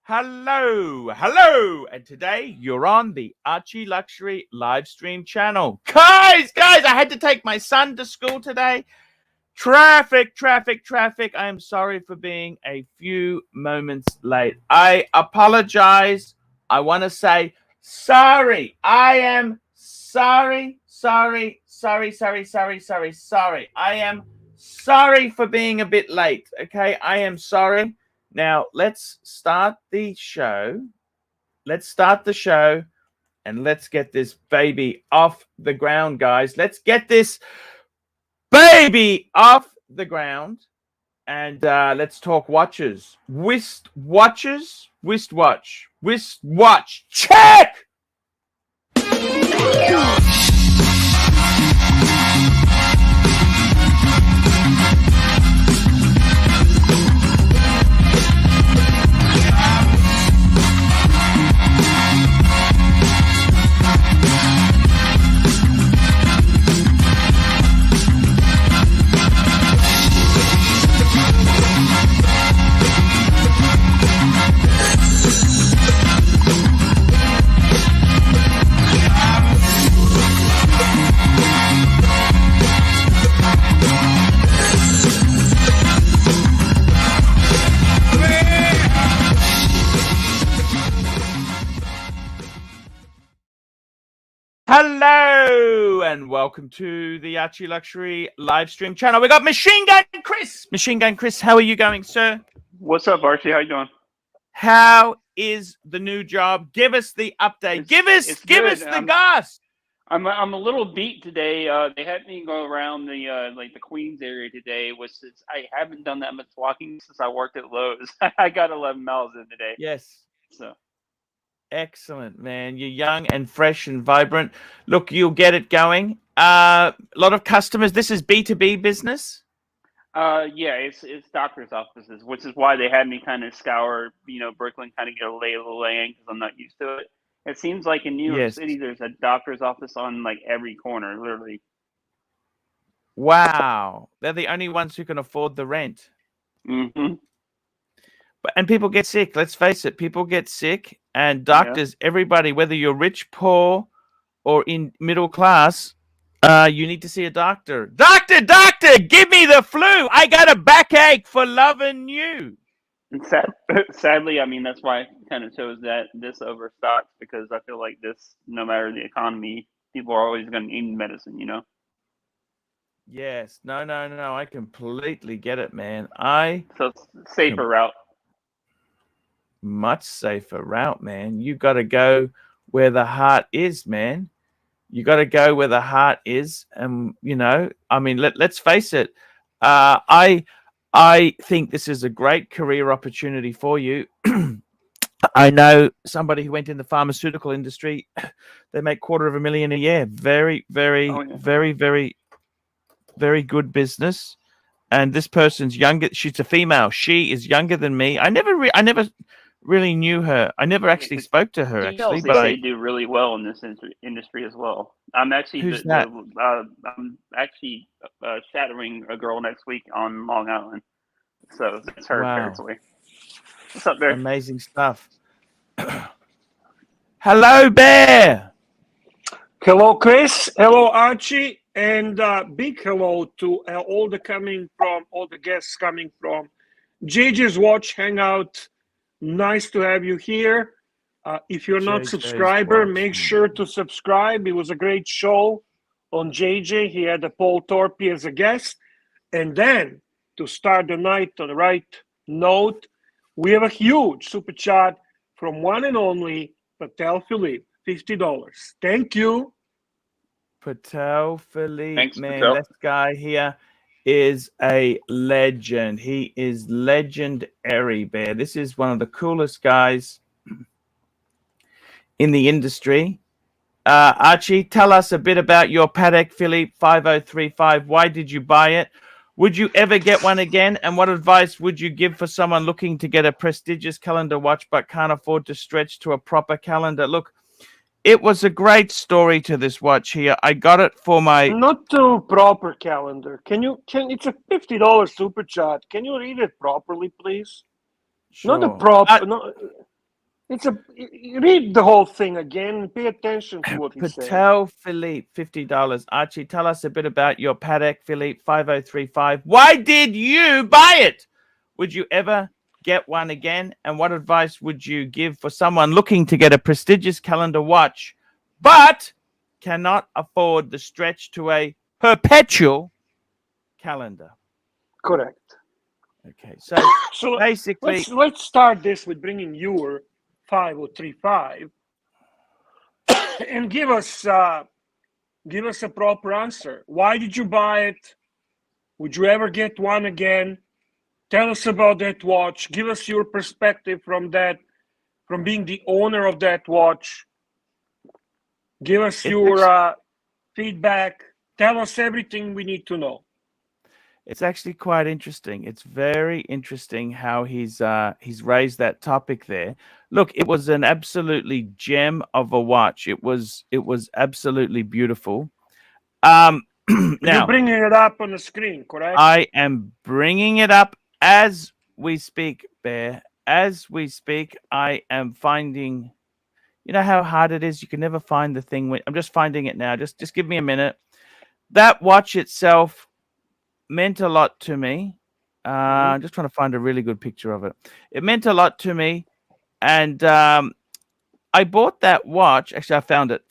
Hello, and today you're on the Archie Luxury Livestream channel. Guys, I had to take my son to school today. Traffic. I am sorry for being a few moments late. I apologize. I want to say sorry. I am sorry. I am sorry for being a bit late. Okay, I am sorry. Now, let's start the show. And let's get this baby off the ground, guys. Let's get this baby off the ground. And let's talk watches. Wrist watch. Check! Hello and welcome to the Archie Luxury Livestream channel. We got Machine Gun Chris. Machine Gun Chris, how are you going, sir? What's up, Archie? How you doing? How is the new job? Give us the update. Give us the gas. I'm a little beat today. They had me go around the the Queens area today, which is I haven't done that much walking since I worked at Lowe's. I got 11 miles in today. Yes. So. Excellent, man. You're young and fresh and vibrant. Look, you'll get it going. A lot of customers. This is B2B business. Yeah, it's doctor's offices, which is why they had me kind of scour, Brooklyn, kind of get a lay of the land because I'm not used to it. It seems like in New York City, there's a doctor's office on like every corner, literally. Wow, they're the only ones who can afford the rent. Mm-hmm. And people get sick. Let's face it, people get sick. And doctors, everybody, whether you're rich, poor, or in middle class, you need to see a doctor. Doctor, give me the flu. I got a backache for loving you. And sadly, I mean, that's why I kind of chose this over stocks, because I feel like this, no matter the economy, people are always going to need medicine, Yes. No. I completely get it, man. So safer route. Much safer route, man. You got to go where the heart is, man. You got to go where the heart is. And, I mean, let's face it. I think this is a great career opportunity for you. I know somebody who went in the pharmaceutical industry. They make $250,000 a year. Very, very good business. And this person's younger. She's a female. She is younger than me. I never really knew her. I never actually spoke to her, actually. But they do really well in this industry as well. I'm actually I'm actually shadowing a girl next week on Long Island, so that's her territory. What's up, Bear? Amazing stuff. Hello, Bear. Hello, Chris. Hello, Archie, and big hello to all the guests coming from JJ's Watch Hangout. Nice to have you here. If you're not a subscriber, make sure to subscribe. It was a great show on JJ. He had Paul Torpy as a guest. And then, to start the night on the right note, we have a huge super chat from one and only Patel Philippe, $50. Thank you. Patel Philippe, Thanks, man, Patel. this guy here is a legend. He is legendary, Bear. This is one of the coolest guys in the industry. Archie, tell us a bit about your Patek Philippe 5035. Why did you buy it? Would you ever get one again? And what advice would you give for someone looking to get a prestigious calendar watch but can't afford to stretch to a proper calendar? Look, it was a great story to this watch here. I got it for my... Not to proper calendar. It's a $50 super chat. Can you read it properly, please? Sure. Not a proper... Read the whole thing again and pay attention to what he's saying. Patel Philippe, $50. Archie, tell us a bit about your Patek Philippe 5035. Why did you buy it? Would you ever get one again? And what advice would you give for someone looking to get a prestigious calendar watch, but cannot afford the stretch to a perpetual calendar? Correct. Okay, so, So basically, let's start this with bringing your 5035 and give us a proper answer. Why did you buy it? Would you ever get one again? Tell us about that watch. Give us your perspective from that, from being the owner of that watch. Give us your feedback. Tell us everything we need to know. It's actually quite interesting. It's very interesting how he's raised that topic there. Look, it was an absolutely gem of a watch. It was absolutely beautiful. Now you're bringing it up on the screen, correct? I am bringing it up as we speak, Bear. As we speak, I am finding. You know how hard it is. You can never find the thing. I'm just finding it now. Just give me a minute. That watch itself meant a lot to me. I'm just trying to find a really good picture of it. It meant a lot to me, and I bought that watch. Actually, I found it.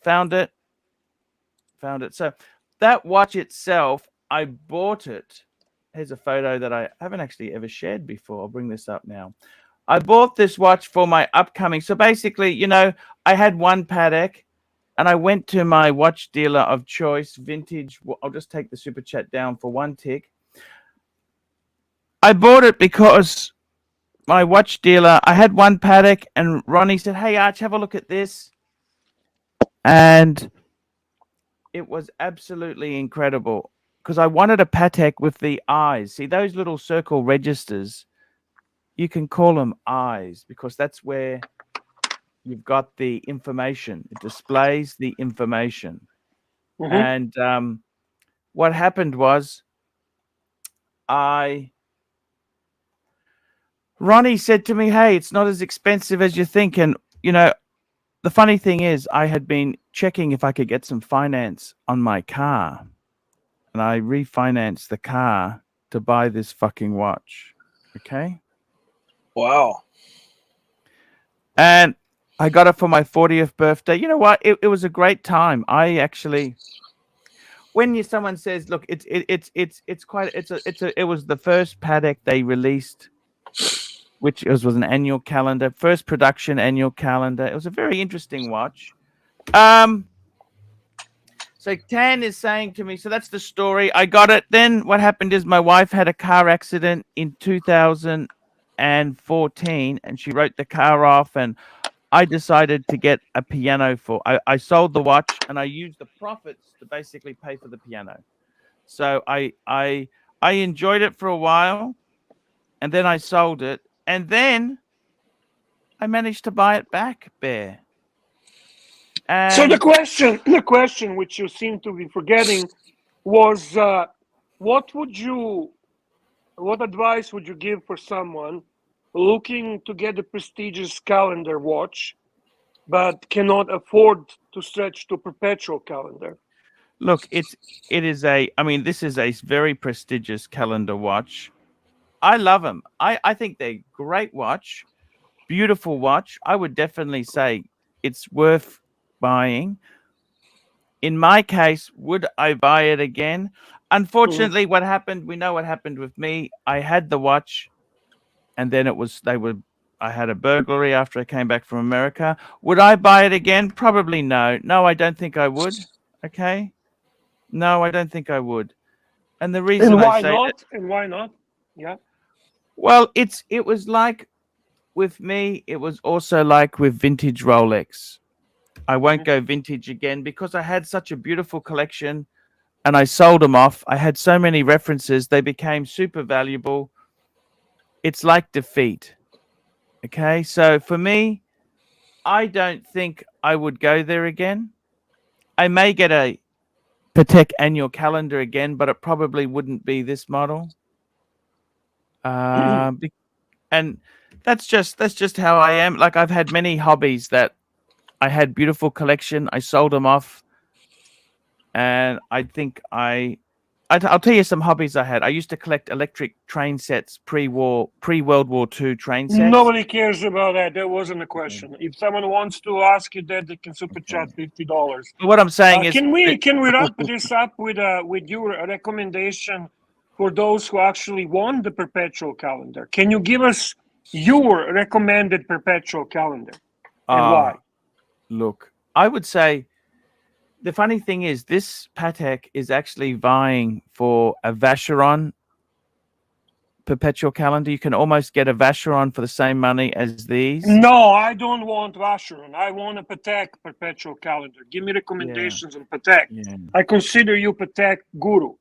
So that watch itself, I bought it. Here's a photo that I haven't actually ever shared before. I'll bring this up now. I bought this watch for my upcoming. So basically, you know, I had one Patek, and I went to my watch dealer of choice, Vintage. I'll just take the super chat down for one tick. I bought it because my watch dealer, I had one Patek, and Ronnie said, "Hey, Arch, have a look at this." And it was absolutely incredible because I wanted a Patek with the eyes. See, those little circle registers, you can call them eyes because that's where you've got the information. It displays the information. And what happened was Ronnie said to me, "Hey, it's not as expensive as you think." And, you know, the funny thing is I had been checking if I could get some finance on my car. And I refinanced the car to buy this fucking watch. Okay? Wow. And I got it for my 40th birthday. You know what? It was a great time. I actually, when someone says, "Look, it was the first Patek they released, which was an annual calendar, first production annual calendar." It was a very interesting watch. So Tan is saying to me, so that's the story. I got it. Then what happened is my wife had a car accident in 2014, and she wrote the car off, and I decided to get a piano I sold the watch, and I used the profits to basically pay for the piano. So I enjoyed it for a while, and then I sold it, and then I managed to buy it back, Bear. And so the question which you seem to be forgetting was, what advice would you give for someone looking to get a prestigious calendar watch but cannot afford to stretch to perpetual calendar? Look, this is a very prestigious calendar watch. I love them. I think they're great watch, beautiful watch. I would definitely say it's worth buying. In my case, would I buy it again? Unfortunately, what happened, we know what happened with me. I had the watch, and then I had a burglary after I came back from America. Would I buy it again? Probably no. No, I don't think I would. Okay? No, I don't think I would. And the reason why not? Yeah. Well, it was like with me, it was also like with vintage Rolex. I won't go vintage again because I had such a beautiful collection and I sold them off. I had so many references. They became super valuable. It's like defeat. Okay. So for me, I don't think I would go there again. I may get a Patek annual calendar again, but it probably wouldn't be this model. And that's just how I am. Like I've had many hobbies that I had beautiful collection. I sold them off, and I think I'll tell you some hobbies I had. I used to collect electric train sets, pre-World War II train sets. Nobody cares about that. That wasn't a question. If someone wants to ask you that, they can super chat $50. What I'm saying is, can we wrap this up with your recommendation for those who actually want the perpetual calendar? Can you give us your recommended perpetual calendar and why? Look, I would say the funny thing is this Patek is actually vying for a Vacheron perpetual calendar. You can almost get a Vacheron for the same money as these. No, I don't want Vacheron. I want a Patek perpetual calendar. Give me recommendations on Patek. Yeah. I consider you Patek guru.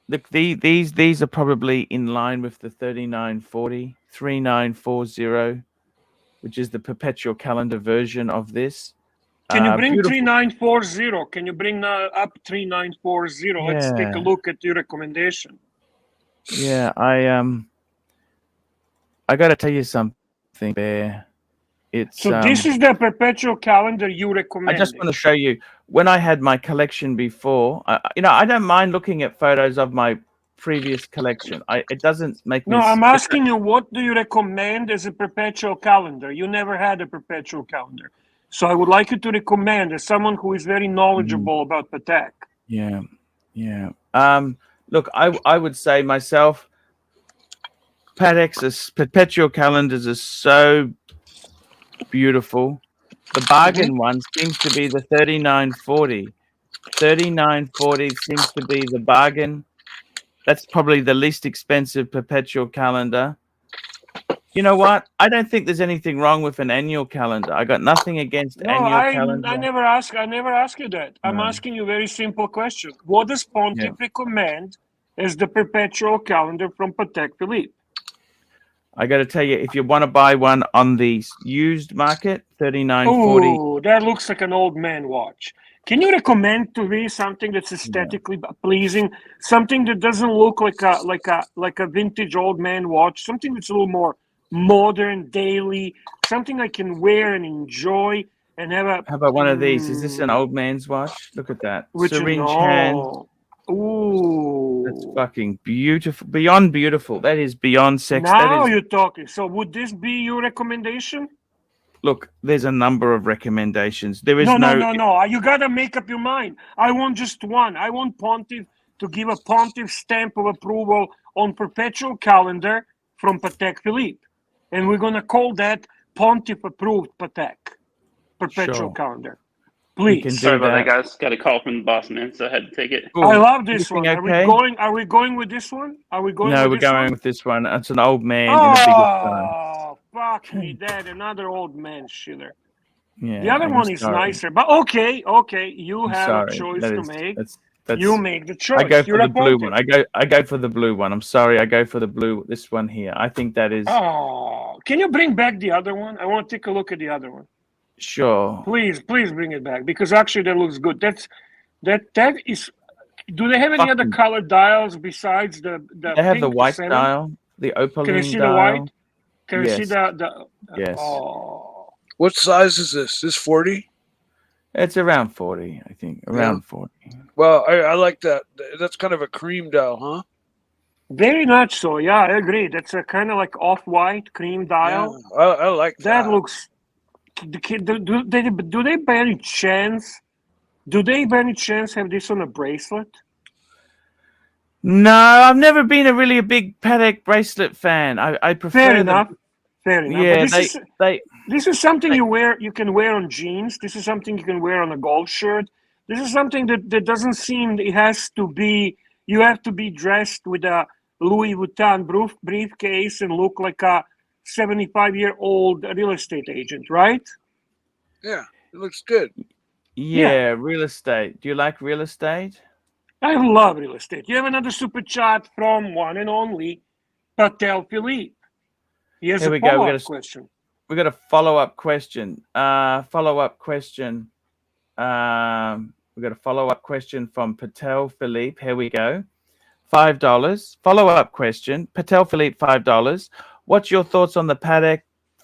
Look, these are probably in line with the 3940, which is the perpetual calendar version of this. Can you bring Beautiful. 3940? Can you bring up 3940? Let's take a look at your recommendation. Yeah, I got to tell you something, Bear. It's so this is the perpetual calendar you recommend. I just want to show you when I had my collection before. I don't mind looking at photos of my previous collection. It doesn't make me. No, I'm asking you, what do you recommend as a perpetual calendar? You never had a perpetual calendar, so I would like you to recommend as someone who is very knowledgeable about Patek. Yeah. Look, I would say myself, Patek's perpetual calendars are so beautiful. The bargain one seems to be the 3940. 3940 seems to be the bargain. That's probably the least expensive perpetual calendar. You know what? I don't think there's anything wrong with an annual calendar. I got nothing against annual calendar. I never ask you that. I'm asking you a very simple question. What does Pontiff recommend as the perpetual calendar from Patek Philippe? I got to tell you, if you want to buy one on the used market, 3940. Oh, that looks like an old man watch. Can you recommend to me something that's aesthetically pleasing, something that doesn't look like a vintage old man watch, something that's a little more modern, daily, something I can wear and enjoy and have a. How about one of these? Is this an old man's watch? Look at that. Syringe hand. Ooh, that's fucking beautiful. Beyond beautiful. That is beyond sex. Now you're talking. So would this be your recommendation? Look, there's a number of recommendations. There is no. You gotta make up your mind. I want just one. I want Pontiff to give a Pontiff stamp of approval on perpetual calendar from Patek Philippe, and we're gonna call that Pontiff approved Patek perpetual calendar. Please. Sorry about that, guys. Got a call from the boss man, so I had to take it. I love this one. Okay? Are we going with this one? No, we're going with this one. It's an old man in a bigger stone. Oh, fuck me, Dad! Another old man shiller. Yeah, the other one is nicer, but okay. You have a choice to make. You make the choice. I go for the blue one. I go for the blue one. I'm sorry. I go for the blue. This one here. I think that is. Oh, can you bring back the other one? I want to take a look at the other one. Sure. Please bring it back because actually that looks good. That is. Do they have any other color dials besides the? They have the white dial, the opaline dial. Can you see the white? Can you see the? Yes. Oh. What size is this? Is 40? It's around 40, I think. Around 40. Well, I like that. That's kind of a cream dial, huh? Very much so. Yeah, I agree. That's a kind of like off-white cream dial. Yeah, I like that. That looks. Do they by any chance? Do they by any chance have this on a bracelet? No, I've never been a big Patek bracelet fan. I prefer. Fair enough. Yeah, this is something you can wear on jeans. This is something you can wear on a golf shirt. This is something that doesn't seem it has to be. You have to be dressed with a Louis Vuitton briefcase and look like a 75-year-old real estate agent, right? Yeah, it looks good. Yeah, real estate. Do you like real estate? I love real estate. You have another super chat from one and only Patek Philippe. He has a follow-up question. We got a follow-up question. We got a follow-up question from Patek Philippe. Here we go. $5. Follow-up question. Patek Philippe, $5. What's your thoughts on the Patek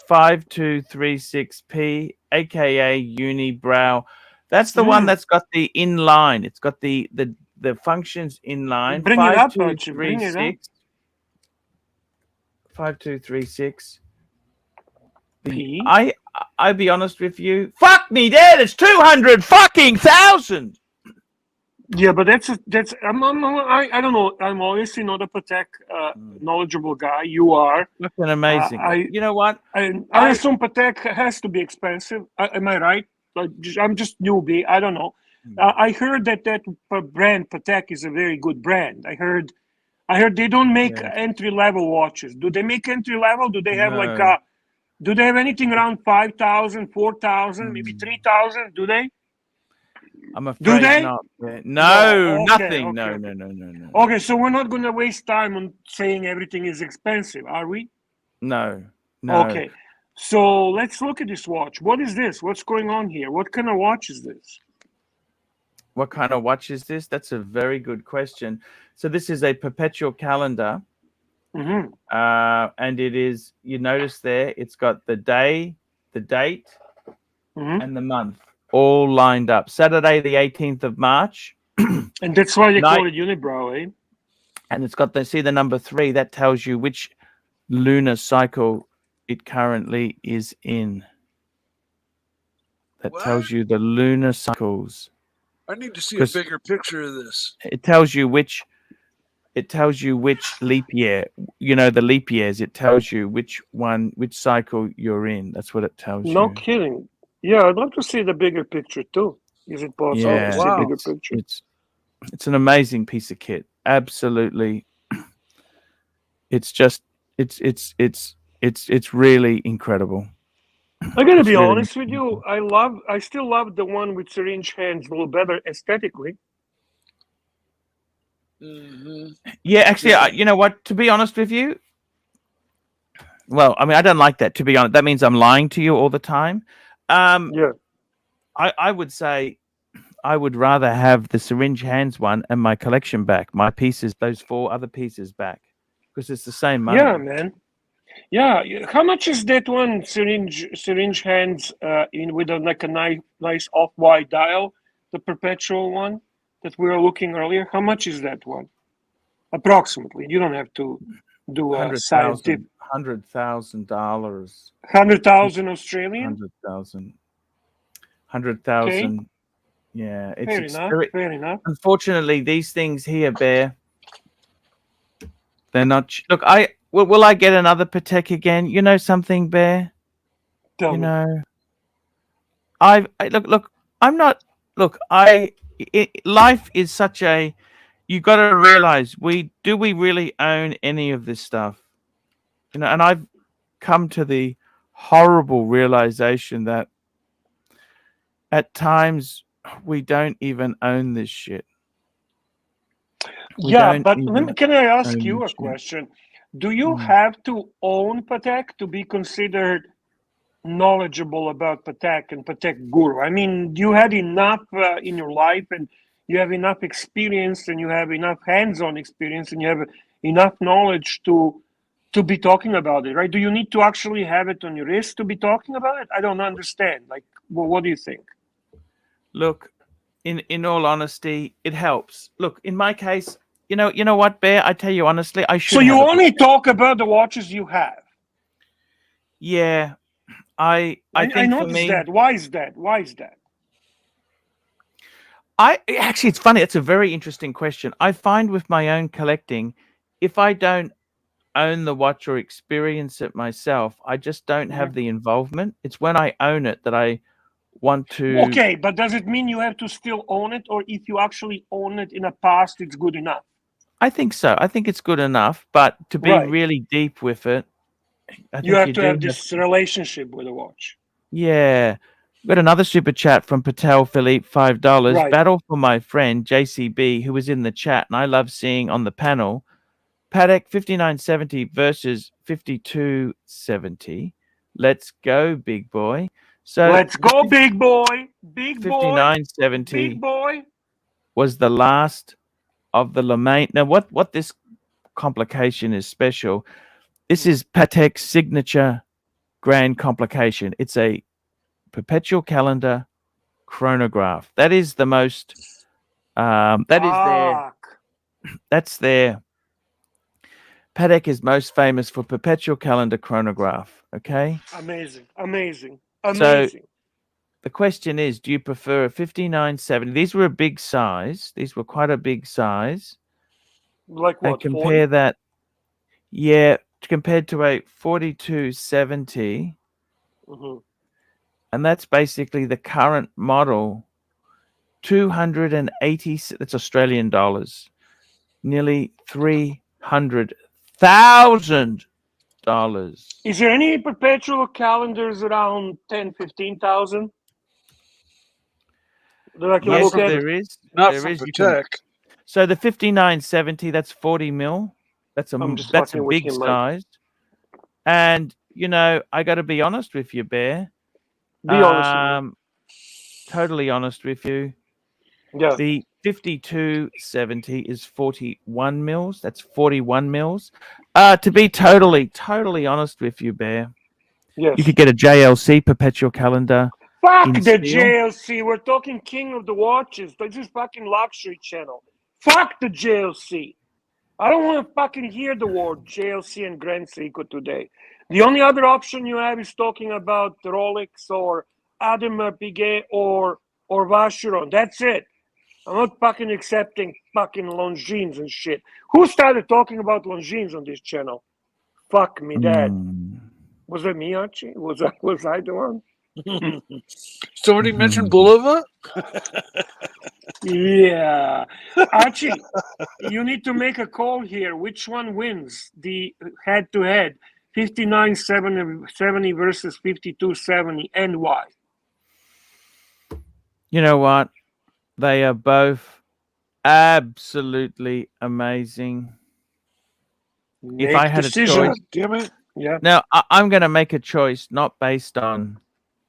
5236P, aka Unibrow? That's the one that's got the inline. It's got the functions inline. Bring it up, Archie. Bring it up. 5236. P. I'll be honest with you. Fuck me, Dad. It's 200 fucking thousand. Yeah, but that's I don't know. I'm obviously not a Patek knowledgeable guy. You are. Fucking amazing. You know what? I assume Patek has to be expensive. Am I right? I'm just newbie. I don't know. I heard that brand Patek is a very good brand. I heard they don't make entry level watches. Do they make entry level? Do they have do they have anything around 5,000, 4,000, maybe 3,000? Do they? I'm afraid not. No, nothing. Okay. No. Okay, so we're not going to waste time on saying everything is expensive, are we? No. Okay, so let's look at this watch. What is this? What's going on here? What kind of watch is this? What kind of watch is this? That's a very good question. So this is a perpetual calendar. And it is, you notice there, it's got the day, the date, and the month all lined up. Saturday, the 18th of March. And that's why they call it Unibrow, eh? And it's got see the number 3. That tells you which lunar cycle it currently is in. That tells you the lunar cycles. I need to see a bigger picture of this. It tells you which leap year, you know, the leap years. It tells you which cycle you're in. That's what it tells you. No kidding. Yeah, I'd love to see the bigger picture too. Is it possible to see a bigger picture? It's an amazing piece of kit. Absolutely. It's just it's really incredible. I gotta be honest with you. I still love the one with syringe hands a little better aesthetically. Yeah, actually, you know what? To be honest with you, well, I mean, I don't like that. To be honest, that means I'm lying to you all the time. I would say I would rather have the syringe hands one and my collection back, my pieces, those 4 other pieces back, because it's the same money. Yeah, man. Yeah, how much is that one syringe hands with like a nice off-white dial, the perpetual one that we were looking earlier? How much is that one? Approximately. You don't have to do a scientific. $100,000. 100,000 Australian. 100,000. 100,000. Okay. Yeah, it's fair enough. Unfortunately, these things here, Bear, they're not. Look, will I get another Patek again? You know something, Bear? Tell me. Know, look. I'm not. Look, life is such a. You got to realize we really own any of this stuff, you know? And I've come to the horrible realization that at times we don't even own this shit. But can I ask you a question? Do you have to own Patek to be considered knowledgeable about Patek and Patek guru? I mean, you had enough in your life, and you have enough experience, and you have enough hands-on experience, and you have enough knowledge to be talking about it, right? Do you need to actually have it on your wrist to be talking about it? I don't understand. Like, what do you think? Look, in all honesty, it helps. Look, in my case, you know what, Bear? I tell you honestly, I should. So you only talk about the watches you have? Yeah, I think I noticed for me, that. Why is that? Actually, it's funny. It's a very interesting question. I find with my own collecting, if I don't own the watch or experience it myself, I just don't have the involvement. It's when I own it that I want to. Okay, but does it mean you have to still own it, or if you actually own it in the past, it's good enough? I think so. I think it's good enough, but to be really deep with it, you have to have this relationship with the watch. Yeah. We got another super chat from Patel Philippe, $5. Battle for my friend JCB, who was in the chat, and I love seeing on the panel Patek 5970 versus 5270. Let's go, big boy. So let's go, big boy. Big boy. 5970 big boy was the last of the LeMay. Now, what this complication is special. This is Patek's signature grand complication. It's a perpetual calendar chronograph. That is the most. That's their. Patek is most famous for perpetual calendar chronograph. Okay. Amazing. Amazing. So the question is, do you prefer a 5970? These were a big size. These were quite a big size. Like what? And compare 40? that. Yeah, compared to a 4270. Mm-hmm. And that's basically the current model. 280. That's Australian dollars. Nearly $300,000. Is there any perpetual calendars around 10, 15,000? Yes, there is. Not there from is. Patek. So the 5970, that's 40 mil. That's a big size. And you know, I got to be honest with you, Bear. Be honest with me. Totally honest with you. Yeah. The 5270 is 41 mils. That's 41 mils. To be totally honest with you, Bear. Yes. You could get a JLC perpetual calendar. Fuck the JLC. We're talking king of the watches. This is fucking luxury channel. Fuck the JLC. I don't want to fucking hear the word JLC and Grand Seiko today. The only other option you have is talking about Rolex or Audemars Piguet or Vacheron. That's it. I'm not fucking accepting fucking Longines and shit. Who started talking about Longines on this channel? Fuck me, Dad. Was it me, Archie? Was I the one? Somebody mentioned Bulova? Yeah. Archie, you need to make a call here. Which one wins the head-to-head? 5970 versus 5270, and why? You know what? They are both absolutely amazing. If I had a choice, damn it. Yeah. Now I'm going to make a choice not based on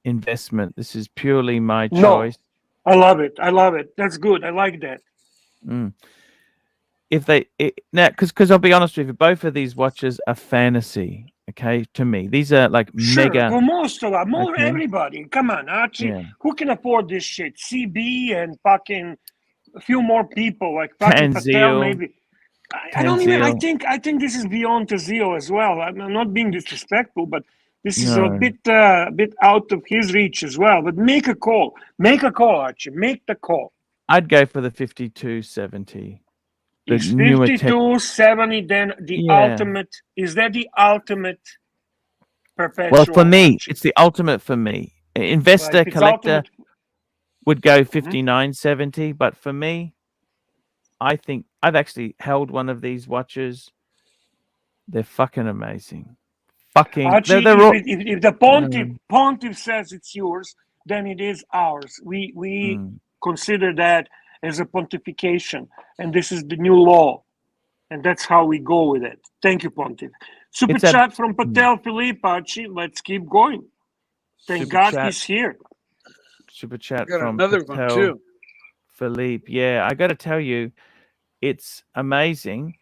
investment. This is purely my choice. I love it. I love it. That's good. I like that. If they now, because I'll be honest with you, both of these watches are fantasy. Okay, to me, these are like mega. For most of us, everybody. Come on, Archie. Yeah. Who can afford this shit? CB and fucking a few more people like fucking Patel, maybe. I don't even. I think this is beyond Tazio as well. I'm not being disrespectful, but this is a bit out of his reach as well. But make a call. Make a call, Archie. Make the call. I'd go for the 5270. Is 5270 then the ultimate? Is that the ultimate perpetual? Well, for me, it's the ultimate for me. Investor, collector would go 5970, but for me, I think I've actually held one of these watches. They're fucking amazing. Fucking. Archie, if the pontiff says it's yours, then it is ours. We consider that as a pontification, and this is the new law, and that's how we go with it. Thank you, Pontiff. Super chat from Patel Philippe, Archie. Let's keep going. Thank God he's here. Super chat from another Patel one too. Philippe. Yeah, I got to tell you, it's amazing.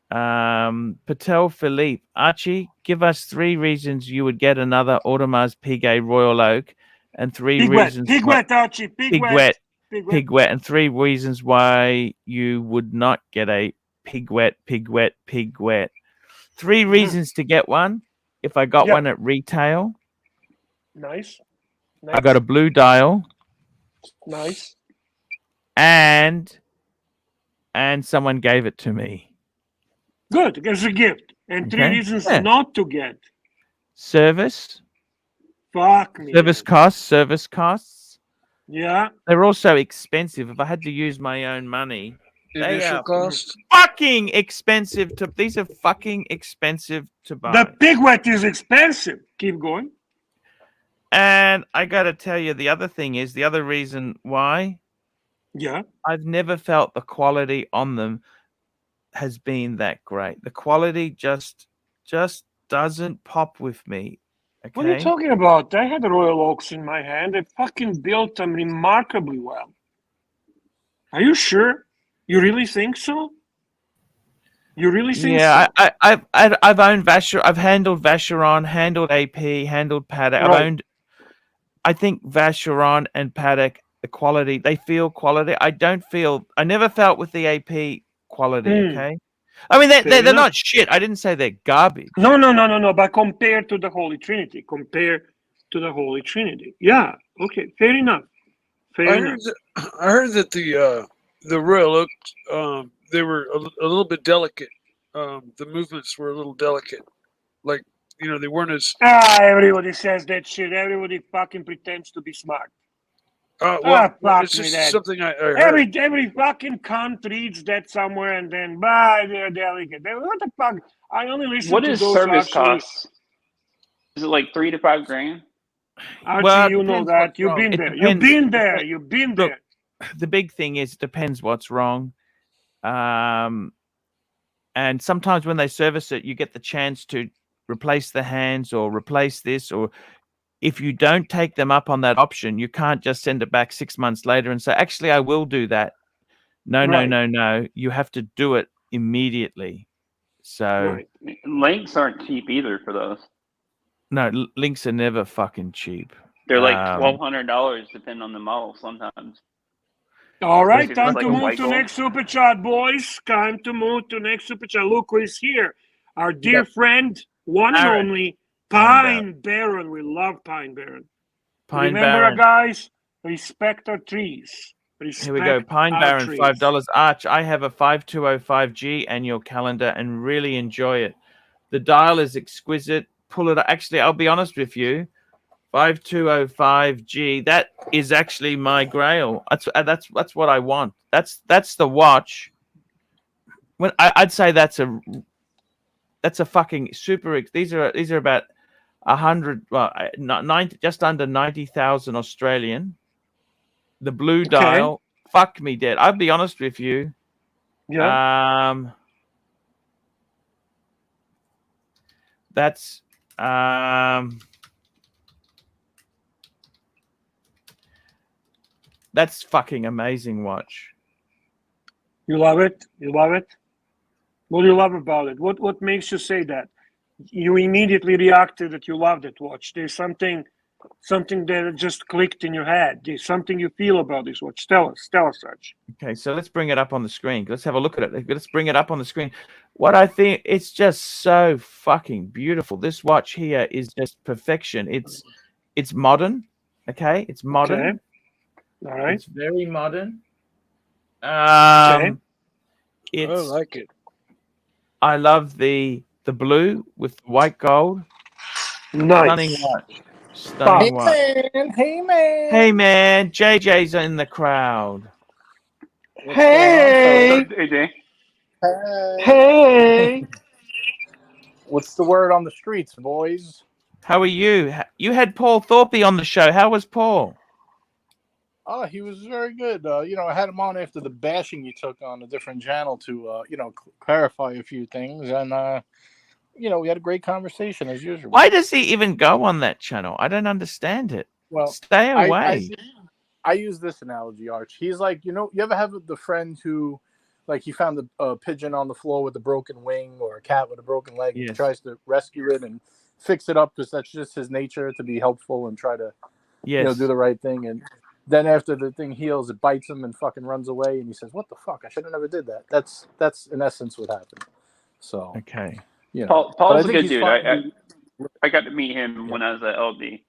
Patel Philippe, Archie, give us 3 reasons you would get another Audemars Piguet Royal Oak, and 3 reasons. Piguet, Archie. Piguet. And 3 reasons why you would not get a Piguet. 3 reasons to get one. If I got one at retail. Nice. I got a blue dial. Nice. And someone gave it to me. Good, as a gift. And 3 reasons not to get. Service. Fuck me. Service costs. Yeah. They're also expensive. If I had to use my own money, they are cost. fucking expensive to. These are fucking expensive to buy. The Piguet is expensive. Keep going. And I got to tell you, the other thing is the other reason why. Yeah. I've never felt the quality on them has been that great. The quality just doesn't pop with me. Okay? What are you talking about? I had Royal Oaks in my hand. I fucking built them remarkably well. Are you sure? You really think so? You really think Yeah, so? I've owned Vacheron. I've handled Vacheron, handled AP, handled Paddock. I've Right. owned. I think Vacheron and Paddock, the quality, they feel quality. I don't feel. I never felt with the AP quality. Okay. I mean, Fair they're enough. not shit. I didn't say they're garbage. No. But compared to the Holy Trinity, yeah. Okay. Fair enough. I heard that the Royal Oaks, they were a little bit delicate. The movements were a little delicate. Like, they weren't as. Everybody says that shit. Everybody fucking pretends to be smart. Well, Fuck it's me just that. something I heard. Every fucking cunt reads that somewhere and then, bye, they're delicate. What the fuck? I only listen What to is those service actually. costs? Is it like $3 to $5 grand? Archie, Well, it you know depends that. what's You've wrong. been It there. depends. You've been Look, there. the big thing is it depends what's wrong. And sometimes when they service it, you get the chance to replace the hands or replace this. Or if you don't take them up on that option, you can't just send it back 6 months later and say, actually, I will do that. No. You have to do it immediately. So Right. Links aren't cheap either for those. no, links are never fucking cheap. They're like $1,200 depending on the model sometimes. All right, Especially if time it's like to a move white to gold. next super chat, boys. Time to move to next super chat. Look who is here. Our dear friend, one and Baron. only, Pine Baron. We love Pine Baron. Pine Remember, Baron. guys, respect our trees. Here we go. Pine Baron, $5. Arch, I have a 5205G annual calendar and really enjoy it. The dial is exquisite. Pull it. Actually, I'll be honest with you. 5205G. That is actually my grail. That's what I want. That's the watch. When I'd say that's a fucking super. These are about 100. Well, 90, just under 90,000 Australian. The blue dial, fuck me dead. I'll be honest with you. Yeah. That's fucking amazing watch. You love it? You love it? What do you love about it? What makes you say that? You immediately reacted that you loved it watch. There's something that just clicked in your head. There's something you feel about this watch. Tell us, Arch. Okay, so let's bring it up on the screen. Let's have a look at it. Let's bring it up on the screen. What I think, it's just so fucking beautiful. This watch here is just perfection. It's modern. Okay, it's modern. Okay. All right. It's very modern. I like it. I love the blue with white gold. Nice. Stunning watch. Stunning watch. Hey man, JJ's in the crowd. Hey. Hey. What's the word on the streets, boys? How are you? You had Paul Thorpe on the show. How was Paul? Oh, he was very good. I had him on after the bashing you took on a different channel to, clarify a few things. And, we had a great conversation as usual. Why does he even go on that channel? I don't understand it. Well, stay away. I use this analogy, Arch. He's like, you ever have the friend who, like, he found a pigeon on the floor with a broken wing or a cat with a broken leg. Yes. He tries to rescue it and fix it up because that's just his nature to be helpful and try to, do the right thing. And then after the thing heals, it bites him and fucking runs away. And he says, "What the fuck? I should have never did that." That's in essence what happened. So okay, Paul's a good dude. I got to meet him when I was at LD.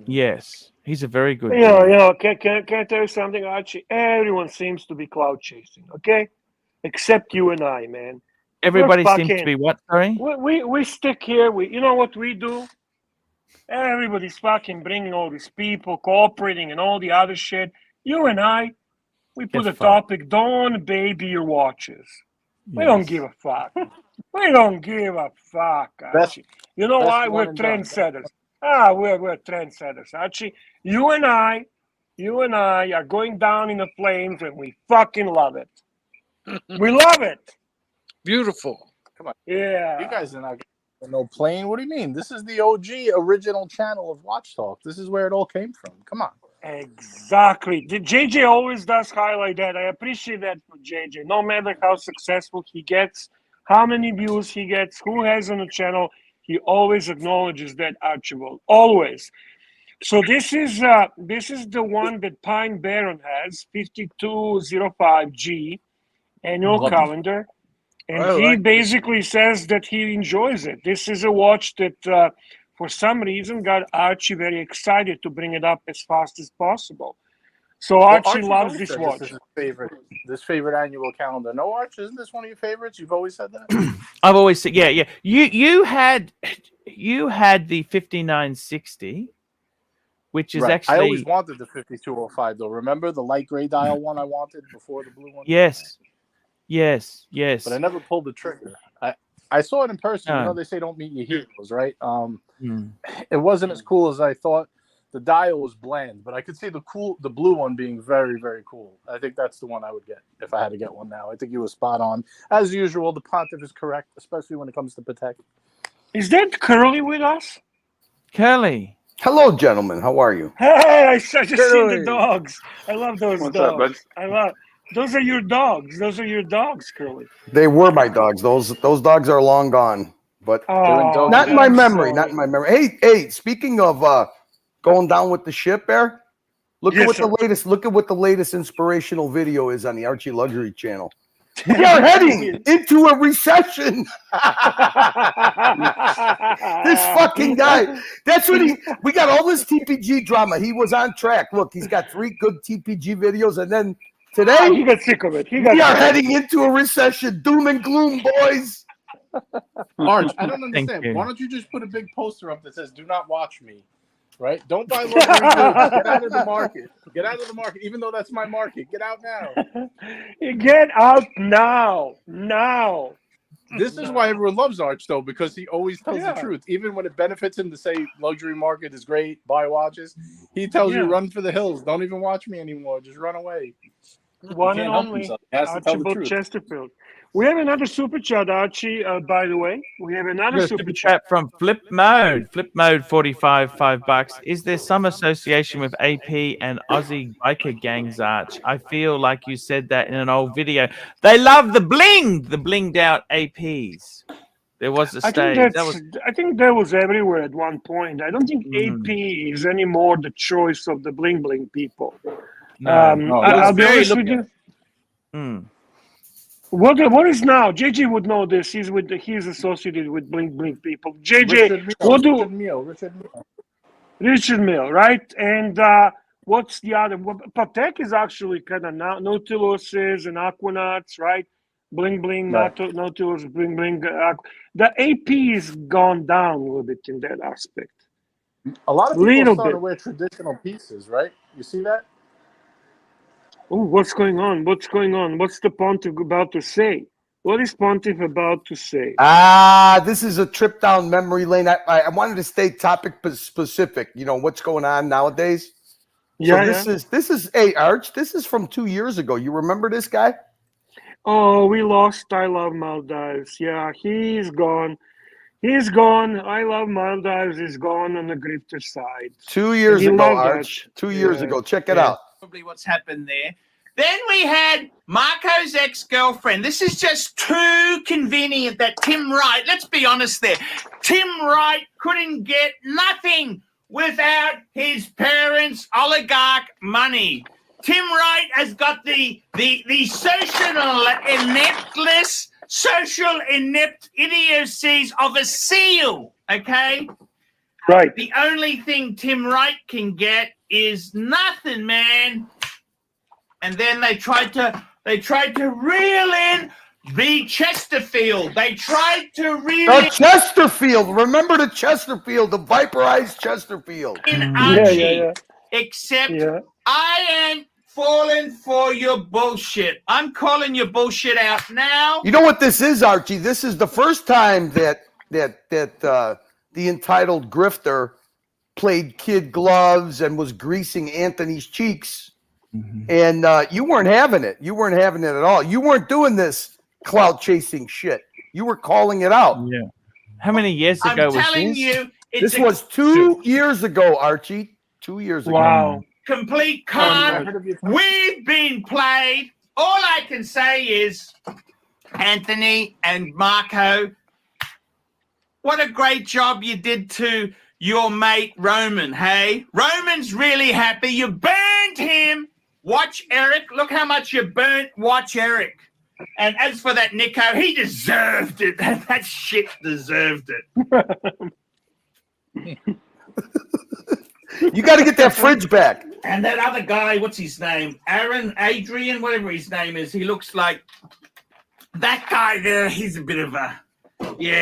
Yes, he's a very good dude. Can I tell you something, Archie? Everyone seems to be cloud chasing, okay? Except you and I, man. Everybody seems to be what? Sorry? We stick here. You know what we do? Everybody's fucking bringing all these people, cooperating and all the other shit. You and I, we put a topic, don't baby your watches. Yes. We don't give a fuck. We don't give a fuck, Archie. You know why? We're trendsetters. We're trendsetters, Archie. You and I are going down in the flames and we fucking love it. We love it. Beautiful. Come on. Yeah. You guys are not no plane. What do you mean? This is the OG original channel of Watch Talk. This is where it all came from. Come on. Exactly. The JJ always does highlight that. I appreciate that for JJ. No matter how successful he gets, how many views he gets, who has on the channel, he always acknowledges that, Archibald. Always. So this is the one that Pine Baron has, 5205G annual calendar. And he basically says that he enjoys it. This is a watch that for some reason got Archie very excited to bring it up as fast as possible. So Archie loves this watch. This is his favorite annual calendar. No, Archie, isn't this one of your favorites? You've always said that. I've always said, yeah. You had the 5960, which is actually. I always wanted the 5205 though. Remember the light gray dial one I wanted before the blue one? Yes. But I never pulled the trigger. I saw it in person. You know, they say don't meet your heroes, right? It wasn't as cool as I thought. The dial was bland, but I could see the blue one being very, very cool. I think that's the one I would get if I had to get one now. I think you were spot on. As usual, the Pontiff is correct, especially when it comes to Patek. Is that Curly with us? Curly. Hello, gentlemen. How are you? Hey, I just seen the dogs. I love those dogs. Those are your dogs. Those are your dogs, Curly. They were my dogs. Those dogs are long gone, but not in my memory. Not in my memory. Hey, speaking of going down with the ship, Bear, look at what the latest inspirational video is on the Archie Luxury channel. We are heading into a recession. This fucking guy. That's what we got all this TPG drama. He was on track. Look, he's got 3 good TPG videos, and then today he got sick of it. We are heading into a recession. Doom and gloom, boys. Arch, I don't understand. Why don't you just put a big poster up that says "Do not watch me"? Right? Don't buy luxury goods. Get out of the market. Get out of the market. Even though that's my market. Get out now. Get out now. Now. This is why everyone loves Arch, though, because he always tells the truth. Even when it benefits him to say luxury market is great, buy watches, he tells you run for the hills. Don't even watch me anymore. Just run away. One and only Archibald Chesterfield. We have another super chat, Archie. By the way, we have another super chat from Flip Mode. Flip Mode 45, $5. Is there some association with AP and Aussie biker gangs, Arch? I feel like you said that in an old video. They love the blinged out APs. There was a stage. I think that was everywhere at one point. I don't think AP is anymore the choice of the bling people. I'll be honest with you. What is now? JJ would know this. He's associated with bling people. JJ, Richard Mille, right? And what's the other? Patek is actually kind of Nautiluses and Aquanauts, right? Bling, Nautilus, bling. The AP has gone down a little bit in that aspect. A lot of people started to wear traditional pieces, right? You see that? Oh, what's going on? What's the Pontiff about to say? What is Pontiff about to say? This is a trip down memory lane. I wanted to stay topic specific. You know what's going on nowadays. This is Arch. This is from 2 years ago. You remember this guy? Oh, we lost. I Love Maldives. Yeah, he's gone. He's gone. I Love Maldives is gone on the grifter side. 2 years ago, Arch. 2 years ago. Check it out. Probably what's happened there. Then we had Marco's ex-girlfriend. This is just too convenient that Tim Wright, let's be honest there, Tim Wright couldn't get nothing without his parents' oligarch money. Tim Wright has got the social inept idiocies of a seal, okay? Right. The only thing Tim Wright can get is nothing, man. And then they tried to reel in the Chesterfield. They tried to reel in Chesterfield. Remember the Chesterfield, the viperized Chesterfield. In Archie. Except I ain't falling for your bullshit. I'm calling your bullshit out now. You know what this is, Archie? This is the first time that the entitled grifter played kid gloves and was greasing Anthony's cheeks. And you weren't having it. You weren't having it at all. You weren't doing this cloud chasing shit. You were calling it out. Yeah. How many years ago was this? I'm telling you. This was 2 years ago, Archie. 2 years ago. Wow. complete con. We've been played. All I can say is, Anthony and Marco, what a great job you did to your mate Roman, hey? Roman's really happy. You burned him. Watch Eric. Look how much you burnt Watch Eric. And as for that Nico, he deserved it. That shit deserved it. You got to get that fridge back. And that other guy, what's his name? Adrian, whatever his name is. He looks like that guy there. He's a bit of a,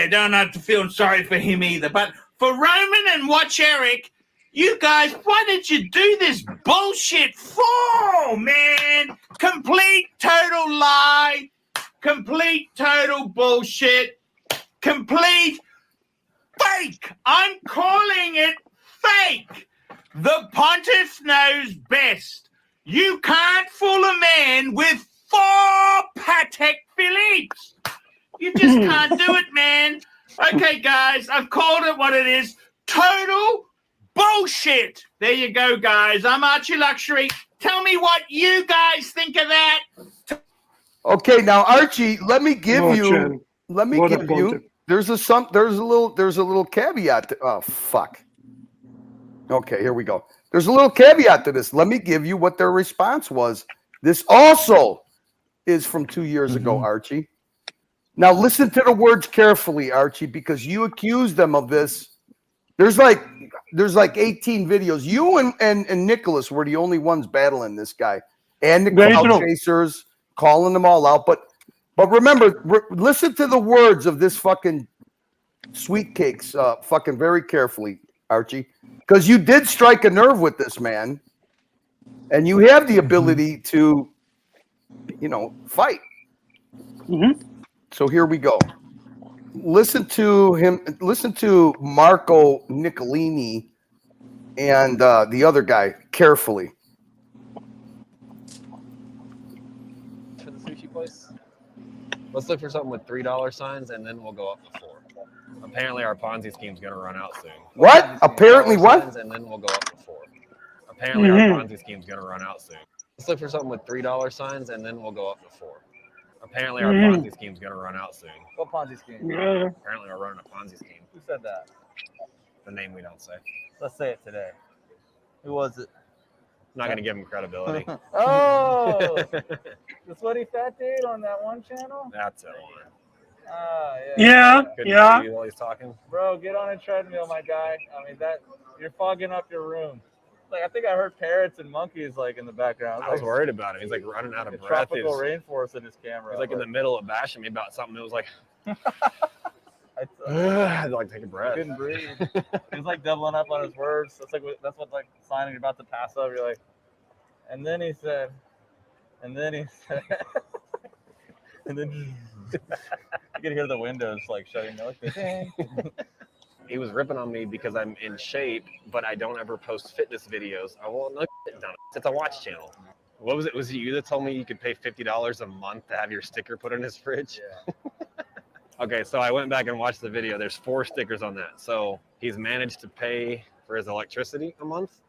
don't have to feel sorry for him either. But for Roman and Watch Eric, you guys, why did you do this bullshit for, man? Complete total lie. Complete total bullshit. Complete fake. I'm calling it fake. The pontiff knows best. You can't fool a man with 4 Patek Philippe's. You just can't do it, man. Okay, guys, I've called it what it is. Total bullshit. There you go, guys. I'm Archie Luxury. Tell me what you guys think of that. Okay, now Archie, let me give you. There's a little caveat. Oh fuck. Okay, here we go. There's a little caveat to this. Let me give you what their response was. This also is from 2 years ago, Archie. Now listen to the words carefully, Archie, because you accused them of this. There's like 18 videos. You and Nicholas were the only ones battling this guy, and the crowd chasers calling them all out. But remember, listen to the words of this fucking sweet cakes, fucking very carefully, Archie, because you did strike a nerve with this man, and you have the ability to, fight. So here we go. Listen to him. Listen to Marco Nicolini and the other guy carefully. For the sushi place, let's look for something with $3 signs, and then we'll go up to 4. Apparently, our Ponzi scheme's going to run out soon. What? Apparently, what? And then we'll go up to 4. Apparently, our Ponzi scheme's going to run out soon. Let's look for something with $3 signs, and then we'll go up to 4. Apparently, our Ponzi scheme's going to run out soon. What Ponzi scheme? Apparently, we're running a Ponzi scheme. Who said that? The name we don't say. Let's say it today. Who was it? I'm not going to give him credibility. Oh! The sweaty fat dude on that one channel? That's it. Yeah. While he's talking. Bro, get on a treadmill, my guy. I mean, you're fogging up your room. Like, I think I heard parrots and monkeys in the background. I was worried about him. He's running out of breath. Tropical rainforest in his camera. He's in the middle of bashing me about something. It was I had to take a breath. Couldn't breathe. He was doubling up on his words. That's what signing you're about to pass up. You're and then he said, and then you can hear the windows shutting. He was ripping on me because I'm in shape, but I don't ever post fitness videos. It's a watch channel. What was it? Was it you that told me you could pay $50 a month to have your sticker put in his fridge? Yeah. Okay, so I went back and watched the video. There's 4 stickers on that. So he's managed to pay for his electricity a month.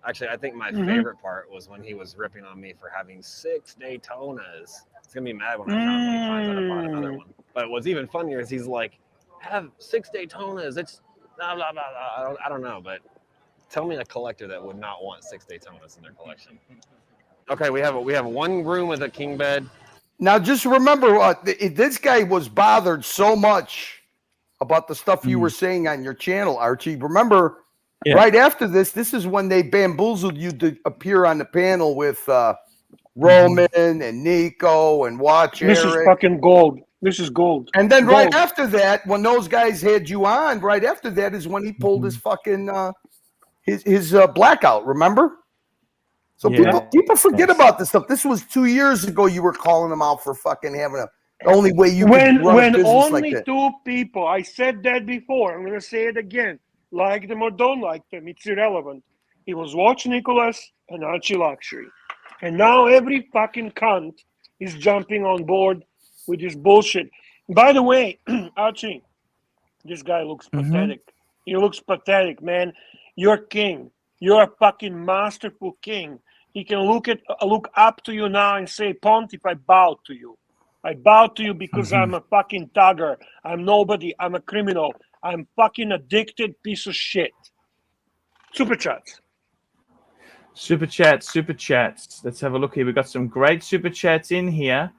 Actually, I think my favorite part was when he was ripping on me for having 6 Daytonas. He's going to be mad when he finds out I bought another one. But what's even funnier is he's have 6 Daytonas. It's blah, blah, blah, blah. I don't know, but tell me a collector that would not want 6 Daytonas in their collection. Okay, we have one room with a king bed. Now, just remember, this guy was bothered so much about the stuff you were saying on your channel, Archie. Remember, right after this is when they bamboozled you to appear on the panel with Roman and Nico and Watch Eric. This is fucking gold. This is gold. And then right after that, when those guys had you on, right after that is when he pulled his fucking his blackout. Remember? So people forget about this stuff. This was 2 years ago. You were calling them out for fucking having the only way you could run a business only like that. 2 people. I said that before. I'm gonna say it again. Like them or don't like them, it's irrelevant. It was Watch Nicholas and Archie Luxury, and now every fucking cunt is jumping on board with this bullshit. By the way, Archie, this guy looks pathetic. He looks pathetic, man. You're king. You're a fucking masterful king. He can look up to you now and say, Pontiff, I bow to you. I bow to you because I'm a fucking thugger. I'm nobody. I'm a criminal. I'm fucking addicted piece of shit. Super chats. Super chats, super chats. Let's have a look here. We've got some great super chats in here.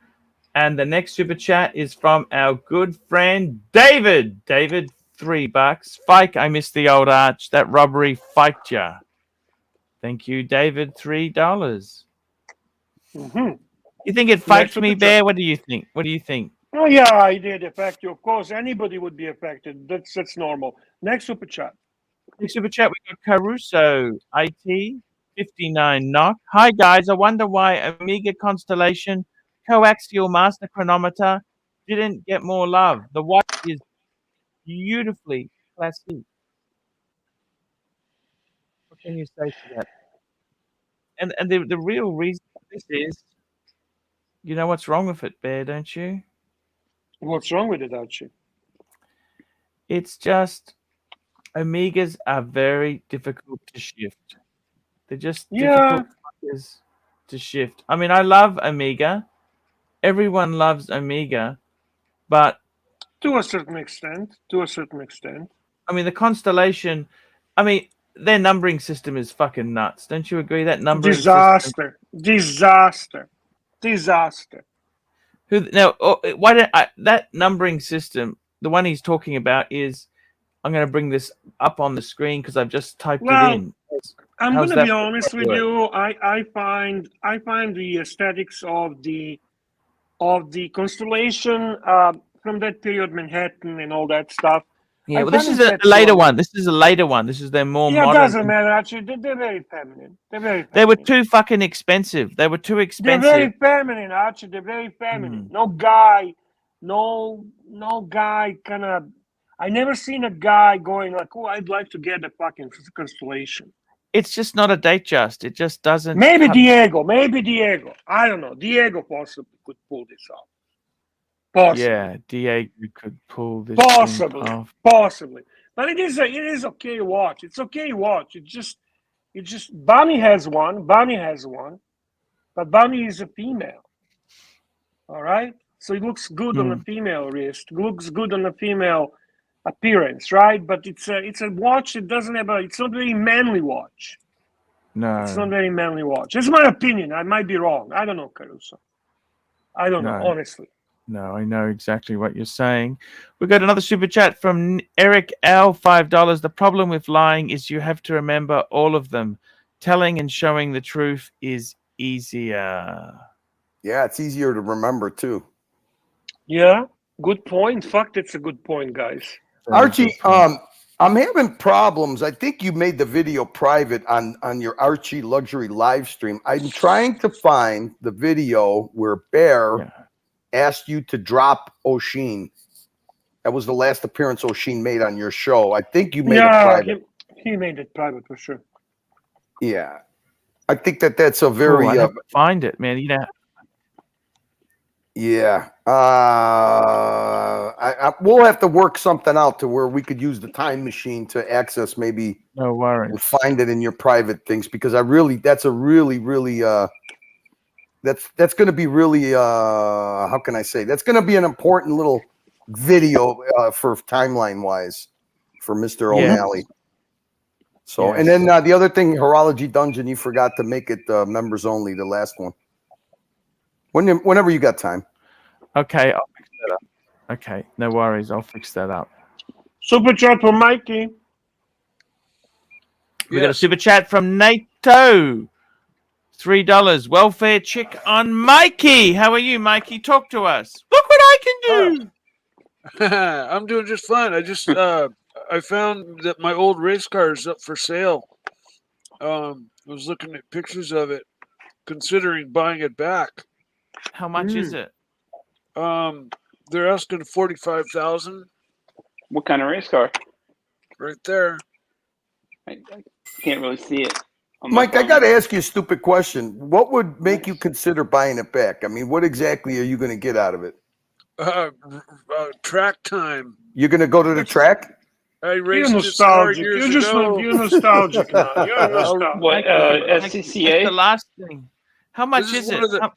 And the next super chat is from our good friend David. David, $3. Fike, I missed the old Arch. That robbery fiked ya. Thank you, David. $3. You think it fiked me, Bear? What do you think? What do you think? Oh yeah, I did affect you. Of course, anybody would be affected. That's normal. Next super chat. Next super chat, we got Caruso IT 59 knock. Hi guys, I wonder why Omega Constellation coaxial master chronometer didn't get more love. The watch is beautifully classic. What can you say to that? And the real reason for this is, you know what's wrong with it, Bear, don't you? What's wrong with it, Archie? It's just Omegas are very difficult to shift. They're just difficult to shift. I mean, I love Omega. Everyone loves Omega, but to a certain extent. I mean, the Constellation. I mean, their numbering system is fucking nuts. Don't you agree? That numbering disaster. Who now? Why don't that numbering system? The one he's talking about is. I'm going to bring this up on the screen because I've just typed it in. I'm going to be honest with you. I find the aesthetics of the Constellation from that period, Manhattan and all that stuff. Yeah, well, this is a later one. This is a later one. This is their more modern. It doesn't matter. Actually, they're very feminine. They were too fucking expensive. They were too expensive. They're very feminine, Archie. They're very feminine. No guy kind of. I never seen a guy going like, "Oh, I'd like to get a fucking Constellation." It's just not a date just. It just doesn't. Maybe Diego. I don't know. Diego possibly could pull this off. Possibly. Yeah, Diego could pull this off. Possibly. But it is okay to watch. It's okay to watch. It just Bunny has one, but Bunny is a female. All right? So it looks good on a female wrist, looks good on a female appearance, right? But it's a watch. It doesn't have it's not very manly watch. No. It's not very manly watch. It's my opinion. I might be wrong. I don't know, Caruso. I don't know, honestly. No, I know exactly what you're saying. We got another super chat from Eric L, $5. The problem with lying is you have to remember all of them. Telling and showing the truth is easier. Yeah, it's easier to remember too. Yeah, good point. Fuck, that's a good point, guys. Archie, I'm having problems. I think you made the video private on your Archie Luxury live stream. I'm trying to find the video where Bear asked you to drop Oshin. That was the last appearance Oshin made on your show. I think you made it private. He made it private for sure. Yeah. I think that's a very... I have to find it, man. You know... Yeah. We'll have to work something out to where we could use the time machine to access maybe. No worries. And find it in your private things because that's a really that's going to be really how can I say? That's going to be an important little video for timeline wise for Mr. O'Malley. So and then the other thing, Horology Dungeon, you forgot to make it members only, the last one. Whenever you got time. Okay, I'll fix that up. Okay, no worries. I'll fix that up. Super chat from Mikey. We got a super chat from NATO. $3. Welfare chick on Mikey. How are you, Mikey? Talk to us. Look what I can do. I'm doing just fine. I just I found that my old race car is up for sale. I was looking at pictures of it, considering buying it back. How much is it? They're asking $45,000. What kind of race car? Right there. I can't really see it. Mike, I got to ask you a stupid question. What would make you consider buying it back? I mean, what exactly are you going to get out of it? Track time. You're going to go to the track? I You're raced this car nostalgic. years You're just ago. you're nostalgic now. You're nostalgic. What That's the SCCA? last thing. How much This is is one it? of the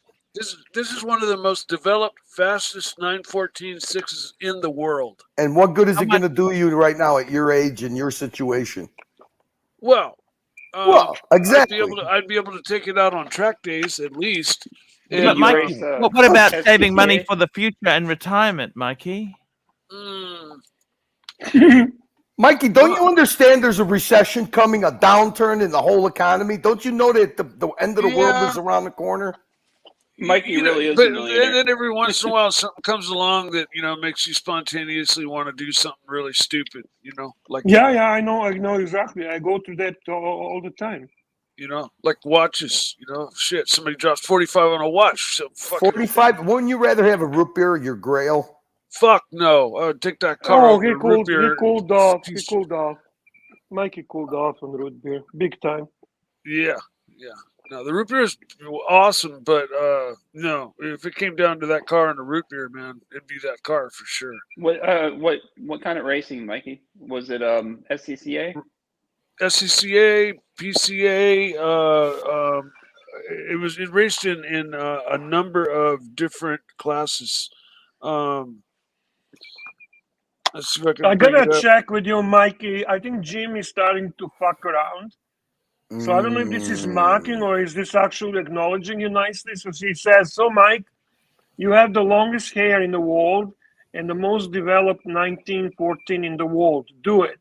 this is one of the most developed, fastest 914.6s in the world. And what good is How it going to do you right now at your age and your situation? Well, exactly. I'd be able to take it out on track days at least. Did But you Mikey, race, what about saving money SCCA? for the future and retirement, Mikey? Mikey, don't you understand there's a recession coming, a downturn in the whole economy? Don't you know that the end of the world is around the corner? Mikey really is but a millionaire. And then every once in a while, something comes along that makes you spontaneously want to do something really stupid. Like yeah, I know exactly. I go through that all the time. Like watches. Shit, somebody drops 45 on a watch. So 45. Wouldn't you rather have a root beer or your Grail? Fuck no! I would take that car. Oh, he cooled off. He cooled off. Mikey cooled off on root beer, big time. Yeah. No, the root beer is awesome, but no, if it came down to that car and the root beer, man, it'd be that car for sure. What kind of racing, Mikey? Was it SCCA? SCCA, PCA. It raced in a number of different classes. Let's see if I can. I gotta check with you, Mikey. I think Jim is starting to fuck around. So I don't know if this is mocking or is this actually acknowledging you nicely. So he says, "So Mike, you have the longest hair in the world and the most developed 1914 in the world. Do it."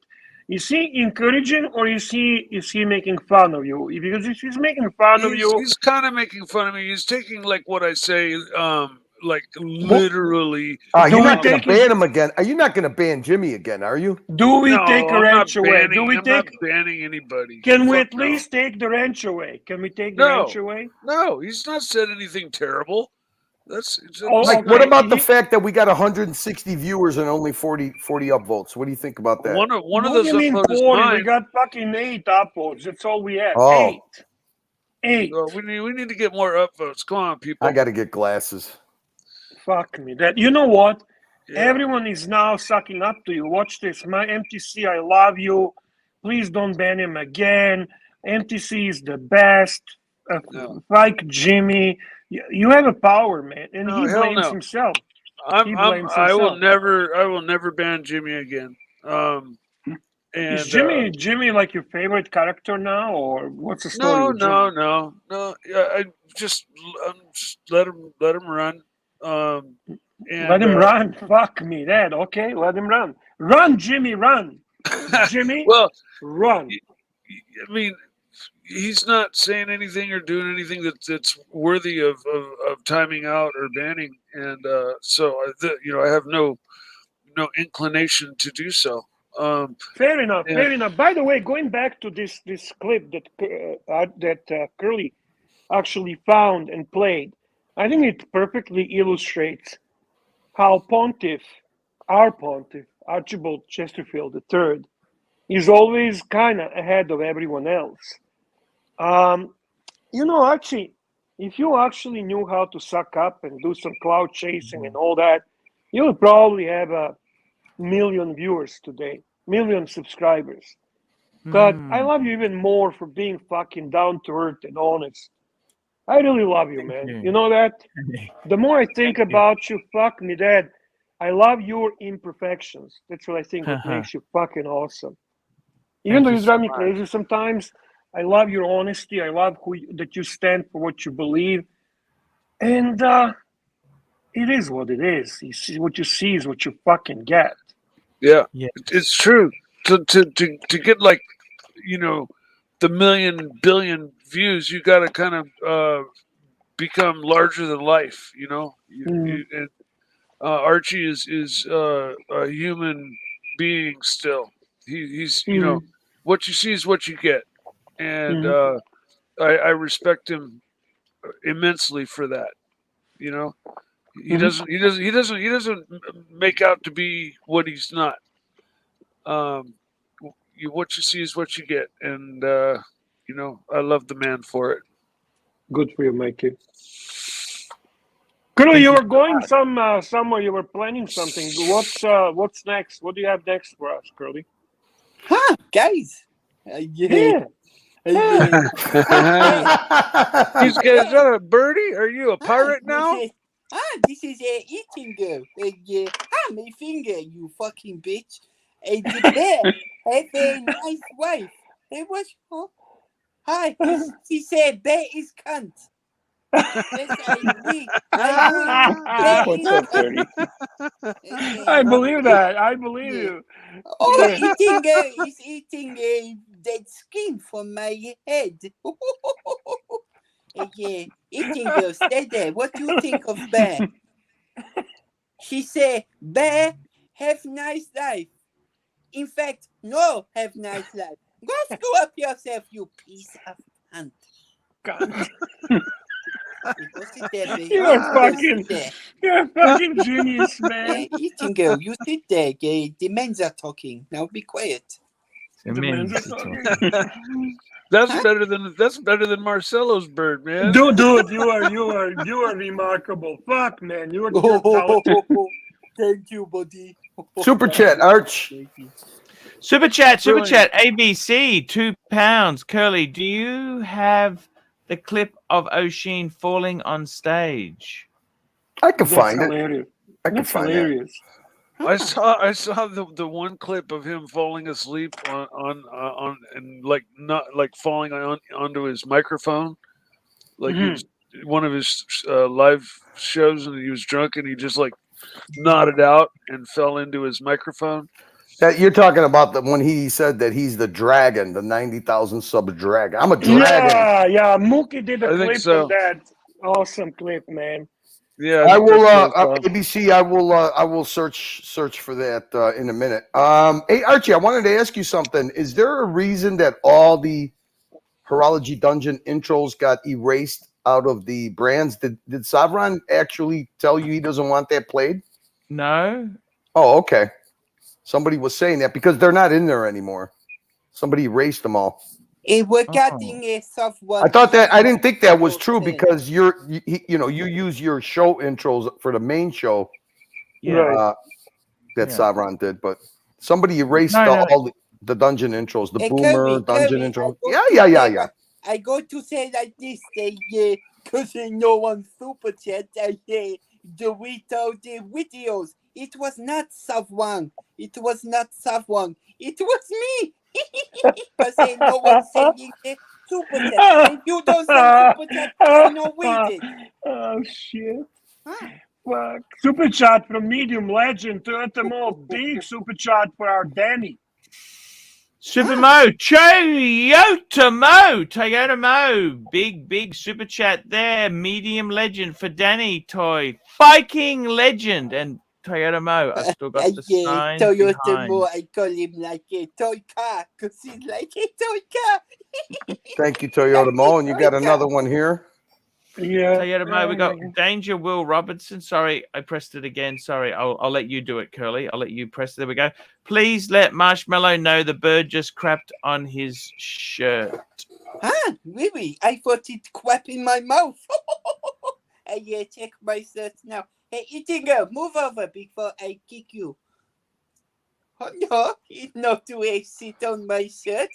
Is he encouraging or is he making fun of you? Because if he's making fun of you, he's kind of making fun of me. He's taking like what I say, like literally. You're not going to ban him again. Are you not going to ban Jimmy again? Are you? Do we take a wrench away? I'm not banning anybody. Can we at least take the wrench away? Can we take the wrench away? No, he's not said anything terrible. What about the fact that we got 160 viewers and only 40 upvotes? What do you think about that? One of those upvotes is mine. We got fucking 8 upvotes. That's all we have. 8. Well, we need to get more upvotes. Come on, people. I got to get glasses. Fuck me. You know what? Yeah. Everyone is now sucking up to you. Watch this. My MTC, I love you. Please don't ban him again. MTC is the best. Like Jimmy. You have a power, man, and he blames himself. I will never ban Jimmy again. Is Jimmy like your favorite character now, or what's the story? No. Just let him run. Let him run. Fuck me, Dad. Okay, let him run. Run, Jimmy, run. Jimmy, run. I mean, he's not saying anything or doing anything that's worthy of timing out or banning, and so I have no inclination to do so. Fair enough. By the way, going back to this clip that Curly actually found and played, I think it perfectly illustrates how our pontiff, Archibald Chesterfield III, is always kind of ahead of everyone else. Archie, if you actually knew how to suck up and do some cloud chasing and all that, you would probably have 1 million viewers today, 1 million subscribers. But I love you even more for being fucking down to earth and honest. I really love you, man. You know that? The more I think about you, fuck me, Dad, I love your imperfections. That's what I think what makes you fucking awesome. Even though you drive me crazy sometimes, I love your honesty. I love that you stand for what you believe. And it is what it is. You see what you see is what you fucking get. Yeah. It's true. To get like, the million billion views, you got to kind of become larger than life, and Archie is a human being still. He's what you see is what you get, and I respect him immensely for that. He doesn't make out to be what he's not. What you see is what you get, and I love the man for it. Good for you, Mikey. Curly, you were going somewhere. You were planning something. What's next? What do you have next for us, Curly? Huh, guys? Yeah. Is that a birdie? Are you a pirate now? This is a eating girl. My finger, you fucking bitch. The bear have a nice wife. What? Huh? Hi, he said bear is cunt. Yes, I agree. Bear What's is up, Dirty? I believe that. I believe you. Oh, eating girl is eating a dead skin from my head. Eating girl, stay there. What do you think of bear? She say, bear, have nice life. In fact, no, have nice life. Go screw up yourself, you piece of cunt. You're a fucking genius, man. Eating girl, you sit there. The men are talking. Now be quiet. The men are talking. That's better than Marcelo's bird, man. Dude, you are remarkable. Fuck, man, you are talented. Thank you, buddy. Super chat, Arch. Super chat, ABC, £2. Curly, do you have the clip of O'Sheen falling on stage? I can find hilarious. it. I can find it. I saw the one clip of him falling asleep on and not falling onto his microphone, like he was one of his live shows, and he was drunk and he just nodded out and fell into his microphone. You're talking about when he said that he's the dragon, the 90,000 sub dragon. I'm a dragon. Yeah. Mookie did a clip of that. Awesome clip, man. Yeah, I will. ABC. I will search for that in a minute. Hey Archie, I wanted to ask you something. Is there a reason that all the Horology Dungeon intros got erased out of the brands? Did Savron actually tell you he doesn't want that played? No. Oh, okay. Somebody was saying that because they're not in there anymore. Somebody erased them all. We're getting a soft one. I thought that I didn't think that was true because you use your show intros for the main show. Yeah. That Savron did, but somebody erased all the dungeon intros, the Boomer dungeon intro. Yeah. I go to say like this, because no one super chat. Delete all the videos. It was not Savron. It was not Savron. It was me. Because no one sending the super chat. If you don't send super chat, I know we did. Oh shit. Fuck. Super chat from Medium Legend. Toyota big super chat for our Danny. Super Mo, Toyota Mo, big super chat there. Medium Legend for Danny Toy, Viking Legend, and Toyota Mo. I still got the sign Toyota behind. Mo, I call him like a toy car because he's like a toy car. Thank you, Toyota Mo, and you got another one here. Yeah. Toyota Mo, we got Danger Will Robertson. Sorry, I pressed it again. Sorry, I'll let you do it, Curly. I'll let you press it. There we go. Please let Marshmallow know the bird just crapped on his shirt. Really? I thought it crap in my mouth. Check my shirt now. Hey, eating girl, move over before I kick you. Oh no, it's not to sit on my shirt.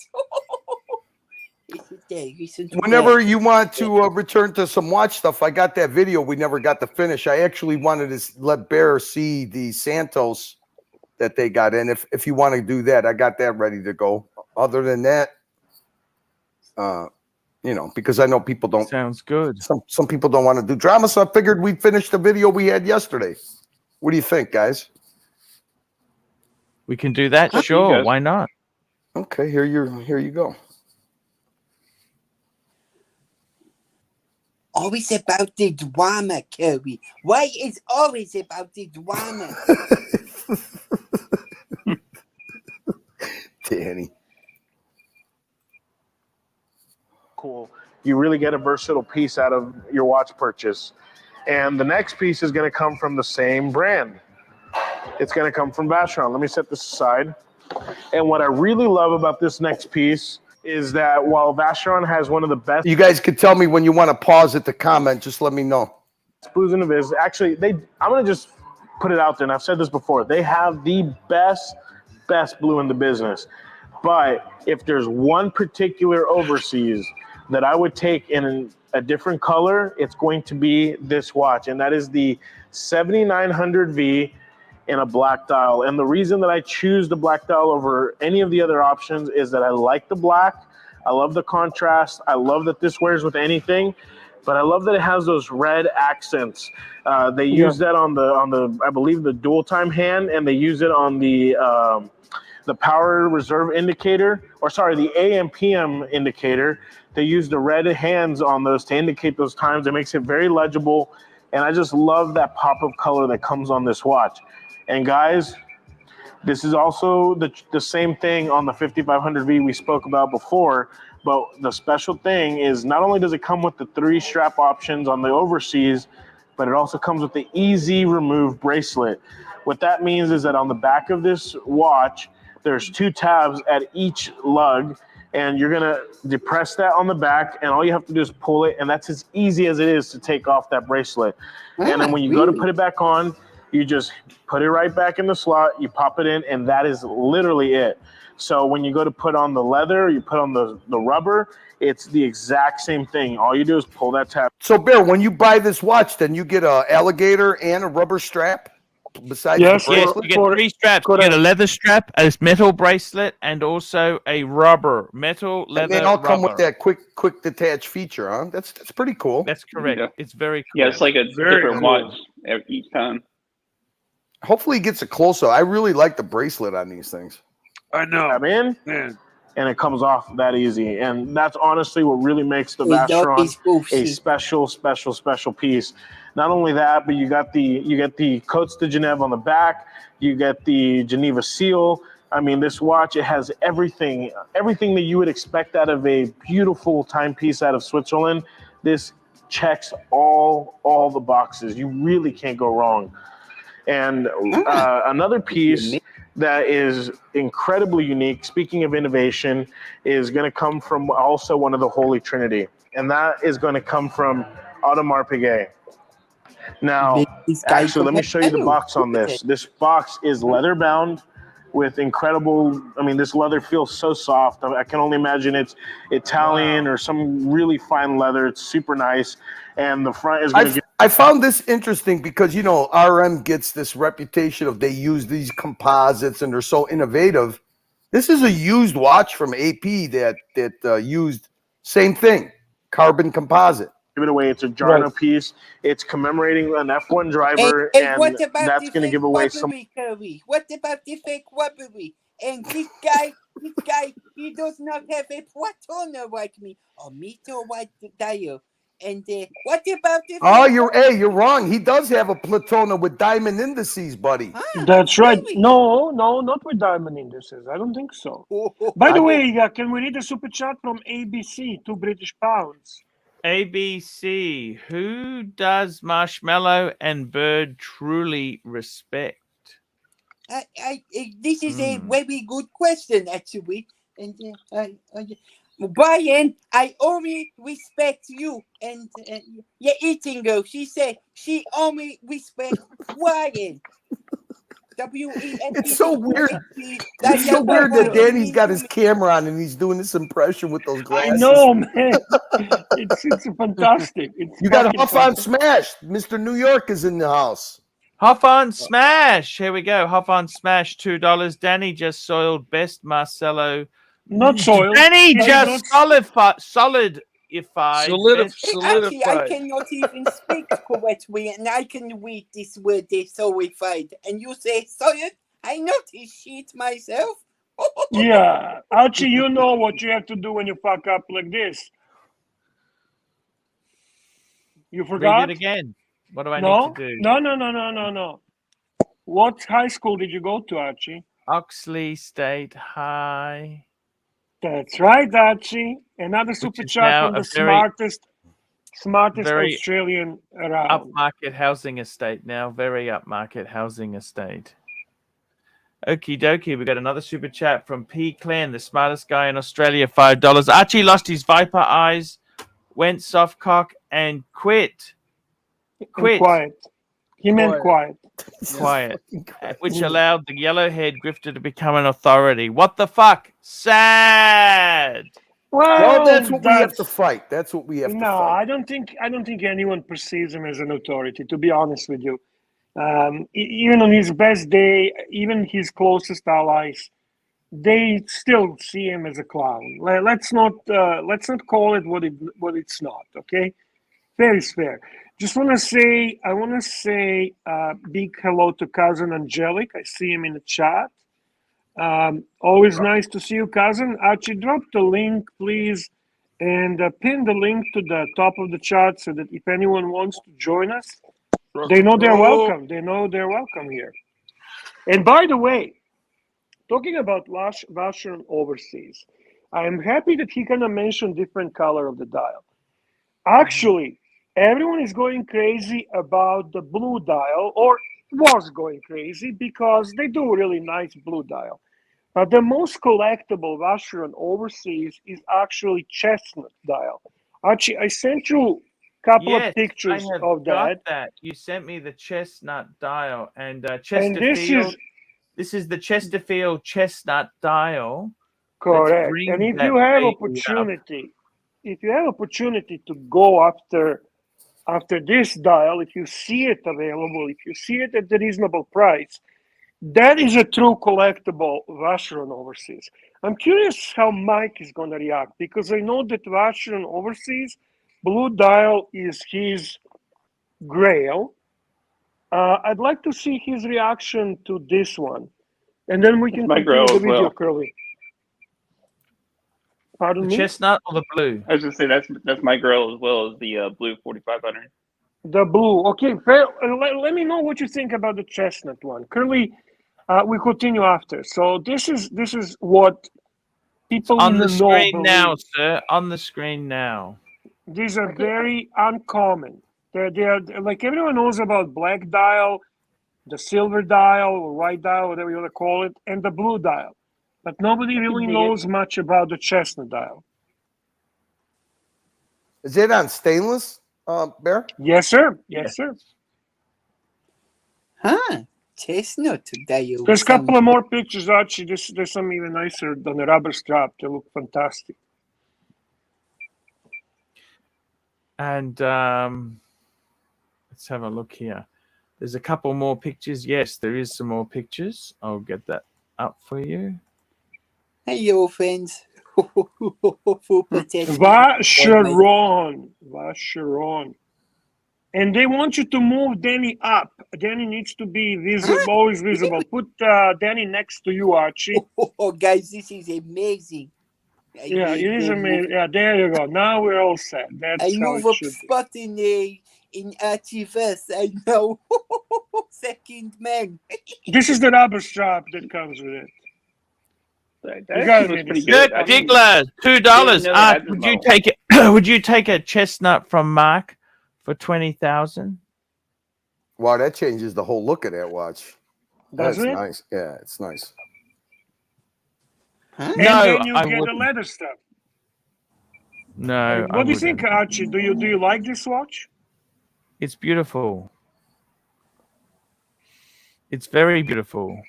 Whenever you want to return to some watch stuff, I got that video we never got to finish. I actually wanted to let Bear see the Santos that they got in. If you want to do that, I got that ready to go. Other than that, because I know people don't. Sounds good. Some people don't want to do drama, so I figured we'd finish the video we had yesterday. What do you think, guys? We can do that. Sure, why not? Okay, here you go. Always about the drama, Kirby. Why is always about the drama? Danny. Cool. You really get a versatile piece out of your watch purchase. And the next piece is going to come from the same brand. It's going to come from Vacheron. Let me set this aside. And what I really love about this next piece is that while Vacheron has one of the best... You guys could tell me when you want to pause it to comment. Just let me know. Blues in the biz. Actually, I'm going to just put it out there, and I've said this before. They have the best blue in the business. But if there's one particular overseas that I would take in a different color, it's going to be this watch, and that is the 7900V in a black dial. And the reason that I choose the black dial over any of the other options is that I like the black. I love the contrast. I love that this wears with anything, but I love that it has those red accents. They use that on the I believe the dual time hand, and they use it on the power reserve indicator, or sorry, the AM PM indicator. They use the red hands on those to indicate those times. It makes it very legible, and I just love that pop of color that comes on this watch. And guys, this is also the same thing on the 5500V we spoke about before, but the special thing is not only does it come with the 3 strap options on the overseas, but it also comes with the easy remove bracelet. What that means is that on the back of this watch, there's 2 tabs at each lug, and you're gonna depress that on the back, and all you have to do is pull it, and that's as easy as it is to take off that bracelet. And then when you go to put it back on, you just put it right back in the slot, you pop it in, and that is literally it. So when you go to put on the leather, you put on the rubber, it's the exact same thing. All you do is pull that tab. So, Bear, when you buy this watch, then you get an alligator and a rubber strap besides the Yes, bracelet? you get 3 straps. You get a leather strap, a metal bracelet, and also a rubber. Metal, leather, and they all come rubber. with that quick detach feature, huh? That's pretty cool. That's correct. Yeah. It's very cool. Yeah, it's like a Very different cool. watch each time. Hopefully he gets a close-up. I really like the bracelet on these things. I know. Tab in, Man. and it comes off that easy. And that's honestly what really makes the Hey, don't be Vastron a spoofy. special piece. Not only that, but you get the Cotes de Genève on the back. You get the Geneva seal. I mean, this watch, it has everything that you would expect out of a beautiful timepiece out of Switzerland. This checks all the boxes. You really can't go wrong. And another piece that is incredibly unique, speaking of innovation, is going to come from also one of the Holy Trinity. And that is going to come from Audemars Piguet. Now, actually, let me show you the box on this. This box is leather bound with incredible, I mean, this leather feels so soft. I can only imagine it's Italian or some really fine leather. It's super nice. And the front is going to get... I found this interesting because, you know, RM gets this reputation of they use these composites and they're so innovative. This is a used watch from AP that used same thing, carbon composite. Give it away. It's a Jarno piece. It's commemorating an F1 driver, and what about that's going to give away some... Curry? What about the fake robbery? And this guy, he does not have a Platona like me. Or Mito white dial. And what about the... Oh, you're wrong. He does have a Platona with diamond indices, buddy. That's right. No, not with diamond indices. I don't think so. By the way, can we read a super chat from ABC, 2 British pounds? ABC, who does Marshmallow and Bird truly respect? This is a very good question, actually. And Brian, I only respect you. And eating girl, she said she only respects Brian. It's so weird. It's so weird that Danny's got his camera on and he's doing this impression with those glasses. I know, man. It's fantastic. You got Huff on Smash. Mr. New York is in the house. Huff on Smash. Here we go. Huff on Smash, $2. Danny just soiled best Marcelo. Not soiled. Danny just solidified. Actually, I cannot even speak correctly, and I can read this word solidified. And you say solid? I know this shit myself. Yeah, Archie, you know what you have to do when you fuck up like this. You forgot? Read it again. What do I need to do? No. What high school did you go to, Archie? Oxley State High. That's right, Archie. Another super chat from the smartest Australian around. Upmarket housing estate now. Very upmarket housing estate. Okie dokie. We got another super chat from P. Clan, the smartest guy in Australia, $5. Archie lost his viper eyes, went soft cock, and quit. Quiet. He meant quiet. Quiet. Which allowed the yellow-haired grifter to become an authority. What the fuck? Sad. Well, that's what we have to fight. That's what we have to No, fight. I don't think anyone perceives him as an authority, to be honest with you. Even on his best day, even his closest allies, they still see him as a clown. Let's not call it what it's not. Okay, fair is fair. Just want to say, big hello to cousin Angelic. I see him in the chat. Always nice to see you, cousin. Archie, drop the link, please, and pin the link to the top of the chat so that if anyone wants to join us, they know they're welcome. They know they're welcome here. And by the way, talking about Vacheron Overseas, I am happy that he kind of mentioned different color of the dial. Actually, everyone is going crazy about the blue dial, or was going crazy, because they do really nice blue dial. But the most collectible Vacheron Overseas is actually chestnut dial. Archie, I sent you a couple of pictures of that. You sent me the chestnut dial, and Chesterfield. This is the Chesterfield chestnut dial. Correct. And if you have opportunity to go after this dial, if you see it available, if you see it at a reasonable price, that is a true collectible Vacheron Overseas. I'm curious how Mike is going to react, because I know that Vacheron Overseas blue dial is his grail. I'd like to see his reaction to this one, and then we can continue the video, Curly. Pardon me? Chestnut or the blue? I was just say that's my girl as well as the blue 4500. The blue, okay. Fair. Let me know what you think about the chestnut one, Curly. We continue after. So this is what people on the know screen now, sir. On the screen now. These are very uncommon. They're like, everyone knows about black dial, the silver dial, or white dial, whatever you want to call it, and the blue dial. But nobody really knows much about the chestnut dial. Is it on stainless, Bear? Yes, sir. Yes, sir. Huh. Chestnut dial. There's a couple of more pictures, Archie. There's some even nicer than the rubber strap. They look fantastic. And let's have a look here. There's a couple more pictures. Yes, there is some more pictures. I'll get that up for you. Hello, friends. Vacheron. And they want you to move Danny up. Danny needs to be visible, always visible. Put Danny next to you, Archie. Oh, guys, this is amazing. Yeah, it is amazing. Yeah, there you go. Now we're all set. That's I how move it up should spot in Archie first. I know. Second man. This is the rubber strap that comes with it. You got it, Diggler, $2. Would you take it? Would you take a chestnut from Mark for 20,000? Wow, that changes the whole look of that watch. That's nice. Yeah, it's nice. Huh? No, and then you I get wouldn't. the leather stuff. No. What do you think, Archie? Do you like this watch? It's beautiful. It's very beautiful.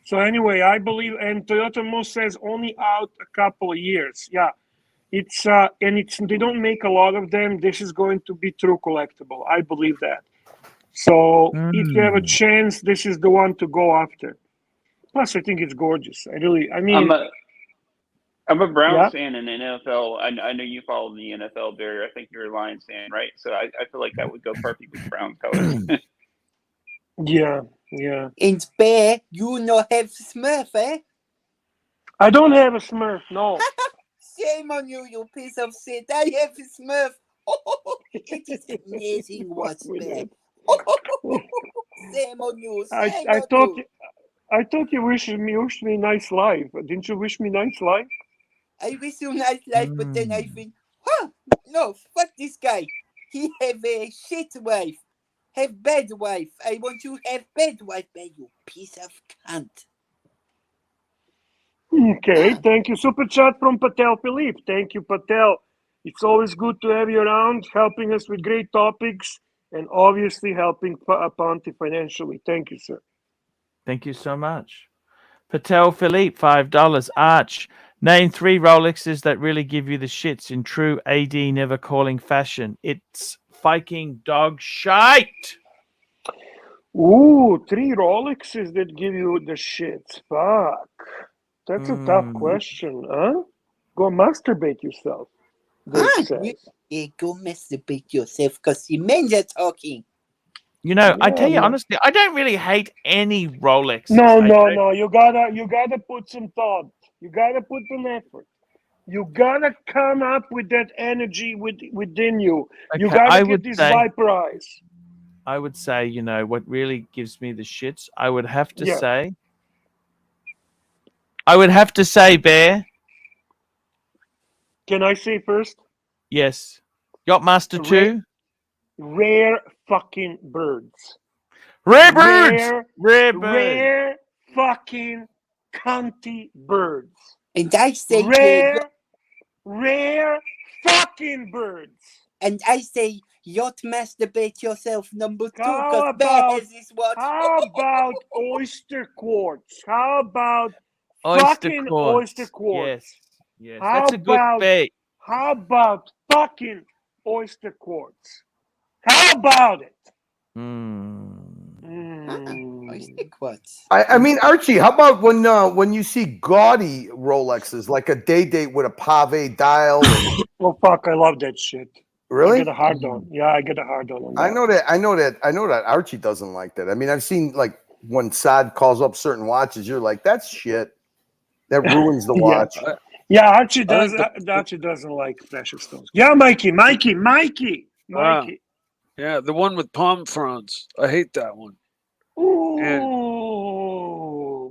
So anyway, I believe, and Toyota Most says only out a couple of years. Yeah, it's they don't make a lot of them. This is going to be true collectible. I believe that. So if you have a chance, this is the one to go after. Plus, I think it's gorgeous. I'm a Browns fan in the NFL. I know you follow the NFL, Barry. I think you're a Lions fan, right? So I feel like that would go perfect with Browns colors. Yeah. And Bear, you no have Smurf, eh? I don't have a Smurf, no. Shame on you, you piece of shit. I have a Smurf. It is amazing watch, Bear. Shame on you. I thought you wished me nice life. Didn't you wish me nice life? I wish you nice life, but then I think, no, fuck this guy. He have a shit wife. Have bad wife. I want you to have bad wife, you piece of cunt. Okay, thank you. Super chat from Patel Philippe. Thank you, Patel. It's always good to have you around, helping us with great topics. and obviously helping Ponte financially. Thank you, sir. Thank you so much. Patel Philippe, $5. Arch, name 3 Rolexes that really give you the shits in true AD never calling fashion. It's fucking dog shite. Ooh, 3 Rolexes that give you the shits. Fuck. That's a tough question, huh? Go masturbate yourself. Go masturbate yourself because the men are talking. You know, I tell you honestly, I don't really hate any Rolexes. No. You gotta put some thought. You gotta put an effort. You gotta come up with that energy within you. Okay, You gotta get this viperize. I would say, you know, what really gives me the shits, I would have to say, Bear. Can I say first? Yes. Yachtmaster 2? Rare fucking birds. Rare birds! Rare fucking cunty birds. And I say rare fucking birds. And I say yacht masturbate yourself number 2 How because this watch. How about oyster quartz? How about Oyster quartz? Oyster quartz? Yes. That's a good bet. How about fucking oyster quartz? How about it? Oyster quartz. I mean, Archie, how about when you see gaudy Rolexes, like a day date with a pave dial? Oh fuck, I love that shit. Really? I get a hard on. Yeah, I get a hard on that. I know that Archie doesn't like that. I mean, I've seen like when Saad calls up certain watches, you're like, that's shit. That ruins the watch. Yeah, Archie doesn't like precious stones. Yeah, Mikey. Yeah, the one with palm fronds. I hate that one. Oh,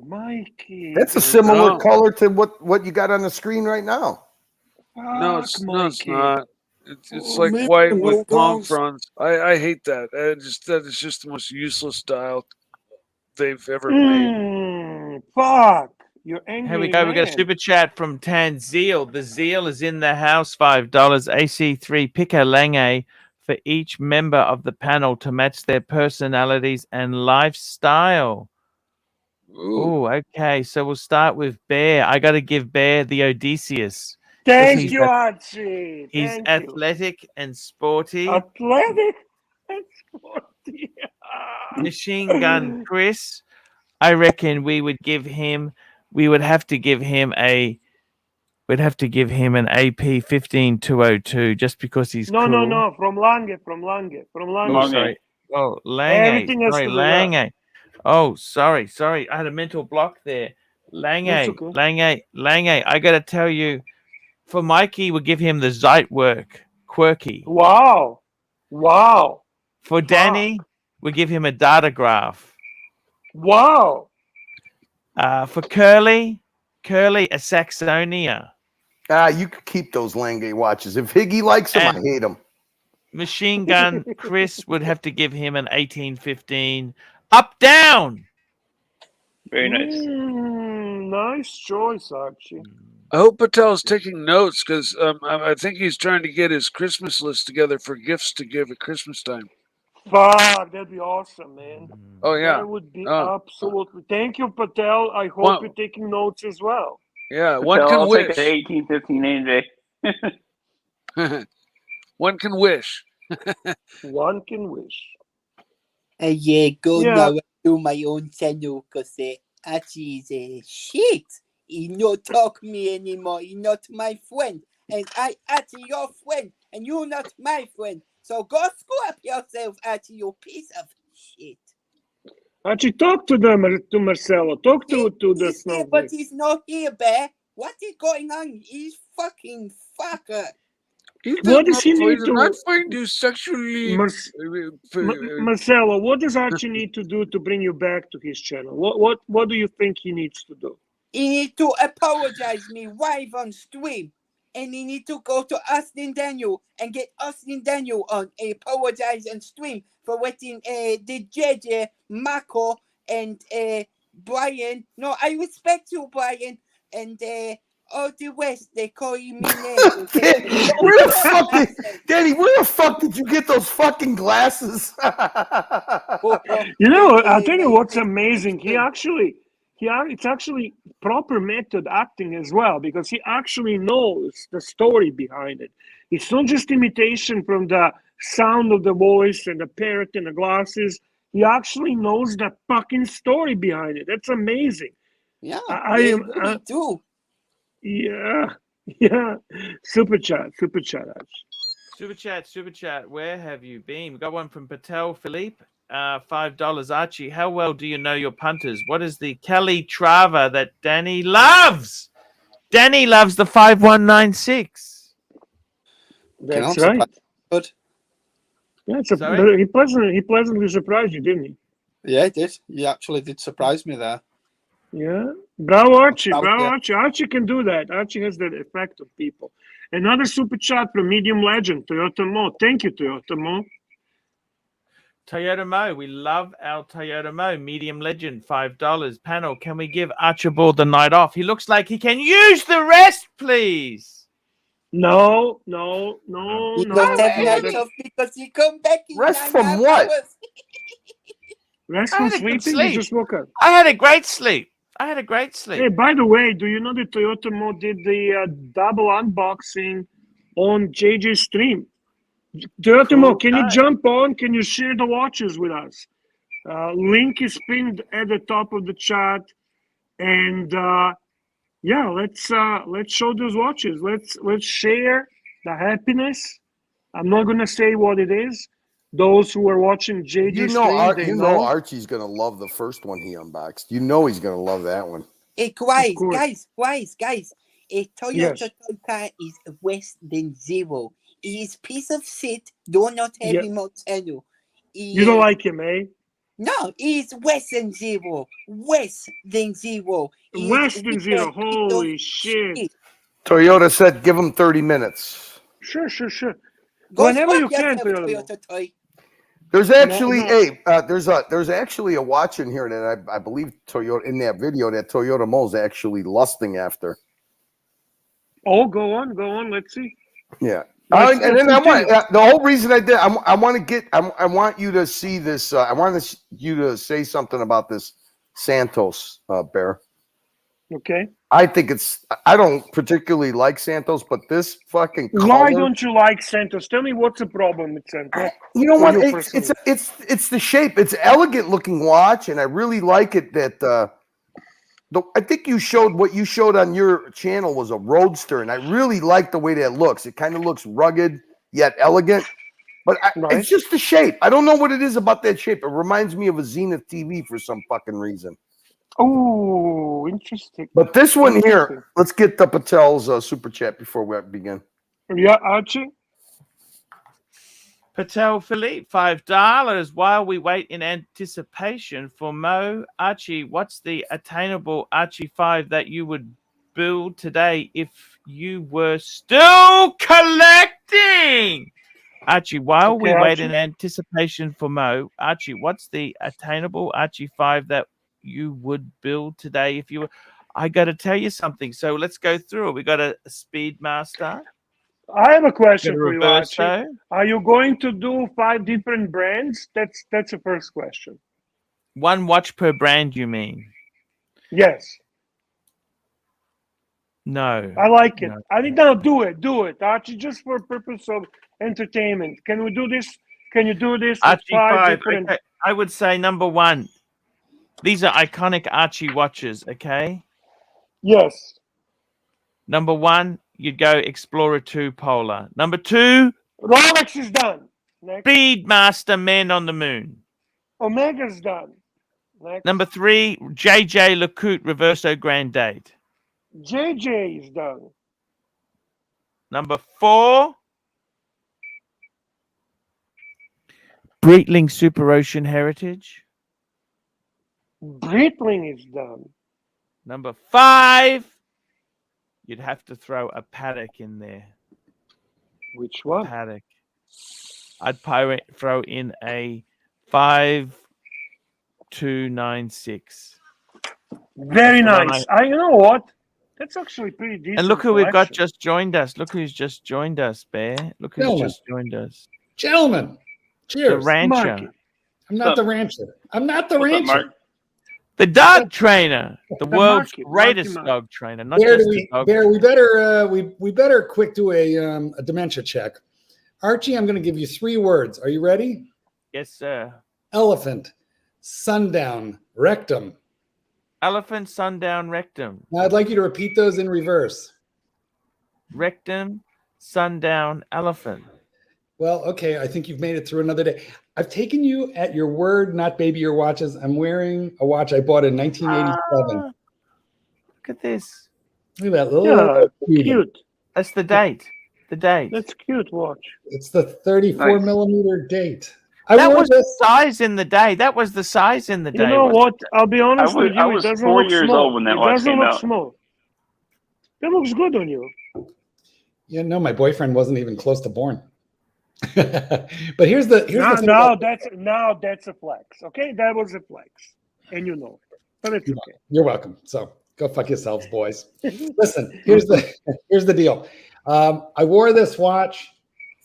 Mikey. That's a similar color to what you got on the screen right now. No, it's not. It's like white with palm fronds. I hate that. That is just the most useless style they've ever made. Fuck. You're angry. Here we go. We got a super chat from Tanzeal. The Zeal is in the house. $5. AC3. Pick a Lange for each member of the panel to match their personalities and lifestyle. Oh, okay. So we'll start with Bear. I got to give Bear the Odysseus. Thank you, Archie. He's athletic and sporty. Athletic and sporty. Machine Gun Chris. I reckon we would have to give him an AP 15202 just because he's cool. No, from Lange. Oh, sorry. Oh, Lange. Everything has to be Lange. Oh, sorry. I had a mental block there. Lange. I got to tell you, for Mikey, we'll give him the Zeitwerk Quirky. Wow. For Danny, we'll give him a Datograph. Wow. For Curly, a Saxonia. You could keep those Lange watches. If Higgy likes them, I hate them. Machine Gun Chris would have to give him an 1815 up down. Very nice. Nice choice, Archie. I hope Patel's taking notes because I think he's trying to get his Christmas list together for gifts to give at Christmas time. Fuck, that'd be awesome, man. Oh yeah, that would be absolutely. Thank you, Patel. I hope you're taking notes as well. Yeah, Patel, one can wish. Take the 1815 AJ. One can wish. One can wish. Go now to my own channel because Archie is shit. He not talk me anymore. He not my friend. And Archie, your friend. And you not my friend. So go screw up yourself, Archie, you piece of shit. Archie, talk to Marcelo. Talk to the snowflake. But he's not here, Bear. What is going on? He's fucking fucker. What does he need to? Not find you sexually. Marcelo, what does Archie need to do to bring you back to his channel? What do you think he needs to do? He need to apologize me live on stream. And he need to go to Austin Daniel and get Austin Daniel on apologize and stream for letting the judge Marco and Brian. No, I respect you, Brian, and Oh, the West, they call me name. Okay? Where the fuck did, Danny, where the fuck did you get those fucking glasses? You know, I'll tell you what's amazing. It's actually proper method acting as well, because he actually knows the story behind it. It's not just imitation from the sound of the voice and the parrot and the glasses. He actually knows the fucking story behind it. That's amazing. Yeah, I am too. Yeah. Super chat. Super chat. Where have you been? We got one from Patel Philippe. $5. Archie, how well do you know your punters? What is the Kelly Trava that Danny loves? Danny loves the 5196. That's right. Good. Yeah, he pleasantly surprised you, didn't he? Yeah, he did. He actually did surprise me there. Yeah. Bravo, Archie. Archie. Archie can do that. Archie has that effect on people. Another super chat from Medium Legend, Toyota Mo. Thank you, Toyota Mo. Toyota Mo, we love our Toyota Mo. Medium Legend, $5. Panel, can we give Archibald the night off? He looks like he can use the rest, please. No. He don't have night off because he come back in rest from what? Rest from sleeping? You just woke up. I had a great sleep. Hey, by the way, do you know that Toyota Mo did the double unboxing on JJ's stream? Toyota Mo, can you jump on? Can you share the watches with us? Link is pinned at the top of the chat, and let's show those watches. Let's share the happiness. I'm not gonna say what it is. Those who are watching JJ stream, you know Archie's gonna love the first one he unboxed. You know he's gonna love that one. Hey, guys. A Toyota car is worse than zero. His piece of shit do not have him on channel. You don't like him, eh? No, he's worse than zero. Worse than zero. Holy shit. Toyota said give him 30 minutes. Sure. Whenever you can, Toyota. There's actually there's actually a watch in here that I believe Toyota in that video that Toyota Mo's actually lusting after. Oh, go on. Let's see. Yeah. And then I want the whole reason I did. I want you to see this. I want you to say something about this Santos Bear. Okay. I think I don't particularly like Santos, but this fucking color. Why don't you like Santos? Tell me what's the problem with Santos. You know what? It's the shape. It's an elegant looking watch, and I really like it. That I think what you showed on your channel was a Roadster, and I really like the way that looks. It kind of looks rugged yet elegant, but it's just the shape. I don't know what it is about that shape. It reminds me of a Zenith TV for some fucking reason. Oh, interesting. But this one here, let's get the Patel's super chat before we begin. Yeah, Archie. Patel Philippe, $5. While we wait in anticipation for Mo, Archie, what's the attainable Archie 5 that you would build today if you were still collecting? Archie, while we wait in anticipation for Mo, Archie, what's the attainable Archie 5 that you would build today if you were? I got to tell you something. So let's go through it. We got a Speedmaster. I have a question for you, Archie. Are you going to do 5 different brands? That's the first question. One watch per brand, you mean? Yes. No. I like it. No. I think now do it, Archie, just for purpose of entertainment. Can we do this? Can you do this? Archie 5 different... Okay. I would say number 1. These are iconic Archie watches, okay? Yes. Number 1, you'd go Explorer 2 Polar. Number 2, Rolex is done. Next. Speedmaster Men on the Moon. Omega's done. Next. Number 3, JJ LeCoultre Reverso Grand Date. JJ is done. Number 4, Breitling Super Ocean Heritage. Breitling is done. Number 5, you'd have to throw a Paddock in there. Which one? Paddock. I'd probably throw in a 5296. Very nice. You know what? That's actually pretty decent. And look who we've got collection. just joined us. Look who's just joined us, Bear. Look who's Gentlemen. just joined us. Gentlemen, The cheers. rancher. Marky. I'm not the rancher. I'm not the What's up, rancher. Mark? The dog trainer. The world's Marky, greatest Marky. dog trainer. Not Bear, just the dog Bear, we better quick do a dementia check. Archie, I'm going to give you 3 words. Are you ready? Yes, sir. Elephant, sundown, rectum. Elephant, sundown, rectum. Now I'd like you to repeat those in reverse. Rectum, sundown, elephant. Well, okay, I think you've made it through another day. I've taken you at your word, not baby your watches. I'm wearing a watch I bought in 1987. Look at this. Look at that little Cute. That's the date. The date. That's cute watch. It's the 34 Nice. millimeter date. That was the size in the day. That was the size in the day. You know what? I'll be honest with you. I was it doesn't 4 look years small. old when that it watch doesn't came look out. small. That looks good on you. Yeah, no, my boyfriend wasn't even close to born. But here's the thing Now about- that's a flex. Okay, that was a flex, and you know it. But it's okay. You're welcome. So go fuck yourselves, boys. Listen, here's the deal. I wore this watch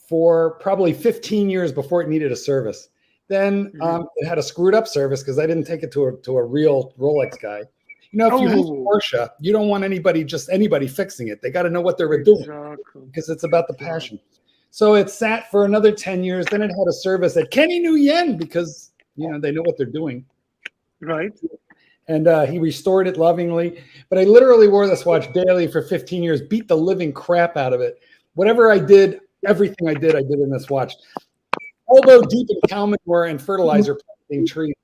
for probably 15 years before it needed a service. Then it had a screwed up service because I didn't take it to a real Rolex guy. You know, if you have Porsche, you don't want anybody fixing it. They got to know what they're doing because it's about the passion. So it sat for another 10 years. Then it had a service at Kenny Nguyen because, you know, they know what they're doing. Right. And he restored it lovingly. But I literally wore this watch daily for 15 years, beat the living crap out of it. Whatever I did, everything I did in this watch. Elbow deep in cow manure and fertilizer planting trees,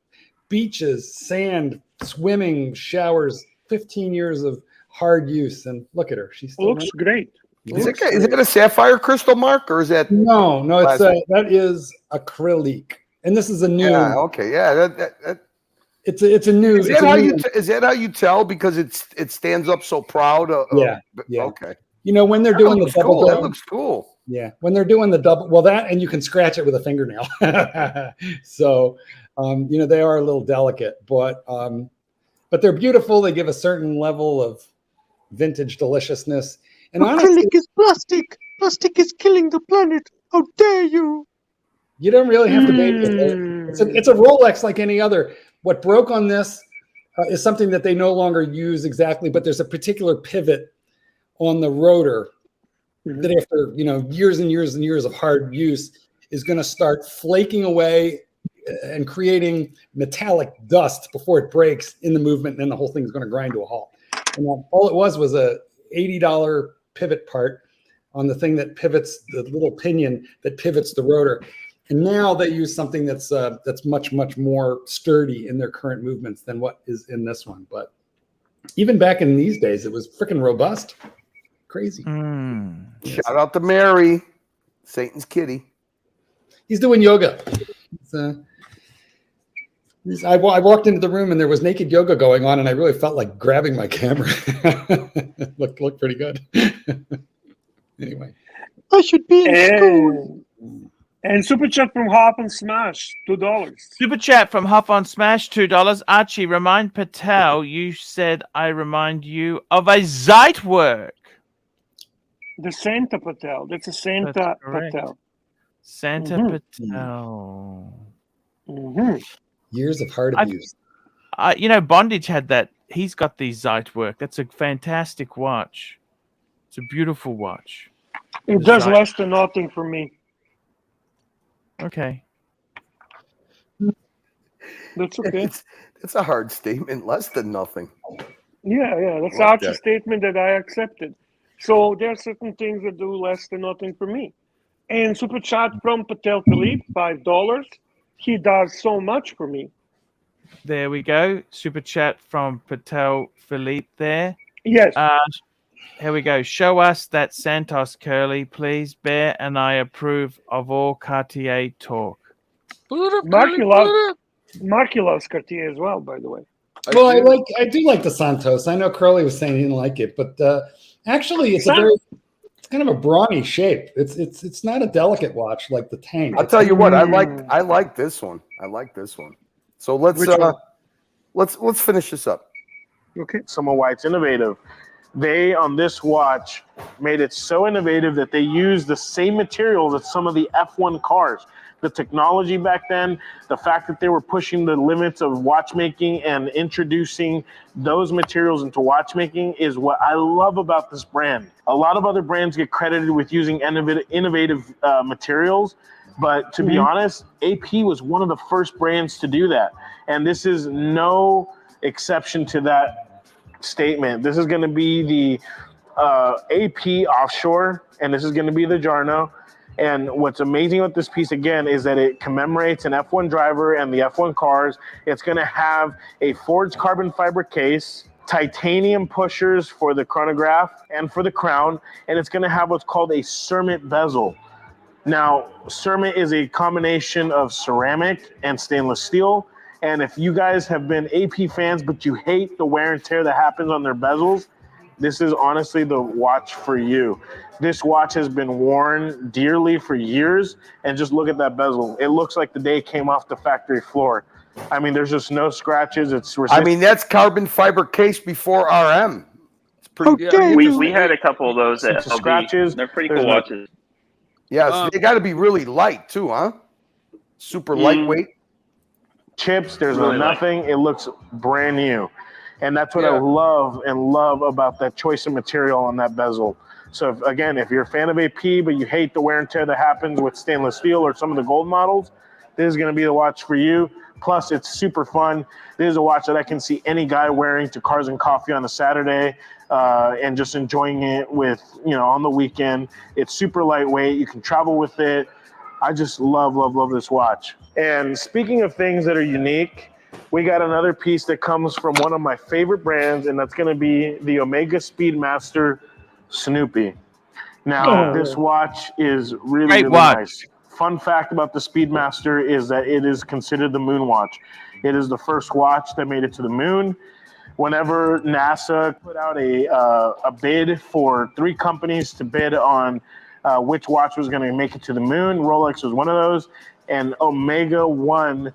beaches, sand, swimming, showers, 15 years of hard use. And look at her. She still looks great. Is it a sapphire crystal, Mark, or is that? No, it's that is acrylic. And this is a new. Yeah, okay, yeah. It's a new. Is that how you tell because it stands up so proud? Yeah. Okay. You know when they're doing the double. Cool. That looks cool. Yeah, when they're doing the double. Well, that and you can scratch it with a fingernail. So, you know they are a little delicate, but they're beautiful. They give a certain level of vintage deliciousness. And honestly, acrylic is plastic. Plastic is killing the planet. How dare you? You don't really have to baby it. It's a Rolex like any other. What broke on this is something that they no longer use exactly, but there's a particular pivot on the rotor that after years and years and years of hard use is going to start flaking away and creating metallic dust before it breaks in the movement, and then the whole thing is going to grind to a halt. And all it was a $80 pivot part on the thing that pivots the little pinion that pivots the rotor. And now they use something that's much, much more sturdy in their current movements than what is in this one. But even back in these days, it was freaking robust. Crazy. Shout out to Mary, Satan's kitty. He's doing yoga. I walked into the room and there was naked yoga going on, and I really felt like grabbing my camera. looked pretty good. Anyway, I should be in school. And super chat from Hop on Smash, $2. Super chat from Huff on Smash, $2. Archie, remind Patel you said I remind you of a Zeitwerk. The Santa Patel. That's a Santa Patel. Santa Patel. Years of hard abuse. Bondage had that. He's got the Zeitwerk. That's a fantastic watch. It's a beautiful watch. It does less than nothing for me. Okay. That's okay. It's a hard statement. Less than nothing. Yeah. That's Archie's statement that I accepted. So there are certain things that do less than nothing for me. And super chat from Patel Philippe, $5. He does so much for me. There we go. Super chat from Patel Philippe there. Yes. Here we go. Show us that Santos curly, please, Bear, and I approve of all Cartier talk. Marky loves Cartier as well, by the way. Well, I do like the Santos. I know Curly was saying he didn't like it, but actually, it's kind of a brawny shape. It's not a delicate watch like the Tank. I'll tell you what, I like this one. I like this one. So let's finish this up. Okay. Summer White's innovative. They, on this watch, made it so innovative that they used the same materials as some of the F1 cars. The technology back then, the fact that they were pushing the limits of watchmaking and introducing those materials into watchmaking is what I love about this brand. A lot of other brands get credited with using innovative materials, but to be honest, AP was one of the first brands to do that. And this is no exception to that statement. This is going to be the AP offshore, and this is going to be the Jarno. And what's amazing with this piece, again, is that it commemorates an F1 driver and the F1 cars. It's going to have a forged carbon fiber case, titanium pushers for the chronograph and for the crown, and it's going to have what's called a cermet bezel. Now, cermet is a combination of ceramic and stainless steel. And if you guys have been AP fans, but you hate the wear and tear that happens on their bezels, this is honestly the watch for you. This watch has been worn dearly for years, and just look at that bezel. It looks like the day it came off the factory floor. I mean, there's just no scratches. I mean, that's carbon fiber case before RM. It's pretty. We had a couple of those at LB. Scratches. They're pretty cool watches. Yeah, they got to be really light too, huh? Super lightweight. Chips, there's really nothing. It looks brand new. And that's what I love about that choice of material on that bezel. So if you're a fan of AP, but you hate the wear and tear that happens with stainless steel or some of the gold models, this is going to be the watch for you. Plus, it's super fun. This is a watch that I can see any guy wearing to Cars and Coffee on a Saturday and just enjoying it with, on the weekend. It's super lightweight. You can travel with it. I just love this watch. And speaking of things that are unique, we got another piece that comes from one of my favorite brands, and that's going to be the Omega Speedmaster Snoopy. Now, this watch is really nice. Fun fact about the Speedmaster is that it is considered the moon watch. It is the first watch that made it to the moon. Whenever NASA put out a bid for 3 companies to bid on which watch was going to make it to the moon, Rolex was one of those, and Omega won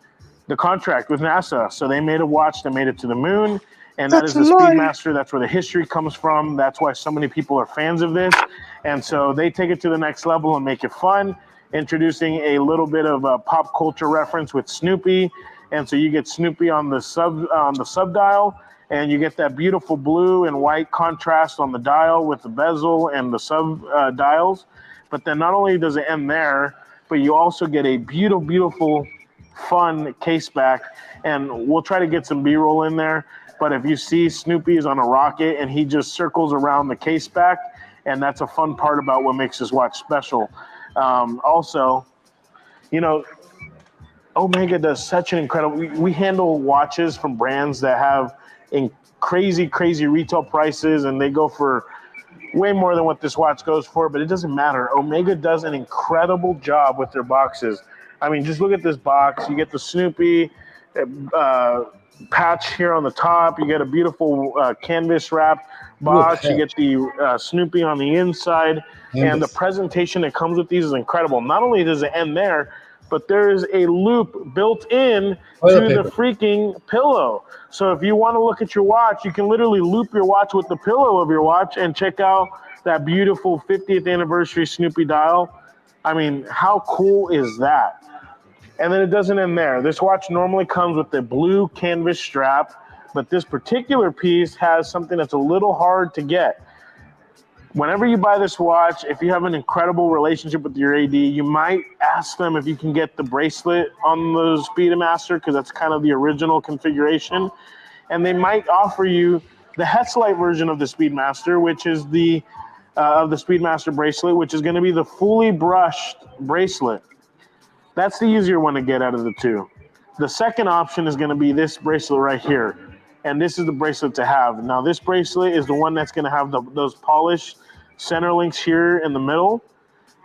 the contract with NASA. So they made a watch that made it to the moon, and that is the Speedmaster. That's where the history comes from. That's why so many people are fans of this. And so they take it to the next level and make it fun, introducing a little bit of a pop culture reference with Snoopy. And so you get Snoopy on the sub dial, and you get that beautiful blue and white contrast on the dial with the bezel and the sub dials. But then not only does it end there, but you also get a beautiful fun case back, and we'll try to get some B-roll in there. But if you see Snoopy is on a rocket and he just circles around the case back, and that's a fun part about what makes this watch special. Also, Omega does such an incredible. We handle watches from brands that have crazy retail prices, and they go for way more than what this watch goes for, but it doesn't matter. Omega does an incredible job with their boxes. I mean, just look at this box. You get the Snoopy patch here on the top. You get a beautiful canvas wrap box. You get the Snoopy on the inside. And the presentation that comes with these is incredible. Not only does it end there, but there is a loop built in to the freaking pillow. So if you want to look at your watch, you can literally loop your watch with the pillow of your watch and check out that beautiful 50th anniversary Snoopy dial. I mean, how cool is that? And then it doesn't end there. This watch normally comes with the blue canvas strap, but this particular piece has something that's a little hard to get. Whenever you buy this watch, if you have an incredible relationship with your AD, you might ask them if you can get the bracelet on the Speedmaster, because that's kind of the original configuration. And they might offer you the Hetzlite version of the Speedmaster, which is of the Speedmaster bracelet, which is going to be the fully brushed bracelet. That's the easier one to get out of the two. The second option is going to be this bracelet right here. And this is the bracelet to have. Now, this bracelet is the one that's going to have those polished center links here in the middle.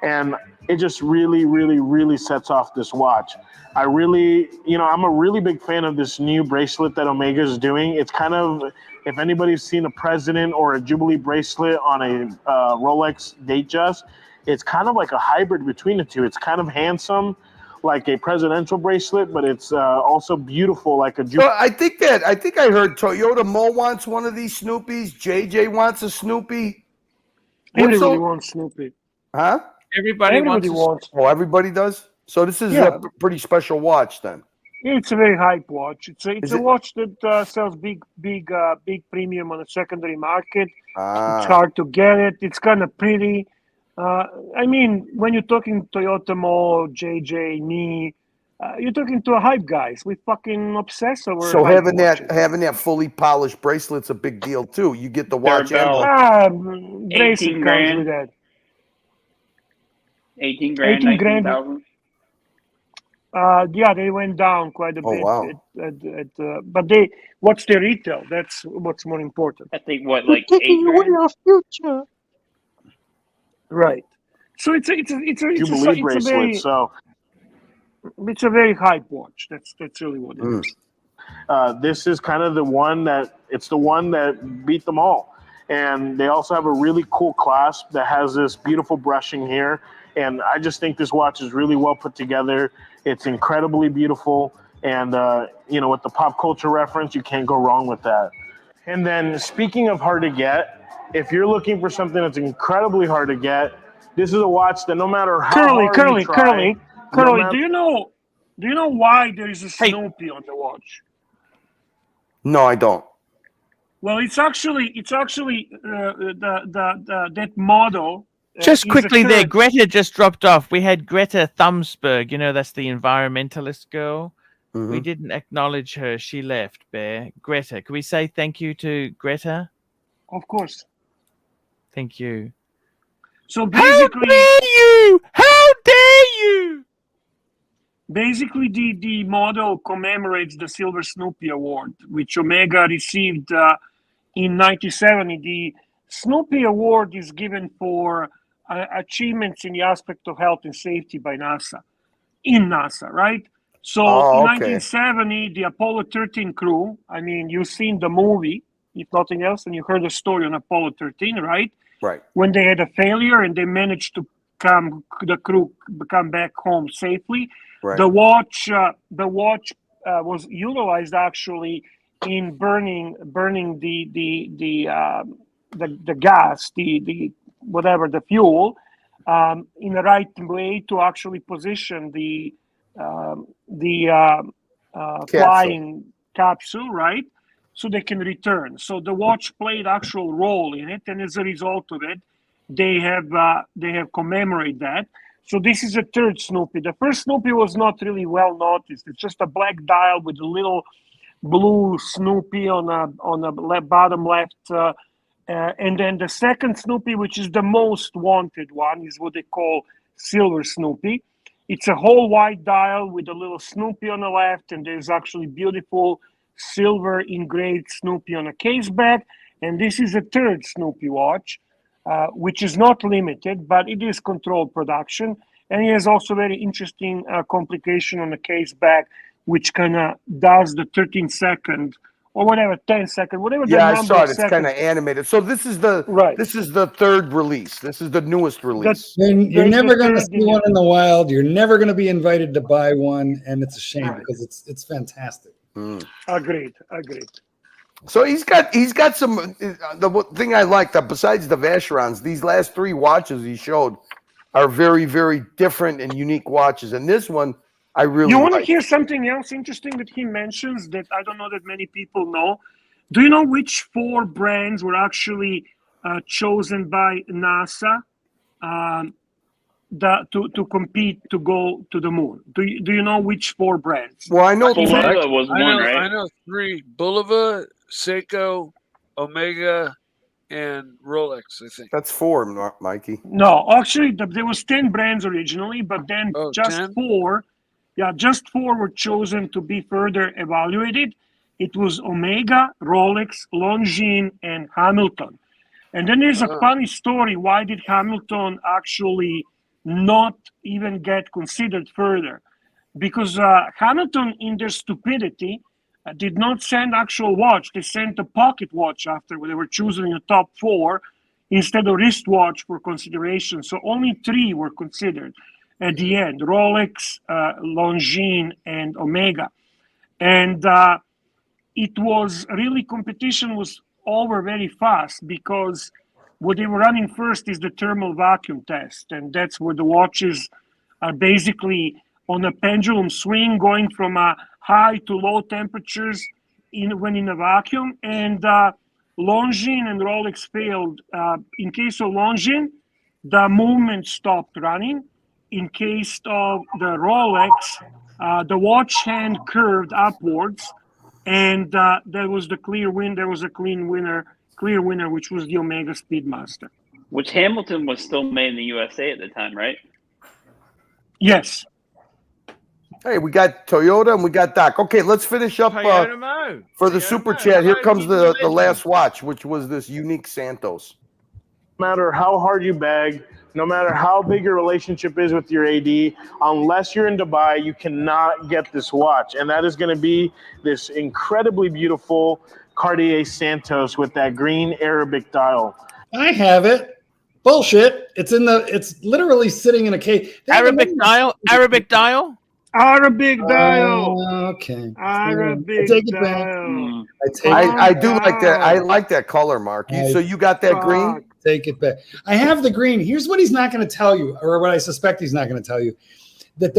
And it just really sets off this watch. I'm a really big fan of this new bracelet that Omega is doing. It's kind of, if anybody's seen a President or a Jubilee bracelet on a Rolex Datejust, it's kind of like a hybrid between the two. It's kind of handsome, like a presidential bracelet, but it's also beautiful like a. So I think I heard Toyota Mo wants one of these Snoopies. JJ wants a Snoopy. Everybody wants Snoopy. Huh? Everybody wants. Oh, everybody does. So this is a pretty special watch then. It's a very hype watch. It's a watch that sells big premium on the secondary market. It's hard to get it. It's kind of pretty. I mean, when you're talking Toyota Mo, JJ, me, you're talking to a hype guys. We fucking obsess over. So hype having watches. that fully polished bracelet's a big deal too. You get the watch and bracelet comes with that. 18 grand, 19,000. Yeah, they went down quite a bit. Wow. But what's their retail? That's what's more important. I think what, like taking away our future. Right. So it's a very hype watch. That's really what it is. This is kind of the one that beat them all. And they also have a really cool clasp that has this beautiful brushing here. And I just think this watch is really well put together. It's incredibly beautiful. And, with the pop culture reference, you can't go wrong with that. And then speaking of hard to get, if you're looking for something that's incredibly hard to get, this is a watch that no matter how hard you try, Curly, do you know why there is a Snoopy on the watch? No, I don't. Well, it's actually that model. Just quickly there, Greta just dropped off. We had Greta Thunberg, that's the environmentalist girl. Mm-hmm. We didn't acknowledge her. She left, Bear. Greta, can we say thank you to Greta? Of course. Thank you. So basically, How dare you? Basically, the model commemorates the Silver Snoopy Award, which Omega received in 1970. The Snoopy Award is given for achievements in the aspect of health and safety by NASA, right? So in 1970, the Apollo 13 crew, I mean, you've seen the movie, if nothing else, and you heard the story on Apollo 13, right? Right. When they had a failure and they managed to the crew come back home safely. Right. The watch was utilized actually in burning the gas, the fuel, in the right way to actually position the flying capsule, right? So they can return. So the watch played actual role in it, and as a result of it, they have commemorated that. So this is a third Snoopy. The first Snoopy was not really well noticed. It's just a black dial with a little blue Snoopy on the bottom left. And then the second Snoopy, which is the most wanted one, is what they call Silver Snoopy. It's a whole white dial with a little Snoopy on the left, and there's actually beautiful silver engraved Snoopy on a case back. And this is a third Snoopy watch, which is not limited, but it is controlled production. And it has also very interesting complication on the case back, which kind of does the 13-second or whatever, 10-second, whatever. Yeah, I saw it. It's kind of animated. So this is the third release. This is the newest release. You're never going to see one in the wild. You're never going to be invited to buy one, and it's a shame because it's fantastic. Agreed. So he's got some. The thing I like that besides the Vacherons, these last three watches he showed are very, very different and unique watches, and this one I really. You want to hear something else interesting that he mentions that I don't know that many people know? Do you know which 4 brands were actually chosen by NASA to compete to go to the moon? Do you know which 4 brands? Well, I know Bulova was one, right? I know 3: Bulova, Seiko, Omega, and Rolex. I think that's 4, Mikey. No, actually, there was 10 brands originally, but then just 10? 4. Yeah, just 4 were chosen to be further evaluated. It was Omega, Rolex, Longines, and Hamilton. And then there's a funny story. Why did Hamilton actually not even get considered further? Because Hamilton, in their stupidity, did not send actual watch. They sent a pocket watch after they were choosing the top 4 instead of wristwatch for consideration. So only 3 were considered. at the end, Rolex, Longines, and Omega. And it was really, competition was over very fast, because what they were running first is the thermal vacuum test. And that's where the watches are basically on a pendulum swing, going from a high to low temperatures when in a vacuum. And Longines and Rolex failed. In case of Longines, the movement stopped running. In case of the Rolex, the watch hand curved upwards, and there was the clear win. There was a clear winner, which was the Omega Speedmaster. Which Hamilton was still made in the USA at the time, right? Yes. Hey, we got Toyota and we got Doc. Okay, let's finish up for the super chat. Here comes the last watch, which was this unique Santos. No matter how hard you beg, no matter how big your relationship is with your AD, unless you're in Dubai, you cannot get this watch. And that is going to be this incredibly beautiful Cartier Santos with that green Arabic dial. I have it. Bullshit. It's literally sitting in a case. Arabic dial? Arabic dial. Okay. Arabic take it dial. back. I do like that. I like that color, Mark. So you got that green? Take it back. I have the green. Here's what he's not going to tell you, or what I suspect he's not going to tell you. That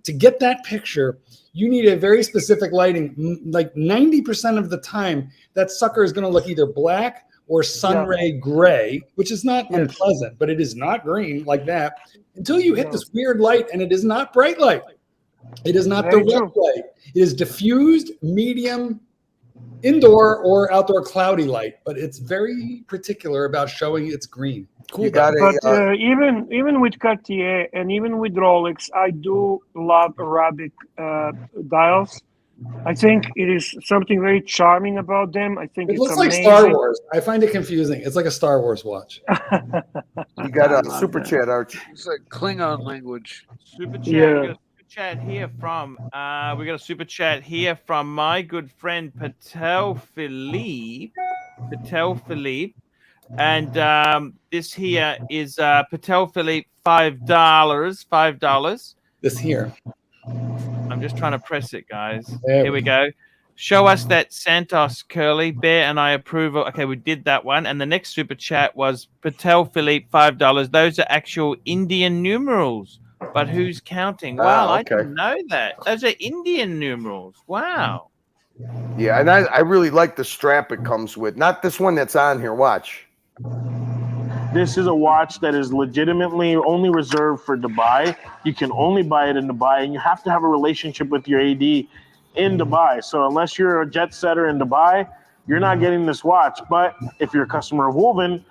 to get that picture, you need a very specific lighting. Like 90% of the time, that sucker is going to look either black or sunray gray, which is not unpleasant, but it is not green like that until you hit this weird light, and it is not bright light. It is not the red light. It is diffused, medium, indoor or outdoor cloudy light, but it's very particular about showing it's green. Cool. But even with Cartier and even with Rolex, I do love Arabic dials. I think it is something very charming about them. I think it it's looks amazing. like Star Wars. I find it confusing. It's like a Star Wars watch. You got a super chat, Archie. It's like Klingon language. Super chat. Yeah. We got a super chat here from my good friend Patel Philippe. And this here is Patel Philippe $5. This here. I'm just trying to press it, guys. Here we go. Show us that Santos, Curly. Bear and I approve. Okay, we did that one. And the next super chat was Patel Philippe $5. Those are actual Indian numerals. But who's counting? Wow, I didn't know that. Those are Indian numerals. Wow. Yeah, and I really like the strap it comes with. Not this one that's on here. Watch. This is a watch that is legitimately only reserved for Dubai. You can only buy it in Dubai, and you have to have a relationship with your AD in Dubai. So unless you're a jet setter in Dubai, you're not getting this watch. But if you're a customer of Woven,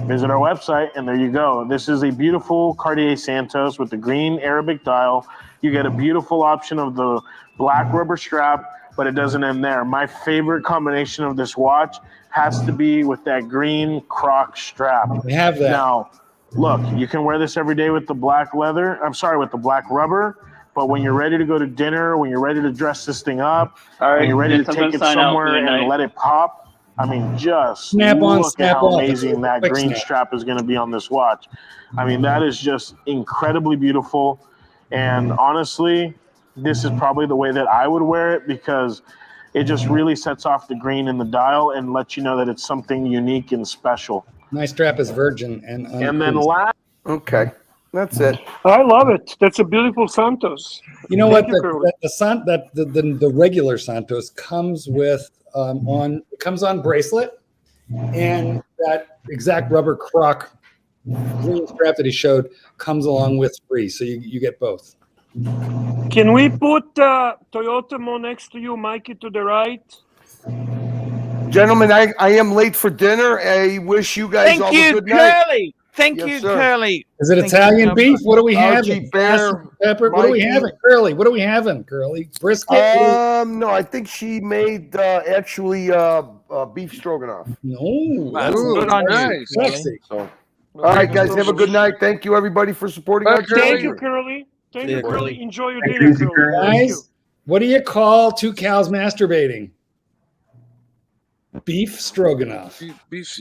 visit our website, and there you go. This is a beautiful Cartier Santos with the green Arabic dial. You get a beautiful option of the black rubber strap, but it doesn't end there. My favorite combination of this watch has to be with that green croc strap. We have that. Now, look, you can wear this every day with the black leather. With the black rubber. But when you're ready to go to dinner, when you're ready to dress this thing up, when you're ready to take it somewhere and let it pop, I mean, just look at how amazing that green strap is going to be on this watch. I mean, that is just incredibly beautiful. And honestly, this is probably the way that I would wear it, because it just really sets off the green in the dial and lets you know that it's something unique and special. My strap is virgin and then last. Okay, that's it. I love it. That's a beautiful Santos. You know what? The regular Santos comes with on bracelet, and that exact rubber croc green strap that he showed comes along with free. So you get both. Can we put Toyota more next to you, Mikey, to the right? Gentlemen, I am late for dinner. I wish you guys all a good night. Curly. Thank you, Curly. Is it Italian beef? What are we having? Bear, pepper. What are we having, Curly? What are we having, Curly? Brisket? No, I think she made actually beef stroganoff. No, that's good on you. Sexy. So, all right, guys, have a good night. Thank you, everybody, for supporting our channel. Thank you, Curly. Thank you, Curly. Enjoy your dinner, Curly. Guys, what do you call two cows masturbating? Beef stroganoff. Beef.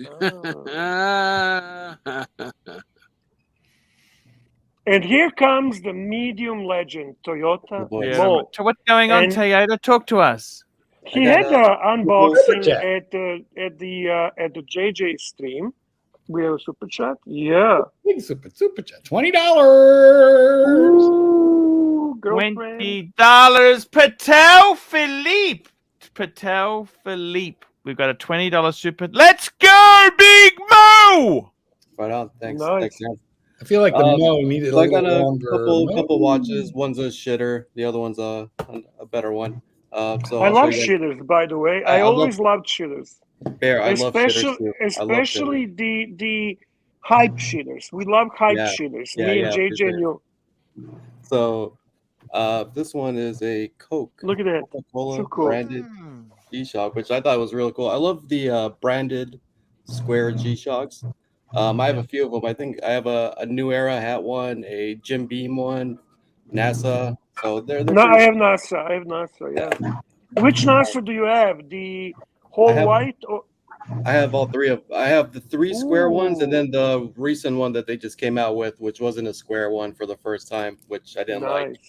And here comes the medium legend, Toyota Yeah, Mo. so what's going on, And Toyota? Talk to us. he had an unboxing at the JJ stream. We have a super chat. Yeah. Big super chat. $20. Ooh, girlfriend. $20. Patel Philippe. Patel Philippe. We've got a $20 super. Let's go, Big Mo! Right on. Thanks. Nice. Thanks, man. I feel like the Mo needed so a I got little a longer. couple watches. One's a shitter. The other one's a better one. So I I'll love show you guys- shitters, by the way. I I love- always loved shitters. Bear, I love shitters too. Especially the hype shitters. We love hype Yeah. shitters. Yeah, Me yeah, and for JJ and you. So this one is a Coke. Look at that. Coca-Cola So cool. branded G-Shock, which I thought was really cool. I love the branded square G-Shocks. I have a few of them. I think I have a New Era hat one, a Jim Beam one, NASA. So they're No, pretty- I have NASA. Yeah. Which NASA do you have? The whole white? Or... I have all three of. I have the three square ones, and then the recent one that they just came out with, which wasn't a square one for the first time, which I didn't like.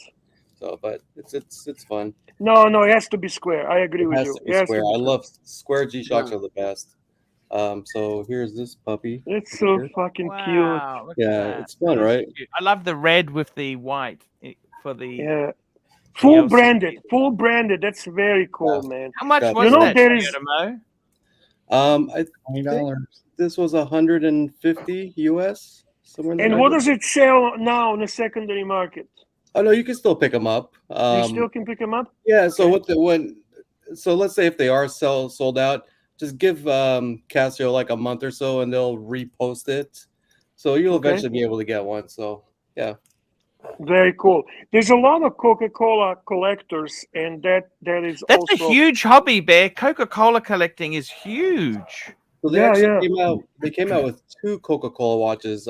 So, but it's fun. No, it has to be square. I agree with It has you. to be square. I love square G-Shocks are the best. So here's this puppy. It's so fucking cute. Yeah, it's fun, right? I love the red with the white for the. Yeah. Full branded. That's very cool, man. How much Yeah. was You know, that, there is- Toyota Mo? I think this was 150 US. Somewhere in And what does it sell now in the secondary market? Oh no, you can still pick them up. You still can pick them up? Yeah. So so let's say if they are sold out, just give Casio like a month or so, and they'll repost it. So you'll eventually be able to get one. So yeah. Very cool. There's a lot of Coca-Cola collectors, and that is That's also a huge hobby, Bear. Coca-Cola collecting is huge. So they came out. They came out with two Coca-Cola watches.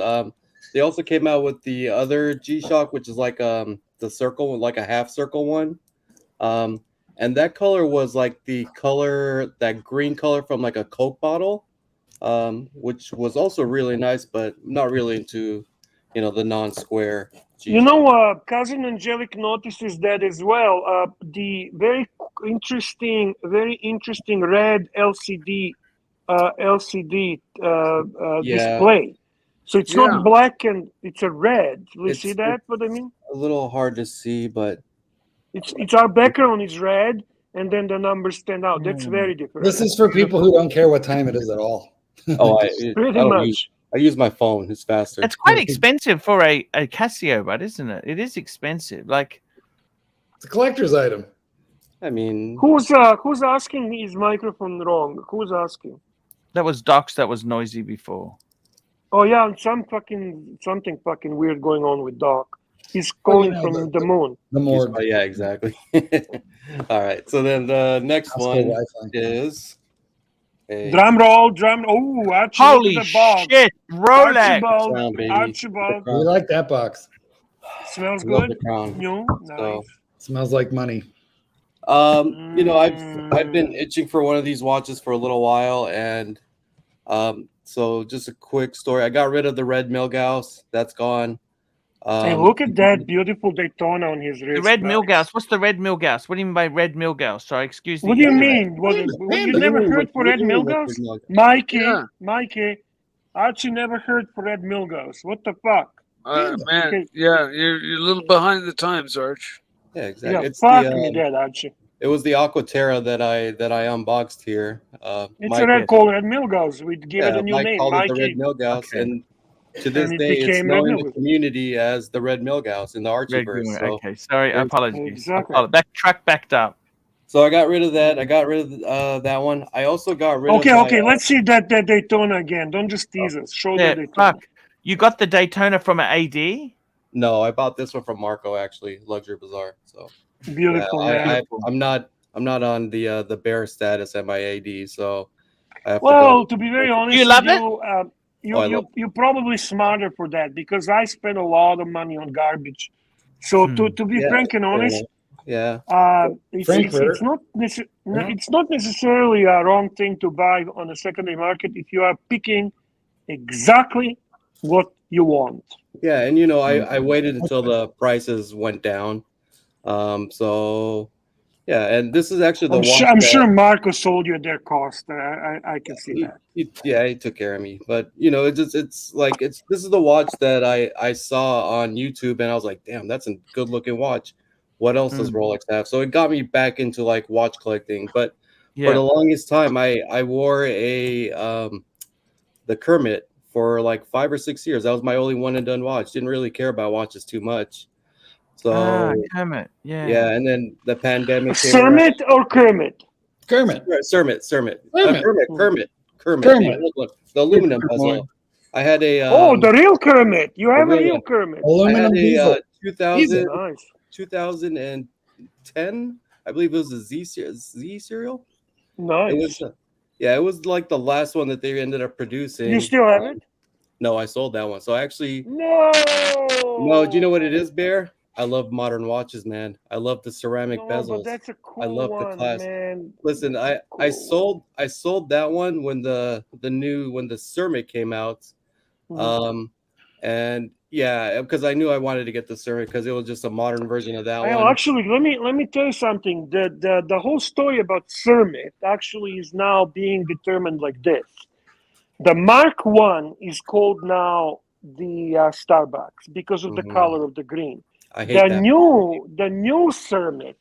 They also came out with the other G-Shock, which is like the circle, like a half circle one. And that color was like that green color from like a Coke bottle, which was also really nice, but not really into, the non-square G-Shock. Cousin Angelic notices that as well. The very interesting red LCD display. So it's not black and it's a red. You see that? What I mean? A little hard to see, but it's our background is red, and then the numbers stand out. That's very different. This is for people who don't care what time it is at all. I use my phone. It's faster. It's quite expensive for a Casio, but isn't it? It is expensive. Like it's a collector's item. I mean, who's asking his microphone wrong? Who's asking? That was Docs. That was noisy before. Oh yeah, and something fucking weird going on with Doc. He's calling from the moon. The morgue. Oh, yeah, exactly. All right. So then the next one is a drum roll. Oh, Archie, holy the box. shit! Rolex. Archibald. We like that box. Smells I love good. the crown. New. Nice. Smells like money. I've been itching for one of these watches for a little while, and so just a quick story. I got rid of the red Milgauss. That's gone. Hey, look at that beautiful Daytona on his wrist. The red Milgauss. What's the red Milgauss? What do you mean by red Milgauss? Sorry, excuse me. What do you mean? You never heard for red Milgauss? Mikey, Archie never heard for red Milgauss. What the fuck? Man, yeah, you're a little behind the times, Arch. Yeah, exactly. Yeah, It's fuck me dead, Archie. It was the Aquaterra that I unboxed here. It's a red called red Milgauss. We'd give it a new Mike name, called it the Mikey. red Milgauss, and to this And it day, it's became known red in the Milgauss. community as the red Milgauss in the Archieverse. So, okay, sorry, apologies. Exactly. Track backed up. So I got rid of that. I got rid of that one. I also got rid of. Okay. Let's see that Daytona again. Don't just tease us. Show the Daytona. Fuck. You got the Daytona from an AD? No, I bought this one from Marco, actually, Luxury Bazaar. So beautiful, man. I'm not on the bear status at my AD, so I have to be very honest, you love you're probably smarter for that because I spend a lot of money on garbage. So to be frank and honest, it's not necessarily a wrong thing to buy on the secondary market if you are picking exactly what you want. Yeah, and I waited until the prices went down. So yeah, and this is actually the watch. I'm sure Marco sold you at their cost. I can see that. He took care of me, but this is the watch that I saw on YouTube, and I was like, damn, that's a good looking watch. What else does Rolex have? So it got me back into like watch collecting. But for the longest time, I wore the Kermit for like 5 or 6 years. That was my only one and done watch. Didn't really care about watches too much. So Kermit, yeah, and then the pandemic. Kermit or Kermit? Kermit. Kermit. Look, the aluminum bezel. I had a. The real Kermit. You have a real Kermit. Aluminum bezel. 2010, 2010, I believe it was a Z serial. Nice. It was like the last one that they ended up producing. You still have it? No, I sold that one. So actually, no. Do you know what it is, Bear? I love modern watches, man. I love the ceramic bezels. But that's a cool I love one, the class. Man. Listen, I sold that one when the Ceramic came out. And yeah, because I knew I wanted to get the Ceramic because it was just a modern version of that one. Actually, let me tell you something. The whole story about Ceramic actually is now being determined like this. The Mark I is called now the Starbucks because of the color of the green. I hate that. The new Ceramic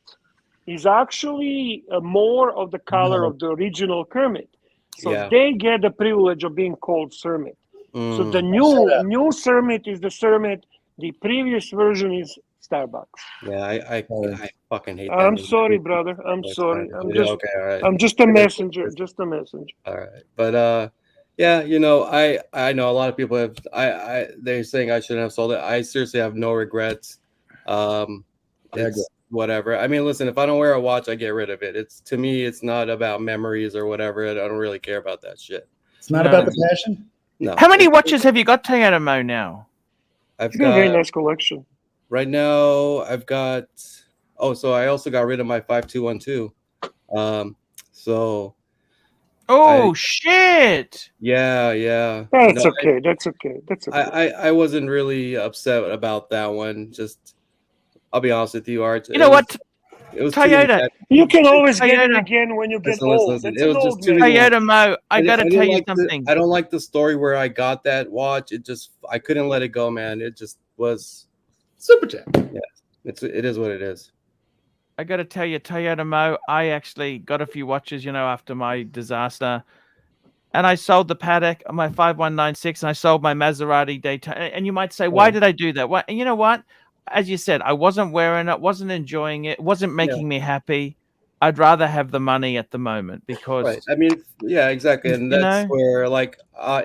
is actually more of the color of the original Kermit. So they get the privilege of being called Ceramic. So the new Ceramic is the Ceramic. The previous version is Starbucks. Yeah, I fucking hate that. I'm sorry, brother. I'm sorry. I'm just a messenger. Just a messenger. All right, but yeah, I know a lot of people have. They're saying I shouldn't have sold it. I seriously have no regrets. It's whatever. I mean, listen, if I don't wear a watch, I get rid of it. To me, it's not about memories or whatever. I don't really care about that shit. It's not about the passion. No. How many watches have you got, Toyota Mo, now? I've got a very nice collection. Right now, I've got. Oh, so I also got rid of my 5212. So. Shit! Yeah. That's okay. That's okay. I wasn't really upset about that one. Just, I'll be honest with you, Art. You know what? It was Toyota. You can always get it again when you get old. Listen. It was just too Toyota Mo, I gotta tell you something. I don't like the story where I got that watch. I couldn't let it go, man. It just was super chat. Yeah, it is what it is. I got to tell you, Toyota Mo, I actually got a few watches, after my disaster. And I sold the Patek on my 5196, and I sold my Maserati Daytona. And you might say, why did I do that? Well, and you know what? As you said, I wasn't wearing it, wasn't enjoying it, wasn't making me happy. I'd rather have the money at the moment because... Right. I mean, yeah, exactly. And that's where, like,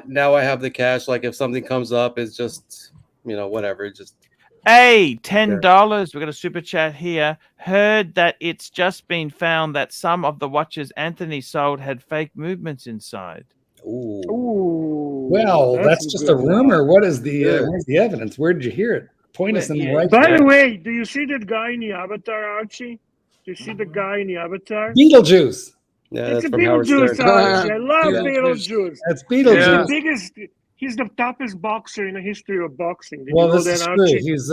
now I have the cash. Like, if something comes up, it's just, whatever. Just... Hey, $10. We got a super chat here. Heard that it's just been found that some of the watches Anthony sold had fake movements inside. Ooh. Well, that's just a rumor. What is where's the evidence? Where did you hear it? Point us in the right direction. By the way, do you see that guy in the avatar, Archie? Do you see the guy in the avatar? Beetlejuice. Yeah, it's a Beetlejuice, Archie. I love Beetlejuice. That's Beetlejuice. He's the biggest. He's the toughest boxer in the history of boxing. Well, this is true. He's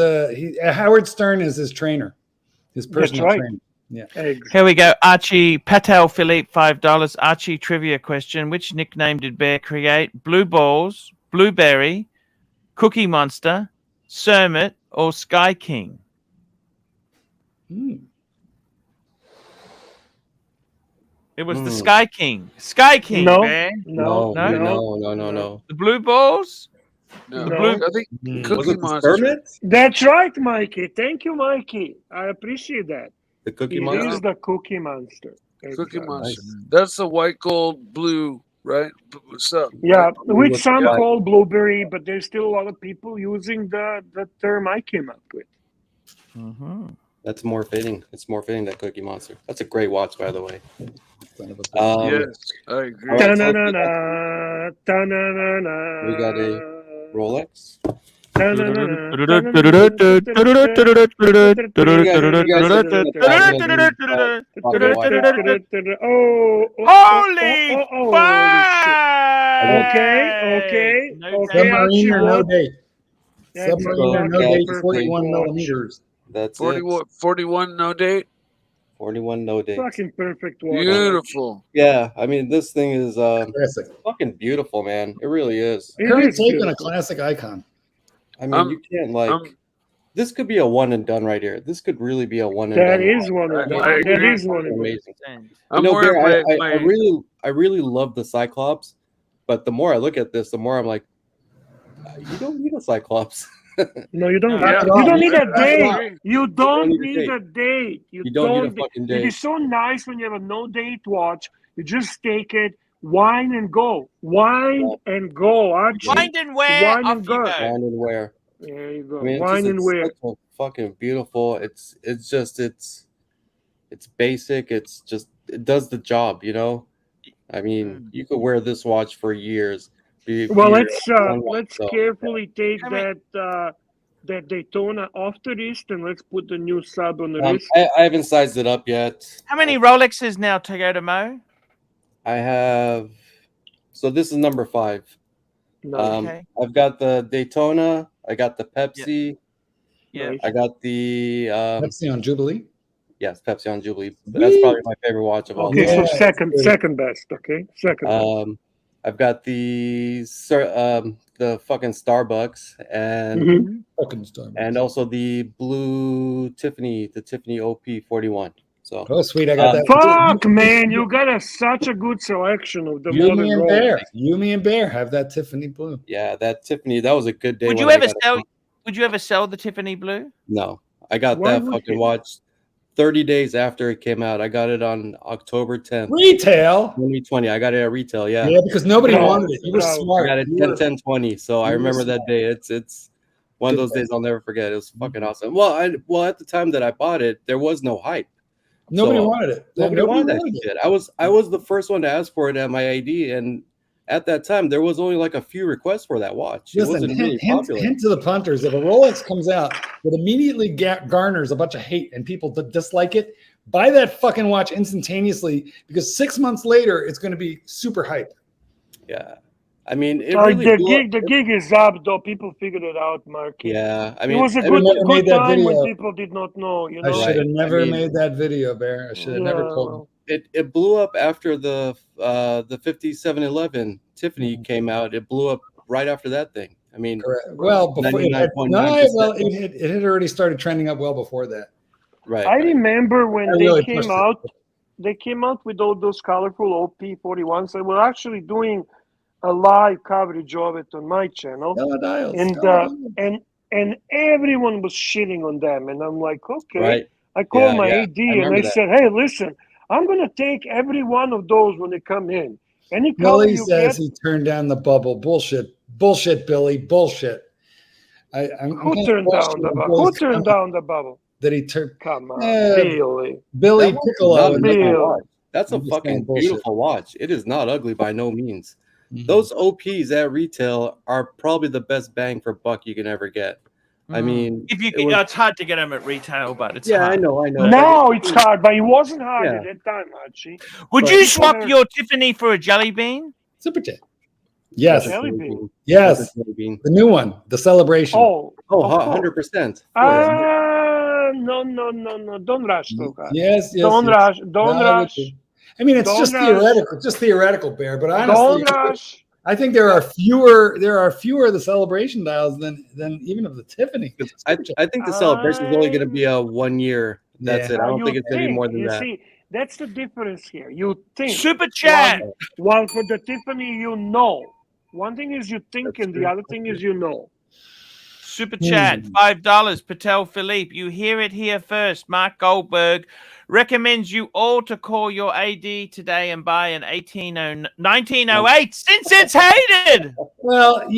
Howard Stern is his trainer, his personal trainer. Yeah. Here we go. Archie Patel Philippe, $5. Archie trivia question: which nickname did Bear create? Blue Balls, Blueberry, Cookie Monster, Cermit, or Sky King? It was the Sky King. Sky King, Bear. No. The Blue Balls? No. The blue, I think Cookie Monster. That's right, Mikey. Thank you, Mikey. I appreciate that. The Cookie Monster? It is the Cookie Monster. Cookie Monster. That's the white, gold, blue, right? Yeah, with some called blueberry, but there's still a lot of people using the term I came up with. That's more fitting. It's more fitting than Cookie Monster. That's a great watch, by the way. Yes, I agree. We got a Rolex. Holy Okay, Submarine or no date. That's Submarine or no yeah, date, just 41 watch. millimeters. That's 41 no date. 41 no dates. Fucking perfect watch. Beautiful. Yeah, I mean this thing is Classic. fucking beautiful, man. It really is. Current take on a classic icon. I mean, you can't like. This could be a one and done right here. This could really be a one and That done. is one and done. That is one and done. Amazing. I'm You know, wearing Bear, my- I really love the Cyclops, but the more I look at this, the more I'm like, you don't need a Cyclops. No, you don't. Yeah. You don't need a Yeah. date. You don't need a need date. a date. You don't need a fucking It date. is so nice when you have a no date watch. You just take it, wine and go. Wine and go, Archie. Wind and wear, Wine off and you go. go. Wine and wear. There you go. I mean, Wine and it's wear. such a fucking beautiful. It's basic. It's just it does the job, you know. I mean, you could wear this watch for years. Well, let's one watch, let's so, carefully take that Daytona off the wrist and let's put the new sub on the wrist. I haven't sized it up yet. How many Rolexes now, Toyota Mo? I have. So this is number 5. Okay. I've got the Daytona. I got the Pepsi. Yeah. I got the Pepsi on Jubilee. Yes, Pepsi on Jubilee. But that's probably my favorite watch of all Okay, time. so second best. Okay, second best. I've got the fucking Starbucks and Fucking Starbucks. and also the blue Tiffany, the Tiffany OP41. So Oh, sweet! I got that. Fuck, man, you got such a good selection of the modern Yumi and Rolex. Bear. Yumi and Bear have that Tiffany blue. yeah, that Tiffany, that was a good day. Would when you I ever got it. sell? Would you ever sell the Tiffany blue? No, I got Why that would fucking you? watch 30 days after it came out. I got it on October 10th, Retail. 2020. I got it at retail. Yeah, Yeah, because nobody No, wanted it. You were no. I smart. got it You 10, were- 10, 20. So I you were remember that day. It's one of those days I'll never forget. It was fucking awesome. Well, at the time that I bought it, there was no hype. Nobody So, wanted it. Nobody wanted that wanted it. shit. I was the first one to ask for it at my ID, and at that time there was only like a few requests for that watch. It Listen, wasn't really popular. hint to the punters. If a Rolex comes out that immediately garners a bunch of hate and people dislike it, buy that fucking watch instantaneously because 6 months later it's going to be super hype. Yeah, I mean, it Oh, really the gig is up, though. People figured it out, Mark. Yeah, I It mean, was a I would good, never made good that time when video. people did not know. You I know, should have never I mean- made that video, Bear. I should have never Yeah, told them. it blew up after the 5711 Tiffany came out. It blew up right after that thing. I mean, Correct. Well, before it had, 99.9%. well, it had already started trending up well before that. right. I remember when I they really came pushed it. out. They came out with all those colorful OP41s. They were actually doing a live coverage of it on my channel, Yellow dials. and yellow dials. and everyone was shitting on them. And I'm like, okay. Right. I called Yeah, my yeah. AD I and remember I that. said, hey, listen, I'm gonna take every one of those when they come in. Any color Billy you says get. he turned down the bubble. Bullshit. Bullshit, Billy. Bullshit. I'm Who kinda turned down questioning the bubble? Who Billy's turned comment down the bubble? that he turned? Come on, Eh, Billy. Billy That watch is Piccolo. not and an ugly Bill. watch. That's a I'm just saying fucking bullshit. beautiful watch. It is not ugly by no means. Mhm. Those OPs at retail are probably the best bang for buck you can ever get. I mean, If you, it was- it's hard to get them at retail, but it's yeah, hard. I know. Now it's hard, but it wasn't hard Yeah. at that time, Archie. Would But- you swap your Tiffany for a jelly bean? Super Jet. Yes. Jelly bean. Yes. Jelly bean. The new one. The celebration. Oh, Oh, of course. 100%. No. Don't rush, Luca. Yes. Don't rush. Don't No, rush. I mean, it's Don't just rush. theoretical. Just theoretical, Bear. But honestly, Don't rush. I think there are fewer of the celebration dials than even of the Tiffany. I think the celebration is only going to be a 1 year. That's Yeah. it. I don't You think it's going to be more than you that. See, that's the difference here. You think. Super chat. One for the Tiffany, you know. One thing is you think, and the other thing is you know. Super chat, $5. Patel Philippe, you hear it here first. Mark Goldberg recommends you all to call your AD today and buy an 1908 since it's hated. Well,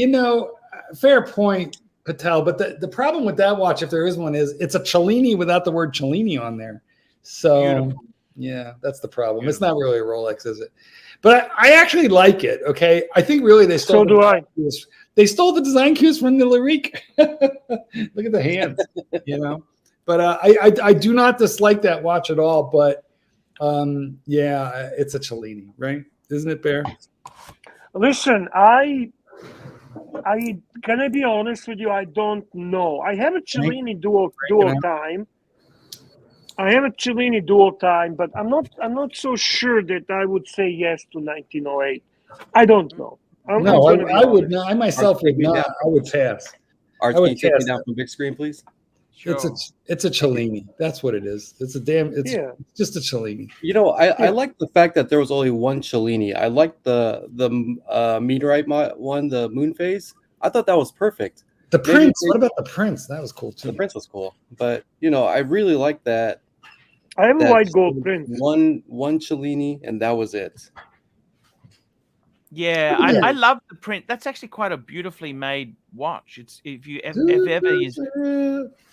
fair point, Patel. But the problem with that watch, if there is one, is it's a Cellini without the word Cellini on there. So, Beautiful. yeah, that's the problem. It's not really a Rolex, is it? But I actually like it. Okay, I think really they So do I. They stole the design cues from the Lyrique. Look at the hands, you know. But I do not dislike that watch at all. But yeah, it's a Cellini, right? Isn't it, Bear? Listen, can I be honest with you? I don't know. I have a Cellini dual time. I have a Cellini dual time, but I'm not so sure that I would say yes to 1908. I don't know. I would not. I myself would not. I would pass. Archie, can you take me down from big screen, please? Sure. It's a Cellini. That's what it is. It's just a Cellini. You know, I like the fact that there was only one Cellini. I like the meteorite one, the moon phase. I thought that was perfect. The Prince. What about the Prince? That was cool too. The Prince was cool, but you know, I really like that. I have a white gold Prince. One Cellini, and that was it. Yeah, I love the print. That's actually quite a beautifully made watch. It's if ever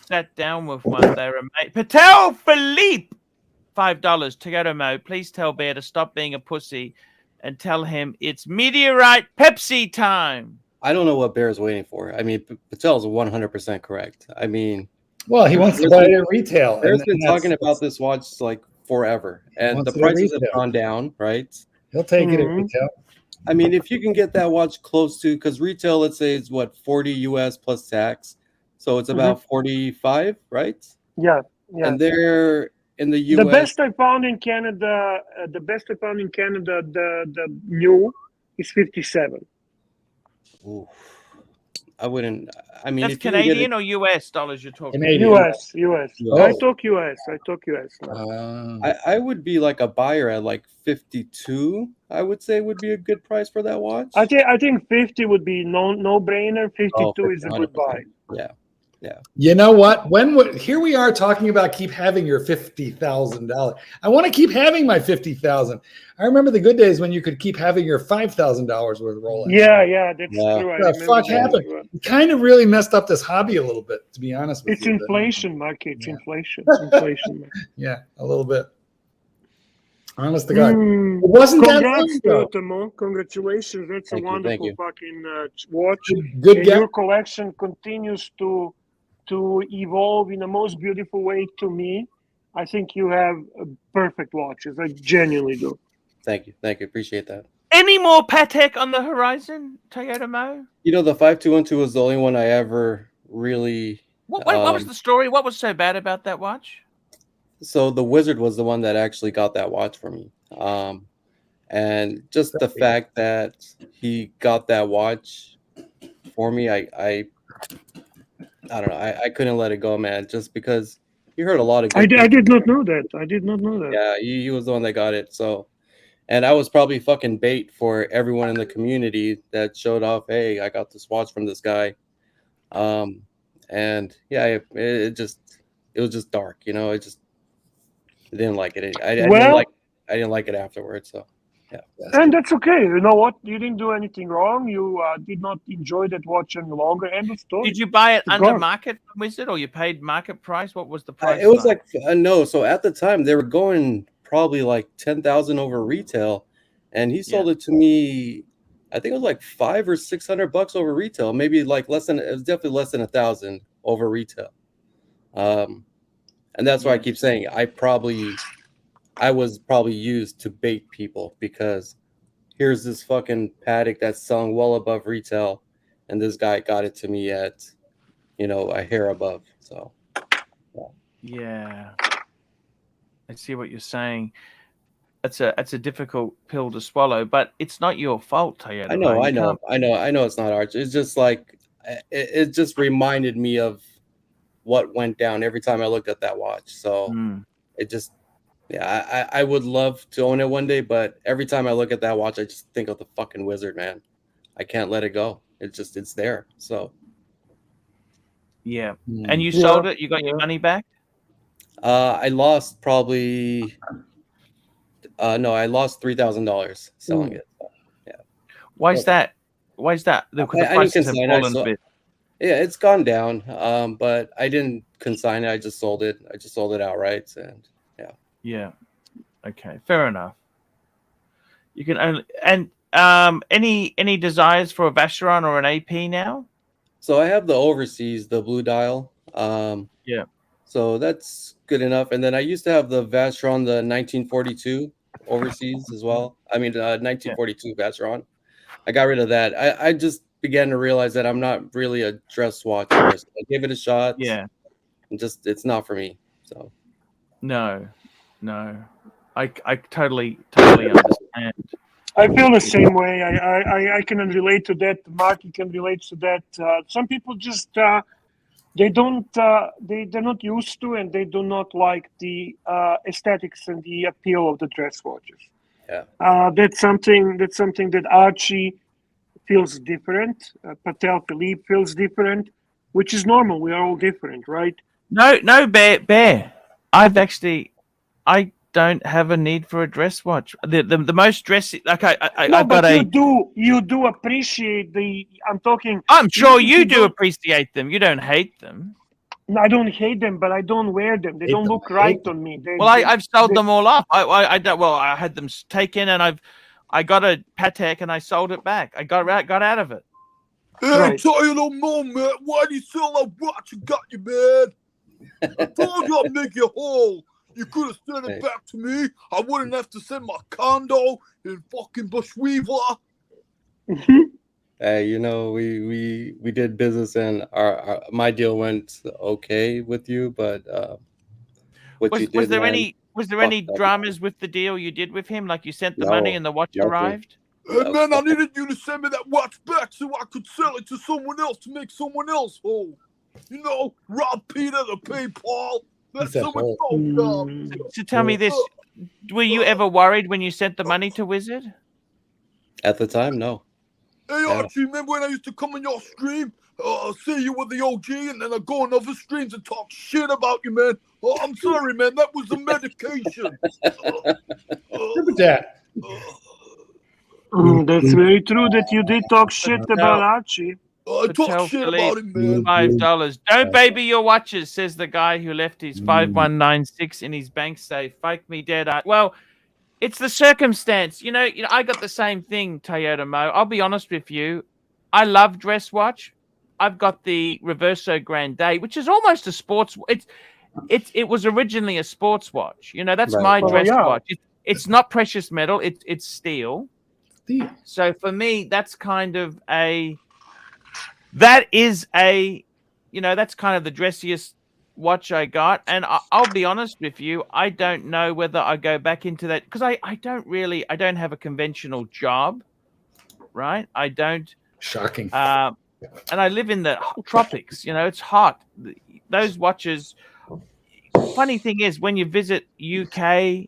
sat down with one, they're amazing. Patel Philippe, $5. Toyota Mo, please tell Bear to stop being a pussy and tell him it's meteorite Pepsi time. I don't know what Bear is waiting for. I mean, Patel's 100% correct. I mean, well, he wants to buy it at retail. Bear's been talking about this watch like forever, and the prices have gone down, right? He'll take it at retail. I mean, if you can get that watch close to, because retail, let's say, is what, 40 US plus tax, so it's about 45, right? Yeah. And they're in the US. The best I found in Canada, the new is 57. Ooh. I wouldn't. I mean, that's if Canadian or US dollars you're talking? Canadian. US. Oh. I talk US. I would be like a buyer at like 52. I would say would be a good price for that watch. I think 50 would be no brainer. 52 is a good buy. Yeah. You know what? Here we are talking about keep having your $50,000. I want to keep having my $50,000. I remember the good days when you could keep having your $5,000 worth of Rolex. Yeah, that's true. What the fuck happened? It kind of really messed up this hobby a little bit, to be honest with you. It's inflation, Mark. It's inflation. Yeah, a little bit. Honest to God. It wasn't that long ago. Congratulations. That's a wonderful fucking watch. Good and your collection continues to evolve in the most beautiful way to me. I think you have perfect watches. I genuinely do. Thank you. Appreciate that. Any more Patek on the horizon, Toyota Mo? You know, the 5212 was the only one I ever really... What was the story? What was so bad about that watch? So the Wizard was the one that actually got that watch for me. And just the fact that he got that watch for me, I don't know. I couldn't let it go, man, just because he heard a lot of good I did not know that. Yeah, he was the one that got it. So, and I was probably fucking bait for everyone in the community that showed off, hey, I got this watch from this guy. And yeah, it was just dark, you know. I didn't like it. I didn't like it afterwards. So yeah. And that's okay. You know what? You didn't do anything wrong. You did not enjoy that watch any longer. End of story. Did you buy it under market from Wizard, or you paid market price? What was the price? It was like no. So at the time they were going probably like 10,000 over retail, and he sold it to me. I think it was like $500 or $600 over retail. Maybe like less than. It was definitely less than 1,000 over retail. And that's why I keep saying I was probably used to bait people, because here's this fucking Patek that's selling well above retail, and this guy got it to me at, you know, a hair above. So yeah, I see what you're saying. That's a difficult pill to swallow, but it's not your fault, Toyota. I know it's not Archie. It's just like it just reminded me of what went down every time I looked at that watch. So it just, I would love to own it one day, but every time I look at that watch, I just think of the fucking Wizard, man. I can't let it go. It's there. So yeah. And you sold it? You got your money back? I lost probably I lost $3,000 selling it. So, yeah. Why is that? The prices have fallen a bit. Yeah, it's gone down. But I didn't consign it. I just sold it. I just sold it outright, and yeah. Yeah. Okay. Fair enough. You can only, and any desires for a Vacheron or an AP now? So I have the overseas, the blue dial. Yeah. So that's good enough. And then I used to have the Vacheron, the 1942 overseas as well. I mean, 1942 Vacheron. I got rid of that. I just began to realize that I'm not really a dress watch person. I gave it a shot. Yeah. And just it's not for me. So. No. I totally understand. I feel the same way. I can relate to that. Mark, you can relate to that. Some people just they're not used to, and they do not like the aesthetics and the appeal of the dress watches. Yeah. That's something that Archie feels different. Patel Philippe feels different, which is normal. We are all different, right? No, Bear. I don't have a need for a dress watch. The most dressy. Okay, I've got a. You do appreciate the. I'm sure you do appreciate them. You don't hate them. No, I don't hate them, but I don't wear them. They don't look right on me. I've sold them all up. I don't. Well, I had them taken, and I got a Patek, and I sold it back. I got out of it. Hey, tell you no more, man. Why do you sell that watch you got you, man? I told you I'd make you whole. You could have sent it back to me. I wouldn't have to send my condo in fucking Bushweaver. Hey, you know, we did business, and my deal went okay with you, but was there any dramas with the deal you did with him? Like you sent the money and the watch arrived? Hey, man, I needed you to send me that watch back so I could sell it to someone else to make someone else whole. You know, rob Peter to pay Paul. That's so much. So tell me this: were you ever worried when you sent the money to Wizard? At the time, no. Hey, Archie, remember when I used to come on your stream, say you were the OG, and then I go on other streams and talk shit about you, man? Oh, I'm sorry, man. That was the medication. Look at that. That's very true that you did talk shit about Archie. I talk shit about him, man. $5. Don't baby your watches, says the guy who left his 5196 in his bank safe. Fake me dead. Well, it's the circumstance. You know, I got the same thing, Toyota Mo. I'll be honest with you. I love dress watch. I've got the Reverso Grande, which is almost a sports. It was originally a sports watch. You know, that's my dress watch. It's not precious metal. It's steel. So for me, that's kind of that's kind of the dressiest watch I got. And I'll be honest with you, I don't know whether I go back into that because I don't have a conventional job, right? I don't. Shocking. And I live in the tropics, you know, it's hot. Those watches, funny thing is when you visit UK,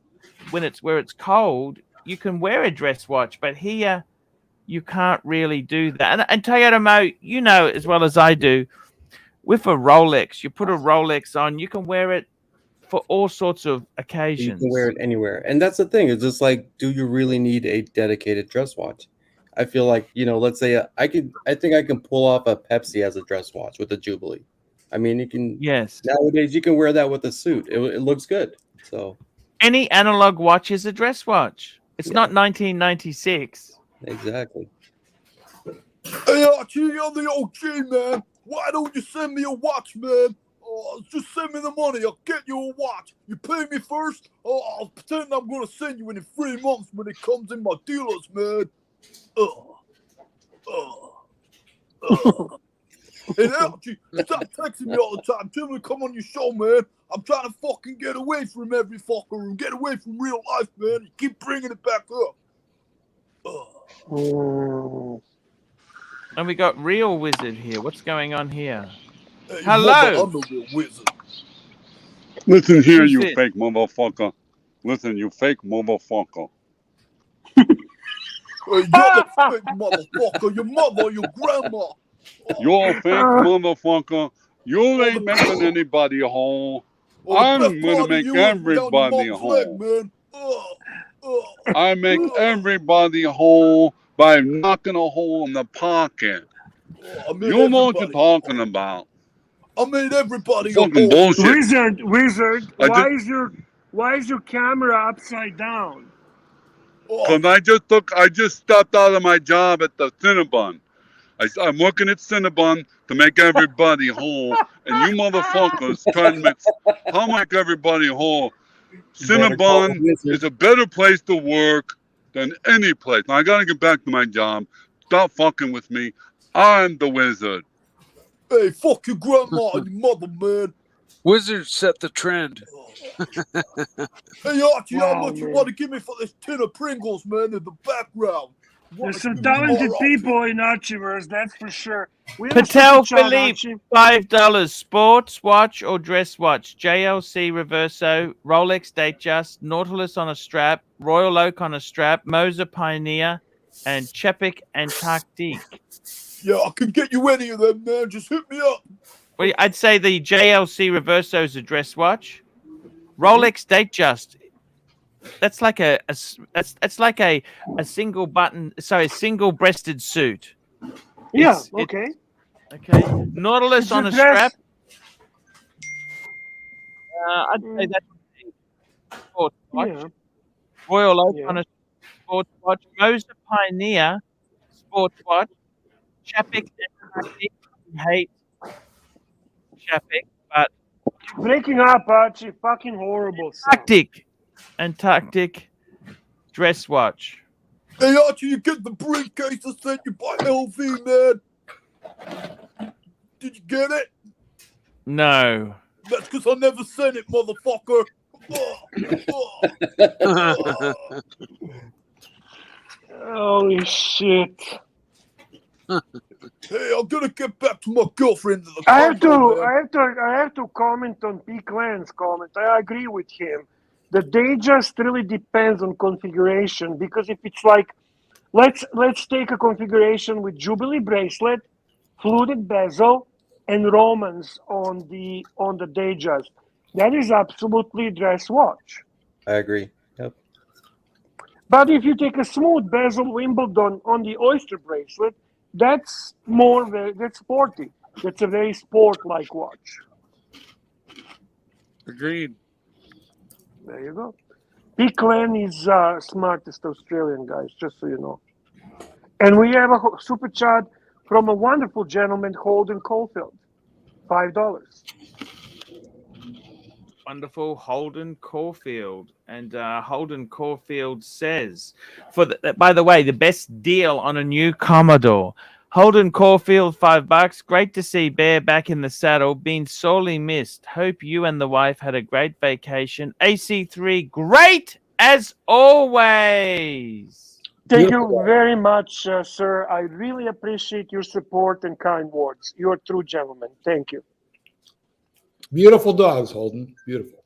where it's cold, you can wear a dress watch, but here you can't really do that. And Toyota Mo, you know as well as I do, with a Rolex, you put a Rolex on, you can wear it for all sorts of occasions. You can wear it anywhere. And that's the thing. It's just like, do you really need a dedicated dress watch? I feel like, you know, let's say I think I can pull off a Pepsi as a dress watch with a Jubilee. I mean, you can. Yes. Nowadays, you can wear that with a suit. It looks good. So any analog watch is a dress watch. It's not 1996. Exactly. Hey, Archie, you're the OG, man. Why don't you send me a watch, man? Just send me the money. I'll get you a watch. You pay me first. I'll pretend I'm going to send you in 3 months when it comes in my dealers, man. Hey, Archie, stop texting me all the time. Tell me to come on your show, man. I'm trying to fucking get away from every fucker and get away from real life, man. You keep bringing it back up. And we got Real Wizard here. What's going on here? Hey, hello. I'm the real wizard. Listen here, Who's you it? fake motherfucker. Listen, you fake motherfucker. Hey, you're the fake motherfucker. Your mother, your grandma. You're a fake motherfucker. You ain't making anybody whole. I'm gonna make everybody whole. Man. I make everybody whole by knocking a hole in the pocket. You know what you're talking about. I made everybody fucking bullshit. Wizard, why is your camera upside down? Because I just stepped out of my job at the Cinnabon. I'm working at Cinnabon to make everybody whole, and you motherfuckers trying to make everybody whole. Cinnabon is a better place to work than any place. Now, I gotta get back to my job. Stop fucking with me. I'm the wizard. Hey, fuck your grandma and your mother, man. Wizard set the trend. Hey, Archie, how much you want to give me for this tin of Pringles, man, in the background? There's some talented people in Archieverse, that's for sure. We have Patel a super chat, Philippe, Archie. $5. Sports watch or dress watch? JLC Reverso, Rolex Datejust, Nautilus on a strap, Royal Oak on a strap, Moser Pioneer, and Chepik Antarctique. Yeah, I can get you any of them, man. Just hit me up. Well, I'd say the JLC Reverso is a dress watch. Rolex Datejust. That's like a single button. Sorry, a single breasted suit. Yeah. Okay. Okay. Nautilus It's on a a dress. strap. I'd say that's a sports watch. Yeah. Royal Oak on a sports watch. Moser Pioneer sports watch. Chapik Antarctic. Hate Chapik, but Breaking up, Archie. Fucking horrible. Antarctic dress watch. Hey, Archie, you get the briefcase I sent you by LV, man. Did you get it? No. That's because I never sent it, motherfucker. Holy shit. Hey, I'm gonna get back to my girlfriend. I have to comment on P. Clan's comment. I agree with him. The day just really depends on configuration, because if it's like, let's take a configuration with Jubilee bracelet, fluted bezel, and Romans on the Datejust. That is absolutely dress watch. I agree. Yep. But if you take a smooth bezel Wimbledon on the Oyster bracelet, that's that's sporty. That's a very sport-like watch. Agreed. There you go. P. Clan is smartest Australian, guys, just so you know. And we have a super chat from a wonderful gentleman, Holden Caulfield. $5. Wonderful Holden Caulfield. And Holden Caulfield says, by the way, the best deal on a new Commodore. Holden Caulfield, $5. Great to see Bear back in the saddle. Been sorely missed. Hope you and the wife had a great vacation. AC3, great as always. Thank you very much, sir. I really appreciate your support and kind words. You're a true gentleman. Thank you. Beautiful dogs, Holden. Beautiful.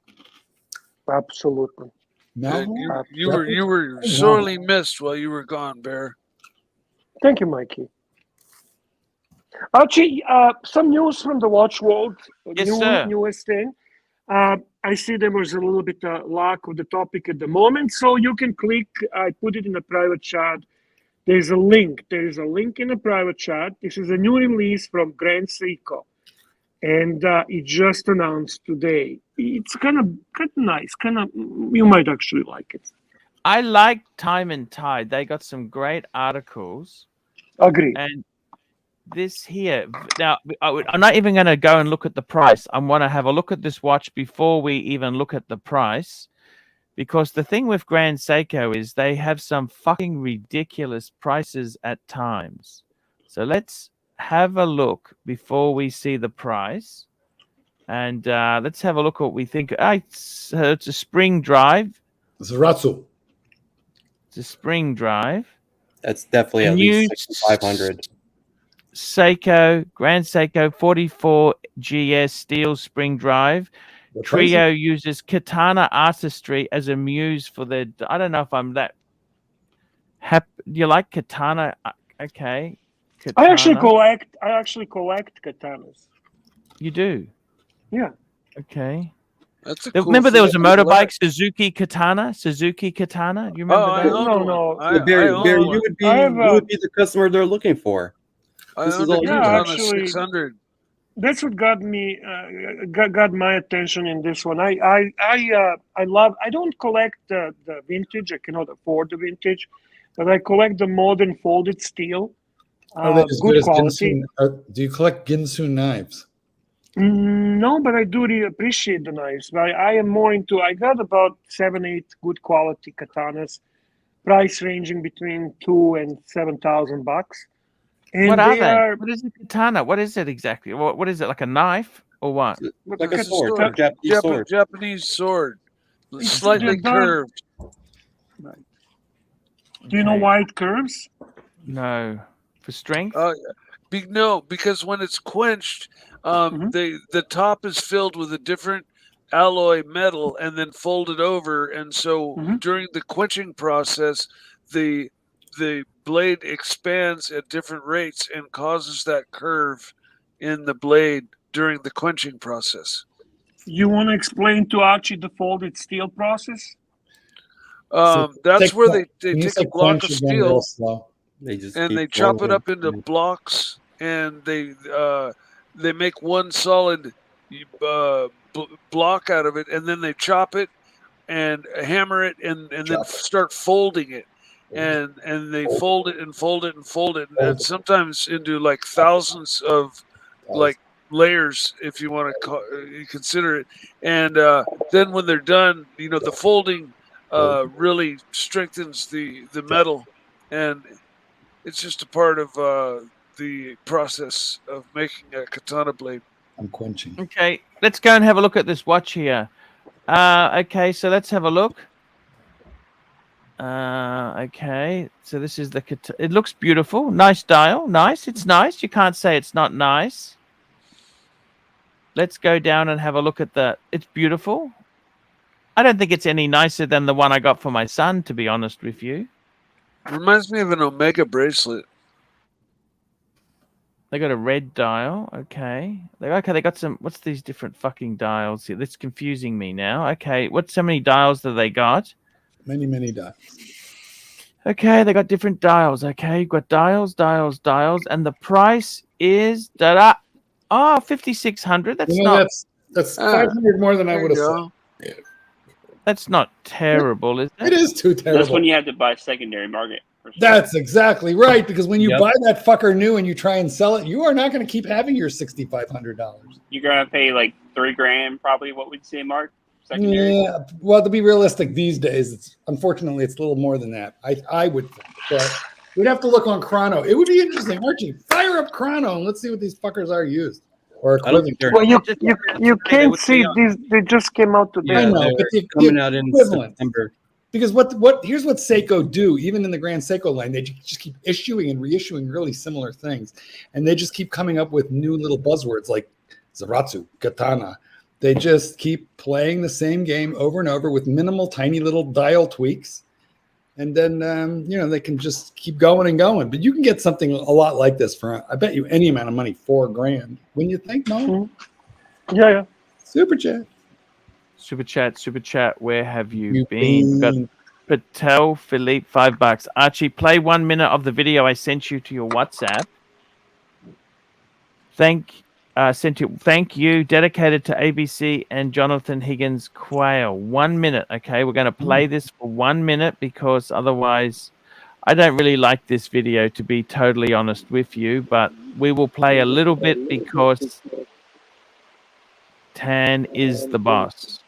Absolutely. Yeah, you were sorely missed while you were gone, Bear. Thank you, Mikey. Archie, some news from the watch world. Yes, sir. Newest thing. I see there was a little bit lack of the topic at the moment, so you can click. I put it in a private chat. There's a link. There is a link in a private chat. This is a new release from Grand Seiko, and it just announced today. It's kind of nice. You might actually like it. I like Time and Tide. They got some great articles. Agree. And this here, now, I'm not even going to go and look at the price. I want to have a look at this watch before we even look at the price. Because the thing with Grand Seiko is they have some fucking ridiculous prices at times. So let's have a look before we see the price. And let's have a look at what we think. It's a spring drive. Zaratsu. It's a spring drive. That's definitely at least 6,500. Seiko, Grand Seiko 44 GS steel spring drive. Trio uses katana artistry as a muse for their. I don't know if I'm that. You like katana? Okay. Katana. I actually collect katanas. You do? Yeah. Okay. That's remember there was a motorbike, Suzuki Katana? Suzuki Katana? You remember that? No. Barry, you would be the customer they're looking for. I This is own all a you. Katana 600. That's what got me got my attention in this one. I love. I don't collect the vintage. I cannot afford the vintage, but I collect the modern folded steel. Are they as Good good as quality. Ginsu? Do you collect Ginsu knives? No, but I do really appreciate the knives. But I am more into. I got about 7-8 good quality katanas, price ranging between $2,000 and $7,000. And What are they they? are. What is a katana? What is it exactly? What is it, like a knife or what? Like a sword, a Japanese sword. Japanese sword, It's slightly curved. Do you know why it curves? No, for strength. No, because when it's quenched, the top is filled with a different alloy metal and then folded over, and so during the quenching process, the blade expands at different rates and causes that curve in the blade during the quenching process. You want to explain to Archie the folded steel process? That's where they When you take say a block quench, of you're going real steel slow. and they chop it up into blocks, and they make one solid block out of it, and then they chop it and hammer it, and then start folding it, and they fold it and fold it and fold it, and sometimes into like thousands of like layers, if you want to consider it. And then when they're done, the folding really strengthens the metal, and it's just a part of the process of making a katana blade. I'm quenching. Okay, let's go and have a look at this watch here. Okay, so let's have a look. Okay, so this is it looks beautiful. Nice dial. Nice. It's nice. You can't say it's not nice. Let's go down and have a look at it's beautiful. I don't think it's any nicer than the one I got for my son, to be honest with you. Reminds me of an Omega bracelet. They got a red dial. Okay. They got some. What's these different fucking dials here? That's confusing me now. Okay. How many dials do they got? Many, many dials. Okay. They got different dials. Okay. You've got dials. And the price is Oh, 5,600. That's not. That's 500 more than I would have said. That's not terrible, is it? It is too terrible. That's when you have to buy secondary market. That's exactly right. Because when you buy that fucker new and you try and sell it, you are not going to keep having your $6,500. You're gonna pay like $3,000, probably what we'd say, Mark. Secondary. Yeah. Well, to be realistic, these days, unfortunately, it's a little more than that. I would think, but we'd have to look on Chrono. It would be interesting, Archie. Fire up Chrono and let's see what these fuckers are used. Or equivalent. Well, you can't see these. They just came out today. I know, but coming out in September. Because here's what Seiko do, even in the Grand Seiko line, they just keep issuing and reissuing really similar things, and they just keep coming up with new little buzzwords like Zaratsu, Katana. They just keep playing the same game over and over with minimal, tiny little dial tweaks, and then they can just keep going and going. But you can get something a lot like this for, I bet you, any amount of money, $4,000. When you think, no, yeah, super chat. Super chat. Where have you been? Got Patel Philippe, $5. Archie, play 1 minute of the video I sent you to your WhatsApp. Thank you. Dedicated to ABC and Jonathan Higgins Quayle. 1 minute. Okay, we're going to play this for 1 minute because otherwise, I don't really like this video, to be totally honest with you. But we will play a little bit because Tan is the boss.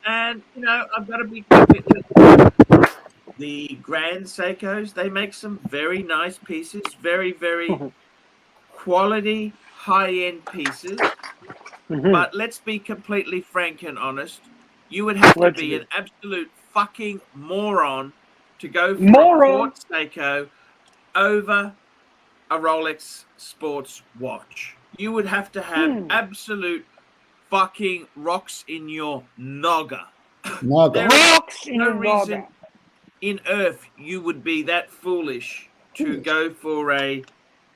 And, I've got to be completely honest. The Grand Seikos, they make some very nice pieces, very, very quality, high-end pieces. But let's be completely frank and honest. You would have to be an absolute fucking moron to go for a Port Seiko over a Rolex sports watch. You would have to have absolute fucking rocks in your noggin. There is no reason in earth you would be that foolish to go for a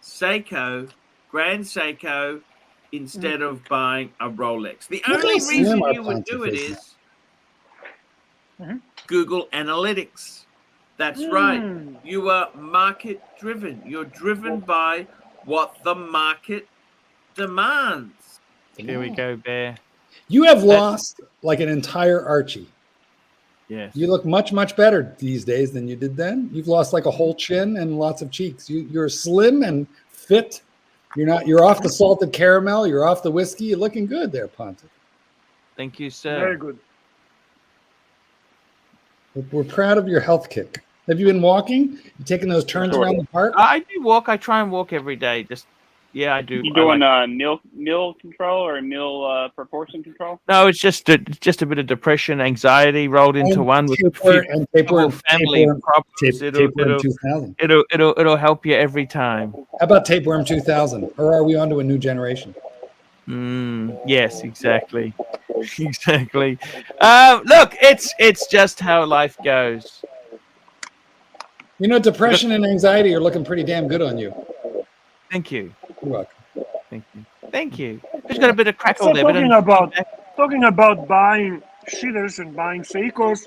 Seiko, Grand Seiko, instead of buying a Rolex. The only reason you would do it is Google Analytics. That's right. You are market driven. You're driven by what the market demands. Here we go, Bear. You have lost like an entire Archie. Yes. You look much, much better these days than you did then. You've lost like a whole chin and lots of cheeks. You're slim and fit. You're off the salted caramel. You're off the whiskey. You're looking good there, Pontic. Thank you, sir. Very good. We're proud of your health kick. Have you been walking? You taking those turns around the park? I do walk. I try and walk every day. I do. You doing meal control or meal proportion control? No, it's just a bit of depression, anxiety rolled into one with tapeworm family problems. Tapeworm 2000. It'll help you every time. How about Tapeworm 2000? Or are we on to a new generation? Yes, exactly. Exactly. Look, it's just how life goes. Depression and anxiety are looking pretty damn good on you. Thank you. You're welcome. Thank you. Thank you. There's got a bit of crackle So there. talking about buying shitters and buying Seikos,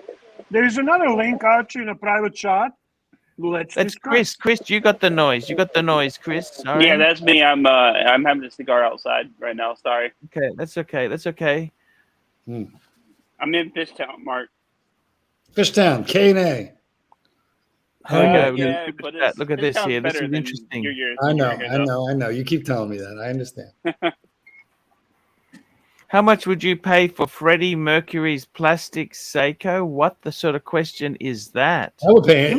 there's another link, Archie, in a private chat. That's Chris. Chris, you got the noise. You got the noise, Chris. Sorry. Yeah, that's me. I'm having a cigar outside right now. Sorry. Okay, that's okay. That's okay. I'm in Fishtown, Mark. Fishtown, K&A. Look at this here. This is interesting. I know. You keep telling me that. I understand. How much would you pay for Freddie Mercury's plastic Seiko? What the sort of question is that? I would pay,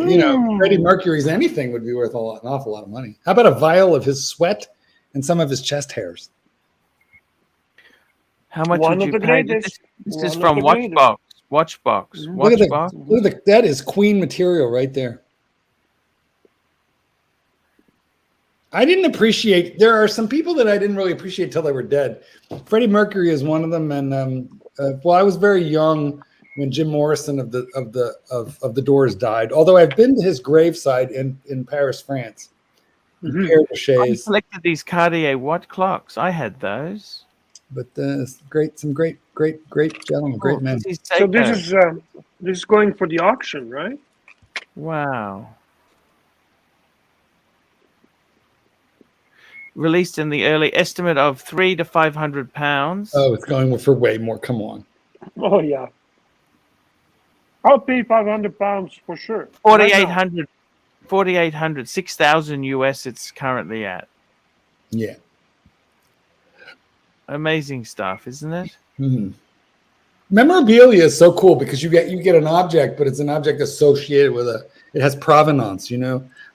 Freddie Mercury's anything would be worth an awful lot of money. How about a vial of his sweat and some of his chest hairs? How much would you pay? This is from Watchbox. Look at that is Queen material right there. I didn't appreciate. There are some people that I didn't really appreciate till they were dead. Freddie Mercury is one of them, and I was very young when Jim Morrison of the Doors died. Although I've been to his graveside in Paris, France. I collected these Cartier watch clocks. I had those. But some great gentlemen, great men. So this is going for the auction, right? Wow. Released in the early estimate of £300 to £500. Oh, it's going for way more. Come on. Oh yeah. I'll pay £500 for sure. 4,800, 6,000 US. It's currently at. Yeah. Amazing stuff, isn't it? Mm-hmm. Memorabilia is so cool because you get an object, but it's an object associated with it has provenance,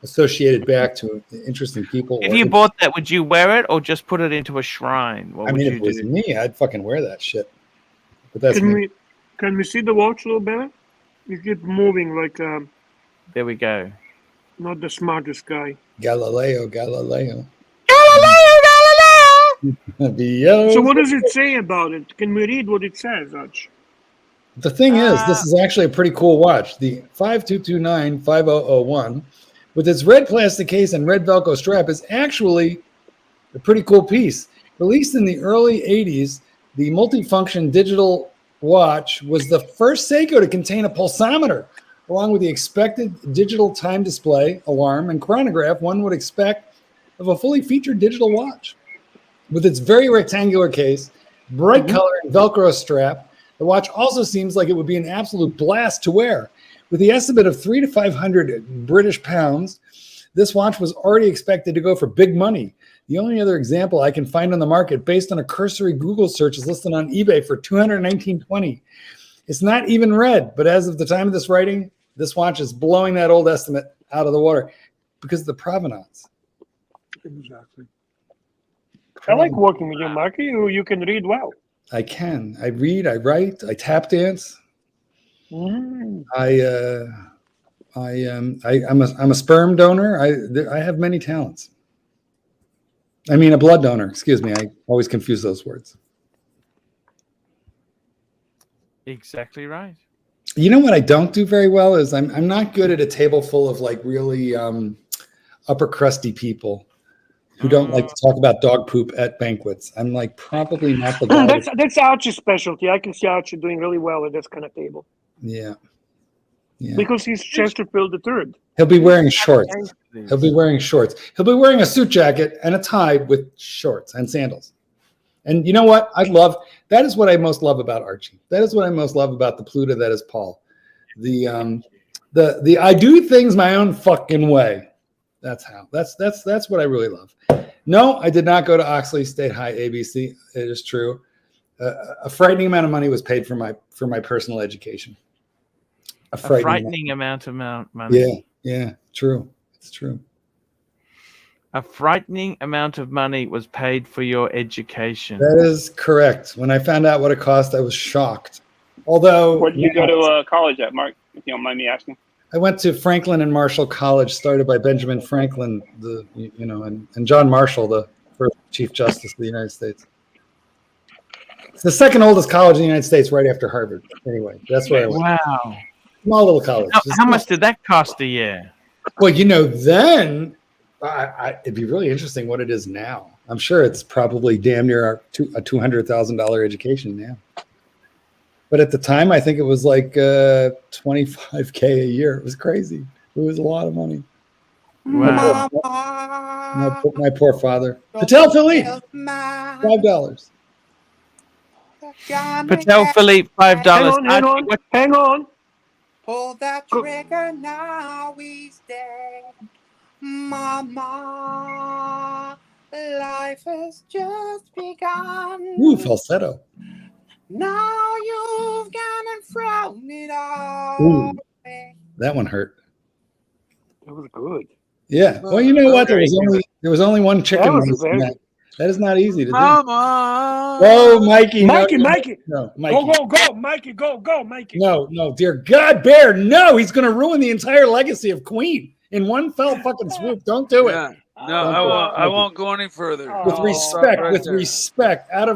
associated back to interesting people. If you bought that, would you wear it or just put it into a shrine? What would if you it was do? me, I'd fucking wear that shit. But that's Can we see the watch a little better? You keep moving like there we go. Not the smartest guy. Galileo. So what does it say about it? Can we read what it says, Arch? The thing is, this is actually a pretty cool watch. The 5229-5001, with its red plastic case and red Velcro strap, is actually a pretty cool piece. Released in the early 80s, the multifunction digital watch was the first Seiko to contain a pulsometer, along with the expected digital time display, alarm, and chronograph one would expect of a fully featured digital watch. With its very rectangular case, bright color, and Velcro strap, the watch also seems like it would be an absolute blast to wear. With the estimate of 300 to 500 British pounds, this watch was already expected to go for big money. The only other example I can find on the market based on a cursory Google search is listed on eBay for $219.20. It's not even red, but as of the time of this writing, this watch is blowing that old estimate out of the water because of the provenance. Exactly. I like working with you, Marky. You can read well. I can. I read. I write. I tap dance. I'm a sperm donor. I have many talents. I mean, a blood donor. Excuse me. I always confuse those words. Exactly right. You know what I don't do very well is I'm not good at a table full of like really upper crusty people who don't like to talk about dog poop at banquets. I'm like probably not the guy. That's Archie's specialty. I can see Archie doing really well at this kind of table. Yeah. Because he's Chesterfield III. He'll be wearing shorts. He'll be wearing shorts. He'll be wearing a suit jacket and a tie with shorts and sandals. And you know what? That is what I most love about Archie. That is what I most love about the Pluto that is Paul. The I do things my own fucking way. That's what I really love. No, I did not go to Oxley State High ABC. It is true. A frightening amount of money was paid for my personal education. A frightening amount of money. Yeah, true. It's true. A frightening amount of money was paid for your education. That is correct. When I found out what it cost, I was shocked. Although, where did you go to college at, Mark? If you don't mind me asking. I went to Franklin and Marshall College, started by Benjamin Franklin, and John Marshall, the first Chief Justice of the United States. It's the second oldest college in the United States, right after Harvard. Anyway, that's where I went. Wow. Small little college. How much did that cost a year? Well, then it'd be really interesting what it is now. I'm sure it's probably damn near a $200,000 education now. But at the time, I think it was like $25K a year. It was crazy. It was a lot of money. Wow. My poor father. Patel Philippe, $5. Patel Philippe, $5. Hang on. Pull that trigger now, he's dead. Mama, life has just begun. Ooh, falsetto. Now you've gone and thrown it all. Ooh, that one hurt. It was good. Yeah. Well, you know what? There was only one chicken. That is not easy to do. Mama. Whoa, Mikey. Mikey. No, Mikey. Mikey. Go, Mikey. Go, Mikey. No, dear God, Bear. No, he's going to ruin the entire legacy of Queen in one fell fucking swoop. Don't do it. Yeah. No, I won't go any further. With respect, out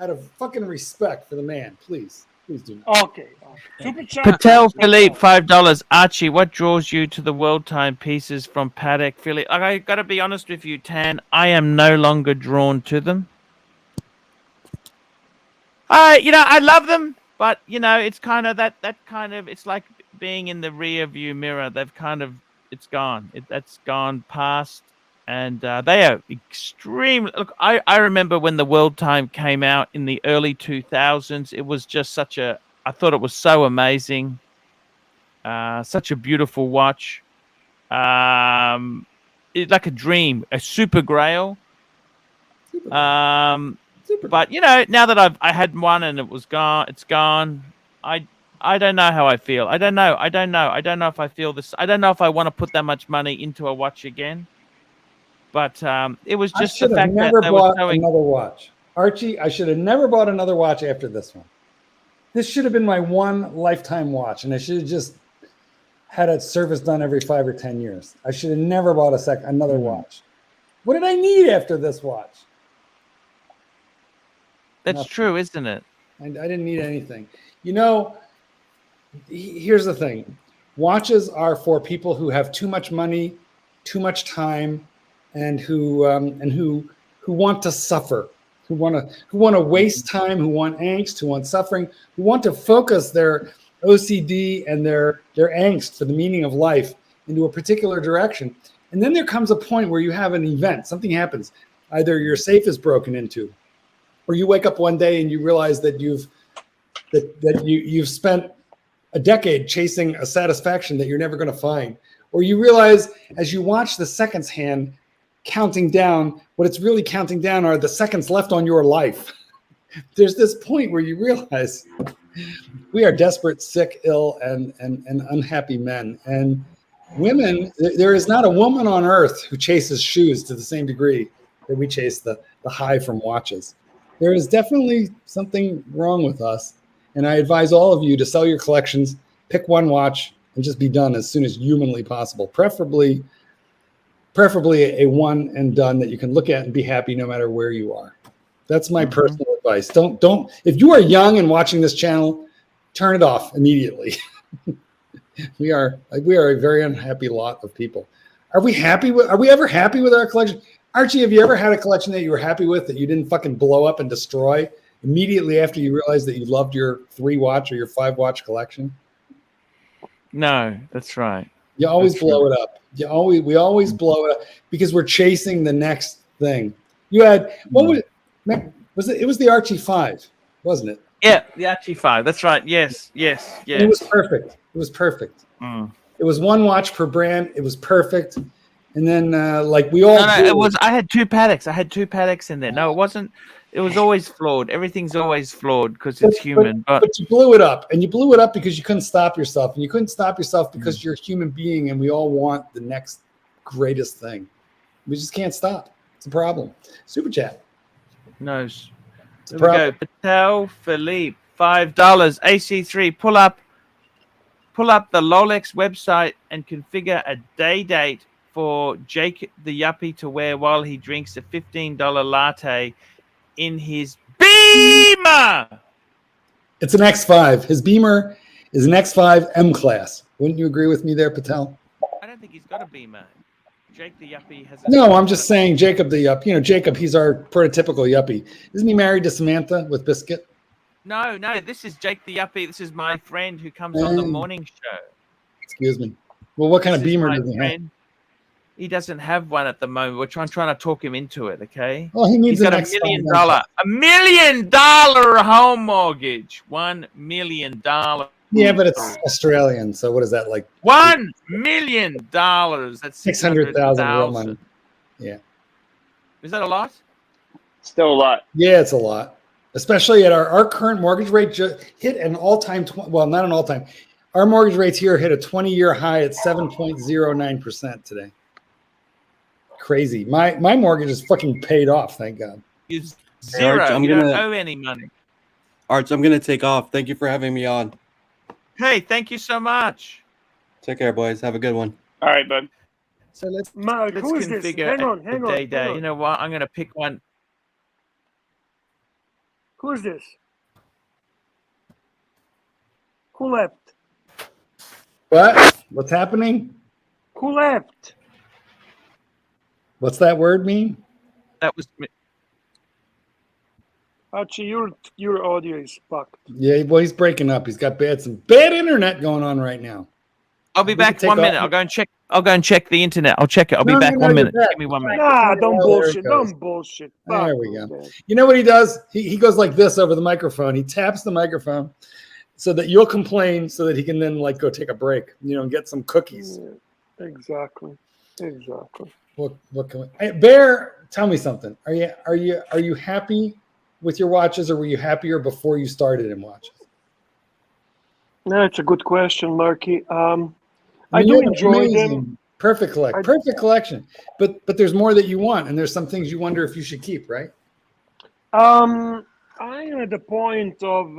of fucking respect for the man, please do not. Okay. Patel Philippe, $5. Archie, what draws you to the world timepieces from Paddock Philippe? I got to be honest with you, Tan. I am no longer drawn to them. I love them, but it's kind of that kind of. It's like being in the rear view mirror. It's gone. That's gone past. And they are extremely. Look, I remember when the World Time came out in the early 2000s. It was just I thought it was so amazing. Such a beautiful watch. It's like a dream, a super grail. But now that I had one and it was gone, it's gone. I don't know how I feel. I don't know if I feel this. I don't know if I want to put that much money into a watch again. But it was just the fact that they were showing another watch. Archie, I should have never bought another watch after this one. This should have been my one lifetime watch, and I should have just had a service done every 5 or 10 years. I should have never bought another watch. What did I need after this watch? That's nothing. True, isn't it? I didn't need anything. Here's the thing. Watches are for people who have too much money, too much time, and who want to suffer, who want to waste time, who want angst, who want suffering, who want to focus their OCD and their angst for the meaning of life into a particular direction. And then there comes a point where you have an event, something happens. Either your safe is broken into, or you wake up one day and you realize that you've spent a decade chasing a satisfaction that you're never going to find. Or you realize as you watch the seconds hand counting down, what it's really counting down are the seconds left on your life. There's this point where you realize we are desperate, sick, ill, and unhappy men. And women, there is not a woman on earth who chases shoes to the same degree that we chase the high from watches. There is definitely something wrong with us. And I advise all of you to sell your collections, pick one watch, and just be done as soon as humanly possible. Preferably a one and done that you can look at and be happy no matter where you are. That's my personal advice. Don't. If you are young and watching this channel, turn it off immediately. We are a very unhappy lot of people. Are we ever happy with our collection? Archie, have you ever had a collection that you were happy with that you didn't fucking blow up and destroy immediately after you realized that you loved your 3-watch or your 5-watch collection? No, that's right. You always blow it up. We always blow it up because we're chasing the next thing. You had what was it? It was the Archie 5, wasn't it? Yeah, the Archie 5. That's right. Yes. And it was perfect. It was perfect. It was one watch per brand. It was perfect. And then like we all it was. I had 2 paddocks. I had 2 paddocks in there. No, it wasn't. It was always flawed. Everything's always flawed because it's human. But you blew it up, and you blew it up because you couldn't stop yourself, and you couldn't stop yourself because you're a human being, and we all want the next greatest thing. We just can't stop. It's a problem. Super chat. No. There we go. Patel Philippe, $5. AC3. Pull up the Lolex website and configure a day date for Jake the Yuppie to wear while he drinks a $15 latte in his Beamer. It's an X5. His Beamer is an X5 M class. Wouldn't you agree with me there, Patel? I don't think he's got a Beamer. Jake the Yuppie has. No, I'm just saying Jacob the Yuppie. You know, Jacob, he's our prototypical Yuppie. Isn't he married to Samantha with Biscuit? No. This is Jake the Yuppie. This is my friend who comes on the morning show. Excuse me. Well, what kind of Beamer does he have? He doesn't have one at the moment. We're trying to talk him into it. Okay. Well, he needs He's got $1 million home mortgage. $1 million. Yeah, but it's Australian. So what is that like? $1 million. That's 600,000 real money. Yeah. Is that a lot? Still a lot. Yeah, it's a lot. Especially at our current mortgage rate hit an all-time. Well, not an all-time. Our mortgage rates here hit a 20-year high at 7.09% today. Crazy. My mortgage is fucking paid off, thank God. It's zero. Arch, you don't owe any money. Arch, I'm gonna take off. Thank you for having me on. Hey, thank you so much. Take care, boys. Have a good one. All right, bud. So let's configure hang on. You know what? I'm gonna pick one. Who's this? Who left? What? What's happening? Who left? What's that word mean? That was me. Archie, your audio is fucked. Yeah, well, he's breaking up. He's got some bad internet going on right now. I'll be back 1 minute. I'll go and check the internet. I'll check it. I'll be back 1 minute. Give me 1 minute. Nah, don't bullshit. Don't bullshit. There we go. Man. You know what he does? He goes like this over the microphone. He taps the microphone so that you'll complain so that he can then like go take a break, and get some cookies. Yeah, exactly. What can we? Hey, Bear, tell me something. Are you happy with your watches, or were you happier before you started in watches? No, it's a good question, Marky. I do enjoy them. Perfect collection. But there's more that you want, and there's some things you wonder if you should keep, right? I'm at the point of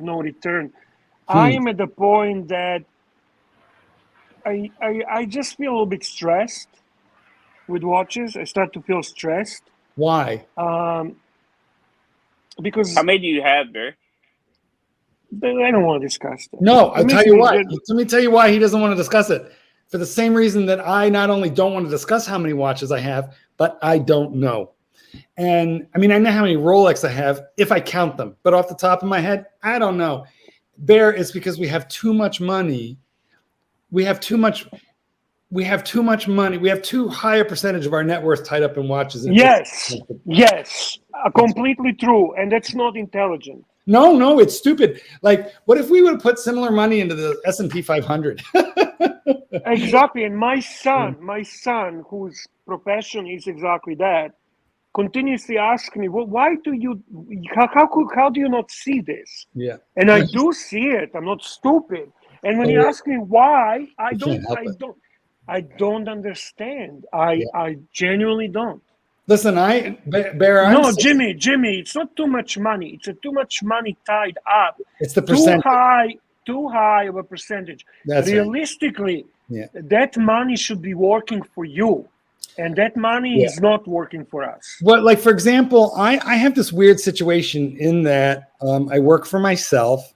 no return. I am at the point that I just feel a little bit stressed with watches. I start to feel stressed. Why? Because how many do you have, Bear? I don't want to discuss that. No, I'll tell you why. Let me tell you why he doesn't want to discuss it. For the same reason that I not only don't want to discuss how many watches I have, but I don't know. And I mean, I know how many Rolex I have if I count them, but off the top of my head, I don't know. Bear, it's because we have too much money. We have too much money. We have too high a percentage of our net worth tied up in watches. Yes, completely true. And that's not intelligent. No, it's stupid. Like, what if we would have put similar money into the S&P 500? Exactly. And my son, whose profession is exactly that, continuously asks me, well, how do you not see this? Yeah. And I do see it. I'm not stupid. And when you ask me why, I don't understand. I genuinely don't. Listen, Bear. No, Jimmy, it's not too much money. It's too much money tied up. It's the percentage. Too high of a percentage. That's realistically, that money should be working for you, and that money is not working for us. Well, like for example, I have this weird situation in that I work for myself,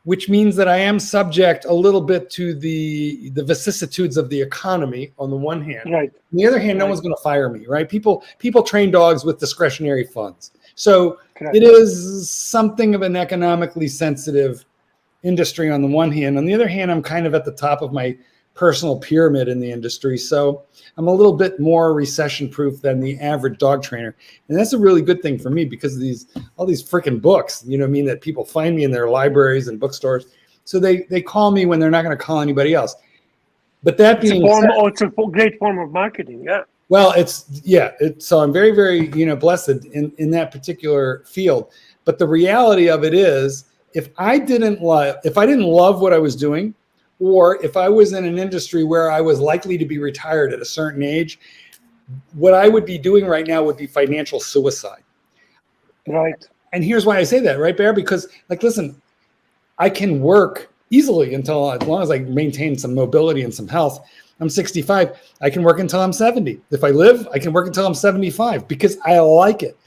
which means that I am subject a little bit to the vicissitudes of the economy on the one hand. Right. On the other hand, no one's going to fire me, right? People train dogs with discretionary funds. So it is something of an economically sensitive industry on the one hand. On the other hand, I'm kind of at the top of my personal pyramid in the industry. So I'm a little bit more recession proof than the average dog trainer. And that's a really good thing for me because of all these freaking books, you know what I mean, that people find me in their libraries and bookstores. So they call me when they're not going to call anybody else. But that being said, it's a great form of marketing. Yeah. Well, so I'm very, very, blessed in that particular field. But the reality of it is, if I didn't love what I was doing, or if I was in an industry where I was likely to be retired at a certain age, what I would be doing right now would be financial suicide. Right. And here's why I say that, right, Bear? Because, listen, I can work easily as long as I maintain some mobility and some health. I'm 65. I can work until I'm 70. If I live, I can work until I'm 75 because I like it.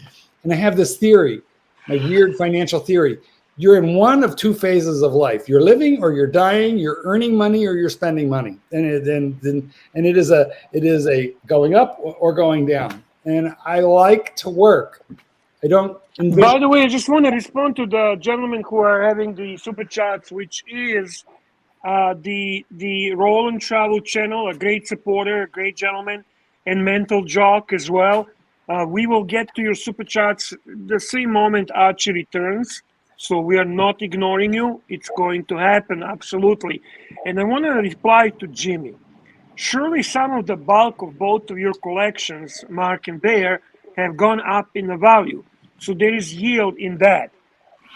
And I have this theory, my weird financial theory. You're in one of two phases of life. You're living or you're dying. You're earning money or you're spending money. And it is a going up or going down. And I like to work. I don't. By the way, I just want to respond to the gentlemen who are having the super chats, which is the Roll and Travel channel, a great supporter, a great gentleman, and Mental Jock as well. We will get to your super chats the same moment Archie returns. So we are not ignoring you. It's going to happen, absolutely. And I want to reply to Jimmy. Surely some of the bulk of both of your collections, Mark and Bear, have gone up in the value. So there is yield in that.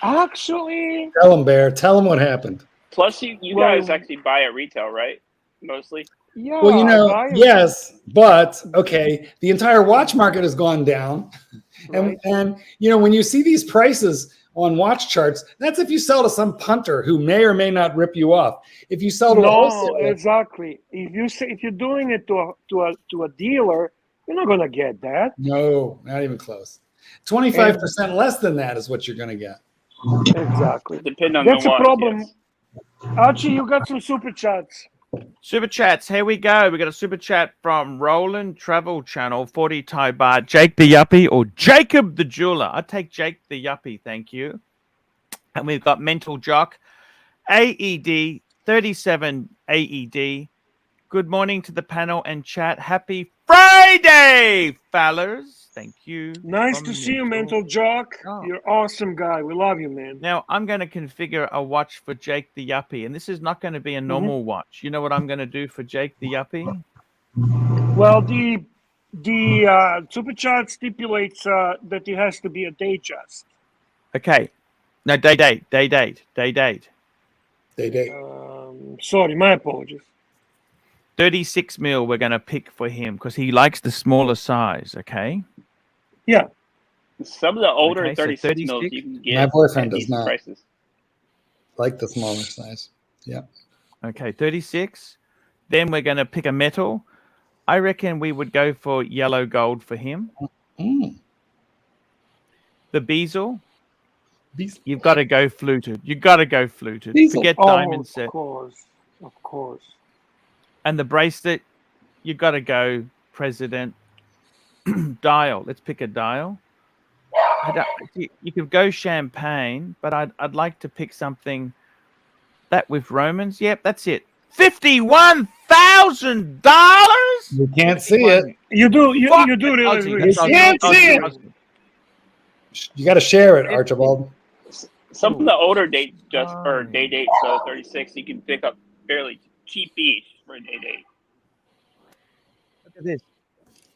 Actually, tell them, Bear. Tell them what happened. Plus, you guys actually buy at retail, right? Mostly. Yeah. Well, yes, but okay. The entire watch market has gone down, and when you see these prices on watch charts, that's if you sell to some punter who may or may not rip you off. If you sell to a wholesaler, exactly. If you're doing it to a dealer, you're not gonna get that. No, not even close. 25% less than that is what you're going to get. Exactly. Depending on that's the a watch, problem. yes. Archie, you got some super chats. Super chats, here we go. We got a super chat from Roland Travel Channel, 40 Thai baht, Jake the Yuppie or Jacob the Jeweler. I take Jake the Yuppie, thank you. And we've got Mental Jock, AED, 37 AED. Good morning to the panel and chat. Happy Friday, fellas. Thank you. Nice to see you, Mental Jock. You're awesome guy. We love you, man. Now, I'm going to configure a watch for Jake the Yuppie, and this is not going to be a normal watch. You know what I'm going to do for Jake the Yuppie? Well, the super chat stipulates that it has to be a day chest. Okay. No, day date. Sorry, my apologies. 36 mil we're going to pick for him because he likes the smaller size, okay? Yeah. Some of the older Okay, so 36 mils you can get My boyfriend at does decent not prices. like the smaller size. Yeah. Okay, 36. Then we're going to pick a metal. I reckon we would go for yellow gold for him. Mm. The bezel. You've got to go fluted. Forget diamond set. Of course. And the bracelet, you got to go President. Dial. Let's pick a dial. You could go champagne, but I'd like to pick something that with Romans. Yep, that's it. $51,000. You can't see it. You do really. You can't see it. You got to share it, Archibald. Some of the older day dates, so 36, you can pick up fairly cheap each for a day date. Look at this.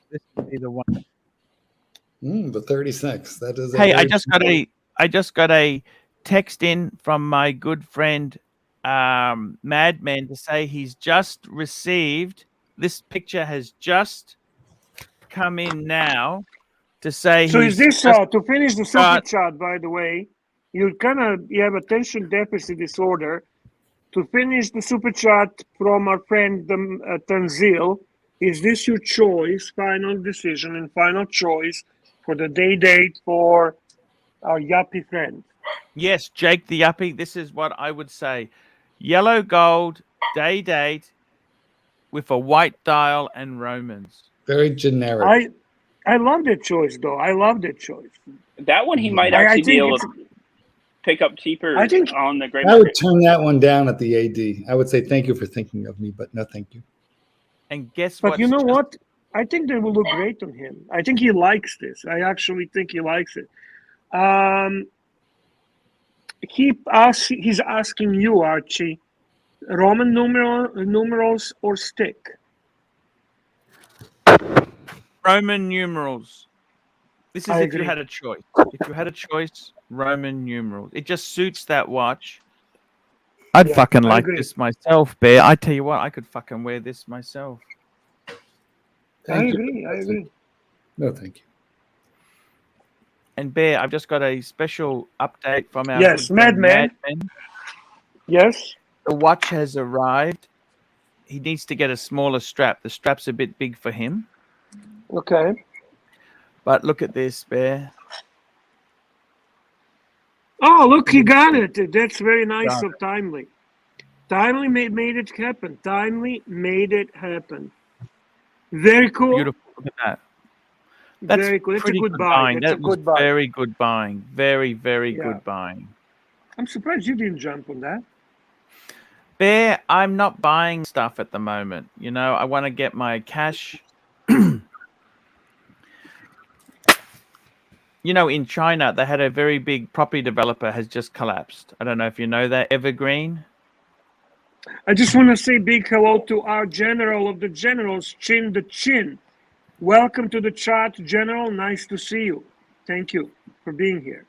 This would be the one. The 36. That is. Hey, I just got a text in from my good friend Madman to say he's just received. This picture has just come in now to say. So is this to finish the super chat? By the way, you have attention deficit disorder. To finish the super chat from our friend Tanzil, is this your choice, final decision and final choice for the day date for our Yuppie friend? Yes, Jake the Yuppie. This is what I would say. Yellow gold, day date, with a white dial and Romans. Very generic. I love that choice, though. I love that choice. That one he might actually be able to pick up cheaper I think on the gray I would market. turn that one down at the AD. I would say thank you for thinking of me, but no thank you. And guess But what? you know what? I think they will look great on him. I think he likes this. I actually think he likes it. He's asking you, Archie, Roman numerals or stick? Roman numerals. This is I if you agree. had a choice. If you had a choice, Roman numerals. It just suits that watch. I'd fucking I like agree. this myself, Bear. I tell you what, I could fucking wear this myself. I agree. No, thank you. And Bear, I've just got a special update from our Yes, good friend Madman. Yes. The watch has arrived. He needs to get a smaller strap. The strap's a bit big for him. Okay. But look at this, Bear. Oh, look, he got it. That's very nice Got of Timely. Timely made it happen. Timely made it happen. Very cool. Beautiful. Look at that. That's Very cool. That's a pretty good good buy. buying. That's a That was good buy. very good buying. Very, very Yeah. good buying. I'm surprised you didn't jump on that. Bear, I'm not buying stuff at the moment. You know, I want to get my cash. You know, in China, they had a very big property developer has just collapsed. I don't know if you know that, Evergreen. I just want to say big hello to our general of the generals, Chin the Chin. Welcome to the chat, General. Nice to see you. Thank you for being here.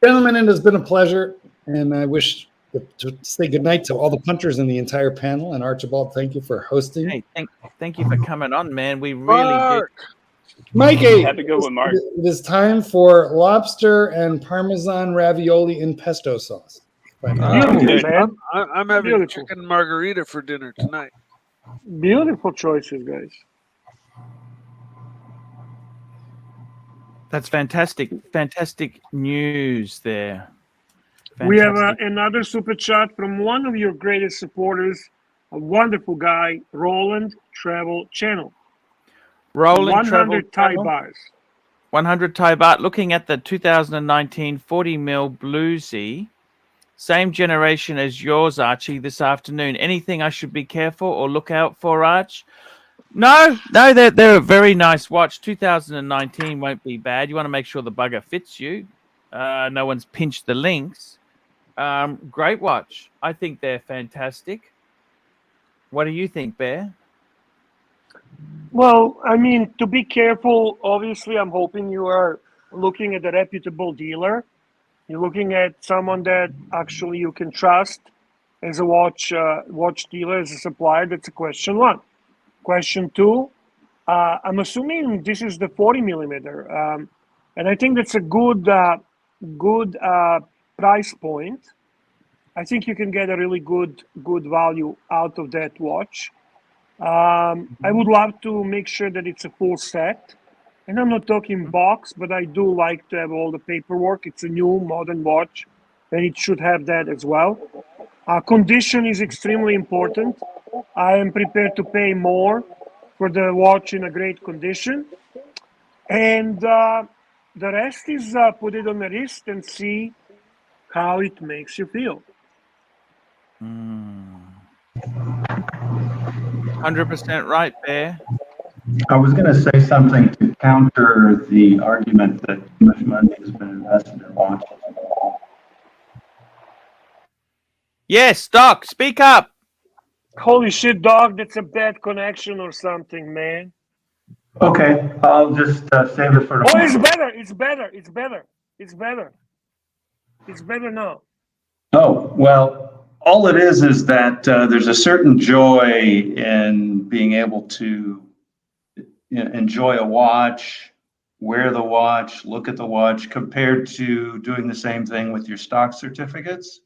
Gentlemen, it has been a pleasure, and I wish to say goodnight to all the punchers in the entire panel. And Archibald, thank you for hosting. Hey, thank you for coming on, man. We really did. Mikey, Have a good one, Mark. it is time for lobster and Parmesan ravioli in pesto sauce. Man. I'm having Beautiful. chicken margarita for dinner tonight. Beautiful choices, guys. That's fantastic. Fantastic news there. We have Fantastic. another super chat from one of your greatest supporters, a wonderful guy, Roland Travel Channel. Roland Travel 100 Thai Channel. bars. 100 Thai baht. Looking at the 2019 40 mil bluesy, same generation as yours, Archie, this afternoon. Anything I should be careful or look out for, Arch? No, they're a very nice watch. 2019 won't be bad. You want to make sure the bugger fits you. No one's pinched the links. Great watch. I think they're fantastic. What do you think, Bear? Well, I mean, to be careful, obviously, I'm hoping you are looking at a reputable dealer. You're looking at someone that actually you can trust as a watch dealer, as a supplier. That's a question one. Question two, I'm assuming this is the 40 millimeter, and I think that's a good price point. I think you can get a really good value out of that watch. I would love to make sure that it's a full set, and I'm not talking box, but I do like to have all the paperwork. It's a new modern watch, and it should have that as well. Condition is extremely important. I am prepared to pay more for the watch in a great condition, and the rest is put it on the wrist and see how it makes you feel. 100% right, Bear. I was going to say something to counter the argument that too much money has been invested in watches. Yes, Doc, speak up. Holy shit, dog, that's a bad connection or something, man. Okay, I'll just save it for Oh, tomorrow. it's better. It's better. It's better. It's better. It's better now. Oh, well, all it is that there's a certain joy in being able to enjoy a watch, wear the watch, look at the watch, compared to doing the same thing with your stock certificates.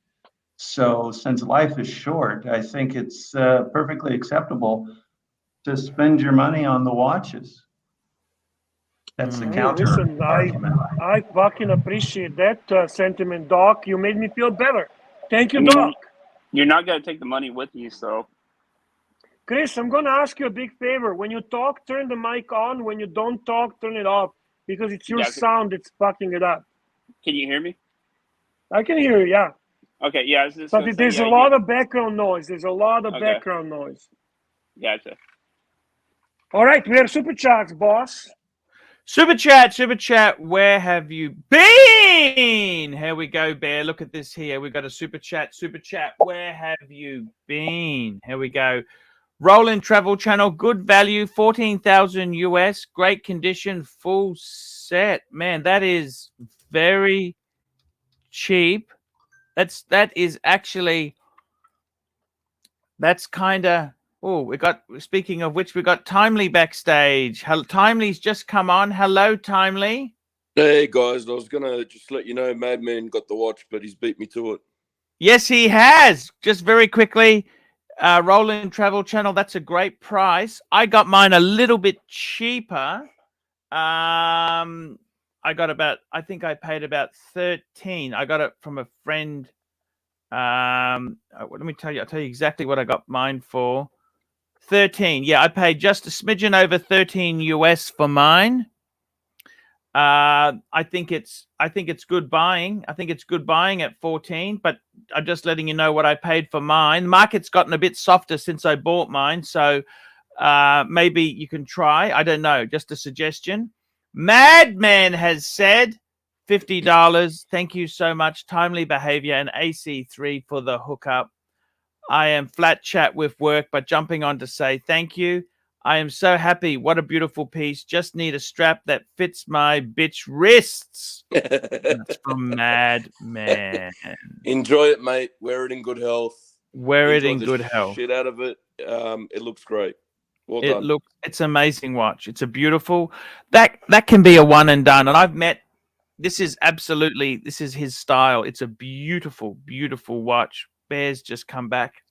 So since life is short, I think it's perfectly acceptable to spend your money on the watches. That's the counter Listen, argument. I fucking appreciate that sentiment, Doc. You made me feel better. Thank you, I mean, Doc. You're not going to take the money with you, so. Chris, I'm going to ask you a big favor. When you talk, turn the mic on. When you don't talk, turn it off. Because it's your Yeah, sound that's fucking it up. Can you hear me? I can hear you. Yeah. Okay. Yeah. I was just But gonna say, there's yeah, a lot of background noise. There's a lot of Okay. background noise. Gotcha. All right, we have super chats, boss. Super chat. Where have you been? Here we go, Bear. Look at this here. We got a super chat. Where have you been? Here we go. Roll-in Travel Channel, good value, 14,000 US, great condition, full set. Man, that is very cheap. That's kind of. Oh, we got. Speaking of which, we got Timely backstage. Timely's just come on. Hello, Timely. Hey guys, I was gonna just let you know Madman got the watch, but he's beat me to it. Yes, he has. Just very quickly, Roll-in Travel Channel. That's a great price. I got mine a little bit cheaper. I think I paid about 13. I got it from a friend. Let me tell you. I'll tell you exactly what I got mine for. 13. Yeah, I paid just a smidgen over 13 US for mine. I think it's good buying. I think it's good buying at 14, but I'm just letting you know what I paid for mine. The market's gotten a bit softer since I bought mine, so maybe you can try. I don't know, just a suggestion. Madman has said $50. Thank you so much. Timely Behavior and AC3 for the hookup. I am flat chat with work, but jumping on to say thank you. I am so happy. What a beautiful piece. Just need a strap that fits my bitch wrists. That's from Madman. Enjoy it, mate. Wear it in good health. Wear it Enjoy in the good health. Shit out of it. It looks great. Well done. It's an amazing watch. It's a beautiful. That can be a one and done. And I've met. This is his style. It's a beautiful, beautiful watch. Bear's just come back.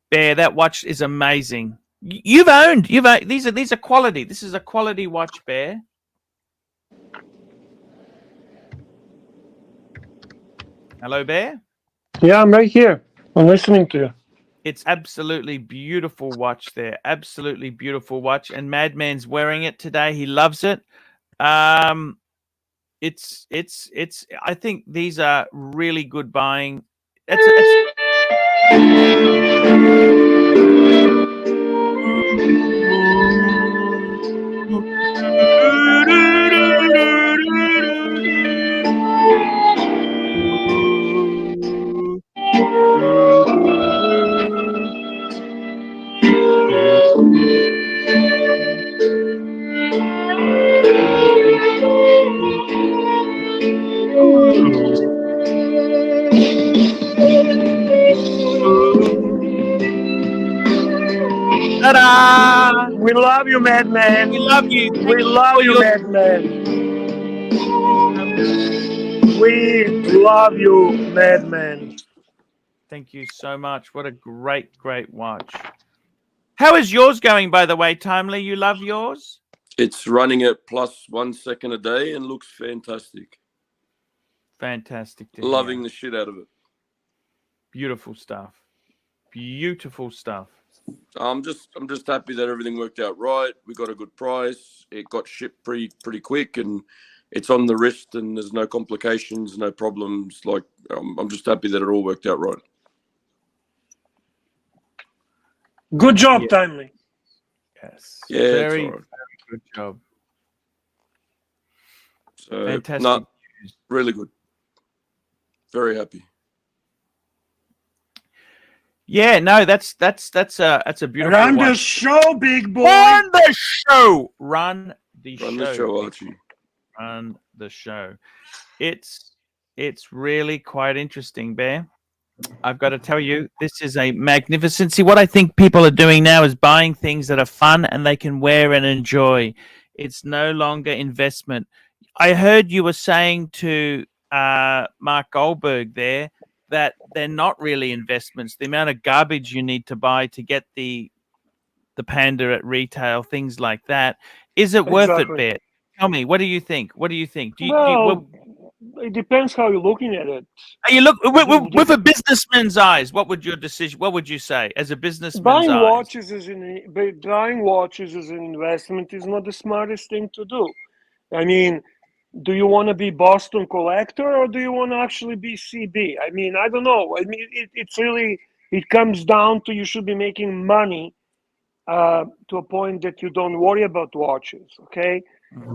Bear, that watch is amazing. You've owned these are quality. This is a quality watch, Bear. Hello, Bear. Yeah, I'm right here. I'm listening to you. It's absolutely beautiful watch there. Absolutely beautiful watch. And Madman's wearing it today. He loves it. It's I think these are really good buying. Ta-da! We love you, Madman. We love you. We love you, Madman. We love you, Madman. Thank you so much. What a great, great watch. How is yours going, by the way, Timely? You love yours? It's running at plus 1 second a day and looks fantastic. Fantastic. Loving the shit out of it. Beautiful stuff. Beautiful stuff. I'm just happy that everything worked out right. We got a good price. It got shipped pretty quick, and it's on the wrist, and there's no complications, no problems. Like I'm just happy that it all worked out right. Good job, Timely. Yes. Yeah, very, it's all right. very good job. So, Fantastic. no, really good. Very happy. Yeah, no, that's a beautiful Run watch. the show, big boy. Run the show. Run the show. Run the show, Archie. Run the show. It's really quite interesting, Bear. I've got to tell you, this is a magnificent. See, what I think people are doing now is buying things that are fun and they can wear and enjoy. It's no longer investment. I heard you were saying to Mark Goldberg there that they're not really investments. The amount of garbage you need to buy to get the Panda at retail, things like that. Is it worth it, Bear? Tell me, what do you think? What do you think? It depends how you're looking at it. You look with a businessman's eyes. What would your decision? What would you say as a businessman's Buying eyes? watches as an investment is not the smartest thing to do. I mean, Do you want to be Boston Collector or do you want to actually be CB? I mean, I don't know. I mean, it's really, it comes down to you should be making money to a point that you don't worry about watches, okay?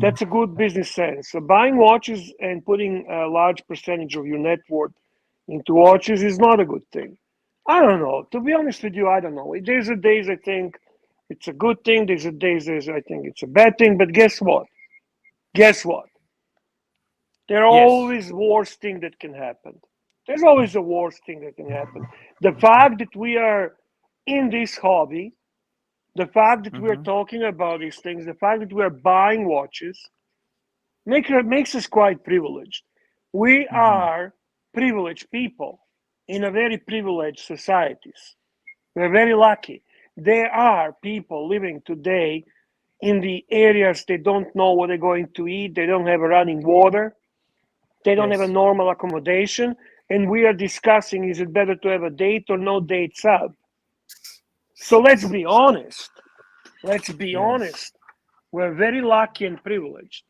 That's a good business sense. So buying watches and putting a large percentage of your net worth into watches is not a good thing. I don't know. To be honest with you, I don't know. There's a days I think it's a good thing. There's a days I think it's a bad thing. But guess what? Guess what? There are always worst thing that can happen. There's always a worst thing that can happen. The fact that we are in this hobby, the fact that we're talking about these things, the fact that we're buying watches, makes us quite privileged. We are privileged people in a very privileged societies. We're very lucky. There are people living today in the areas they don't know what they're going to eat. They don't have a running water. They don't have a normal accommodation. And we are discussing, is it better to have a date or no date sub? So let's be honest. Let's be honest. We're very lucky and privileged.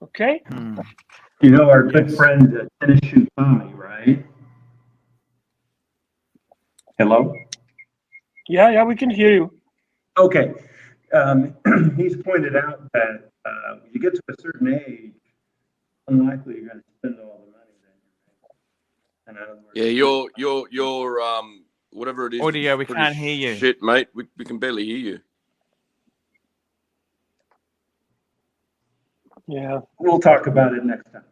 Okay? You know our good friend Tennis Shoe Tommy, right? Hello? Yeah, we can hear you. Okay. He's pointed out that when you get to a certain age, unlikely you're going to spend all the money then. Yeah, your whatever it is. Audio, we pretty can't hear you. Shit, mate. We can barely hear you. Yeah. We'll talk about it next time.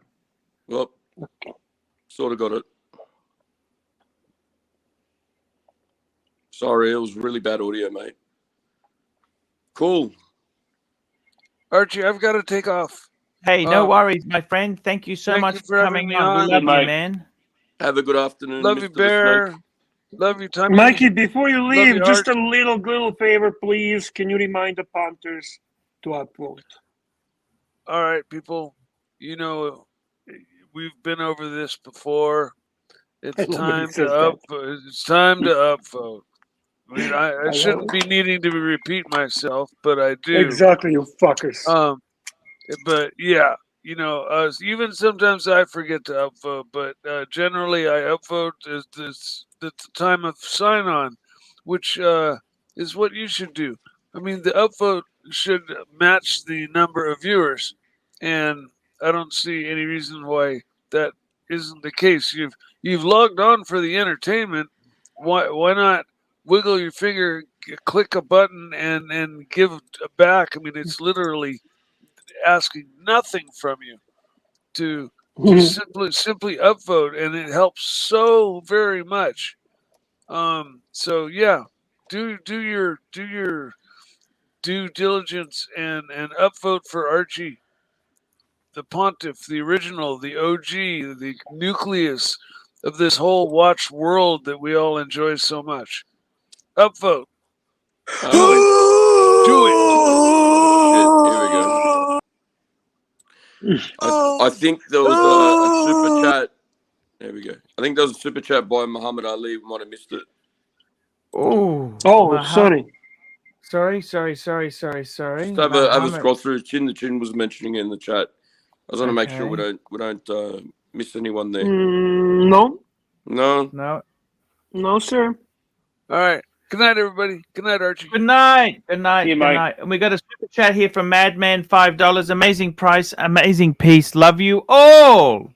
Well, sort of got it. Sorry, it was really bad audio, mate. Cool. Archie, I've got to take off. Hey, no worries, my friend. Thank you so much for having coming me on. We on. love you, man. Have a good afternoon, Love Mr. you, the Bear. Snake. Love you, Tommy. Mikey, before you Love leave, you, just Arch. a little favor, please. Can you remind the punters to upvote? All right, people. You know, we've been over this before. It's time to upvote. It's time to upvote. I mean, I shouldn't be needing to repeat myself, but I do. Exactly, you fuckers. But yeah, you know, even sometimes I forget to upvote, but generally I upvote at the time of sign on, which is what you should do. I mean, the upvote should match the number of viewers, and I don't see any reason why that isn't the case. You've logged on for the entertainment. Why not wiggle your finger, click a button, and give back? I mean, it's literally asking nothing from you to simply upvote, and it helps so very much. So yeah, do your due diligence and upvote for Archie, the Pontiff, the original, the OG, the nucleus of this whole watch world that we all enjoy so much. Upvote. Do it. Shit, here we go. I think there was a super chat. There we go. I think there was a super chat by Muhammad Ali. We might have missed it. Oh, sorry. Sorry. Just have a scroll through. The Chin was mentioning it in the chat. I was want to make sure we don't miss anyone there. No, sir. All right. Good night, everybody. Good night, Archie. Good night. Good night. you, Good Mike. night. And we got a super chat here from Madman, $5. Amazing price, amazing piece. Love you all.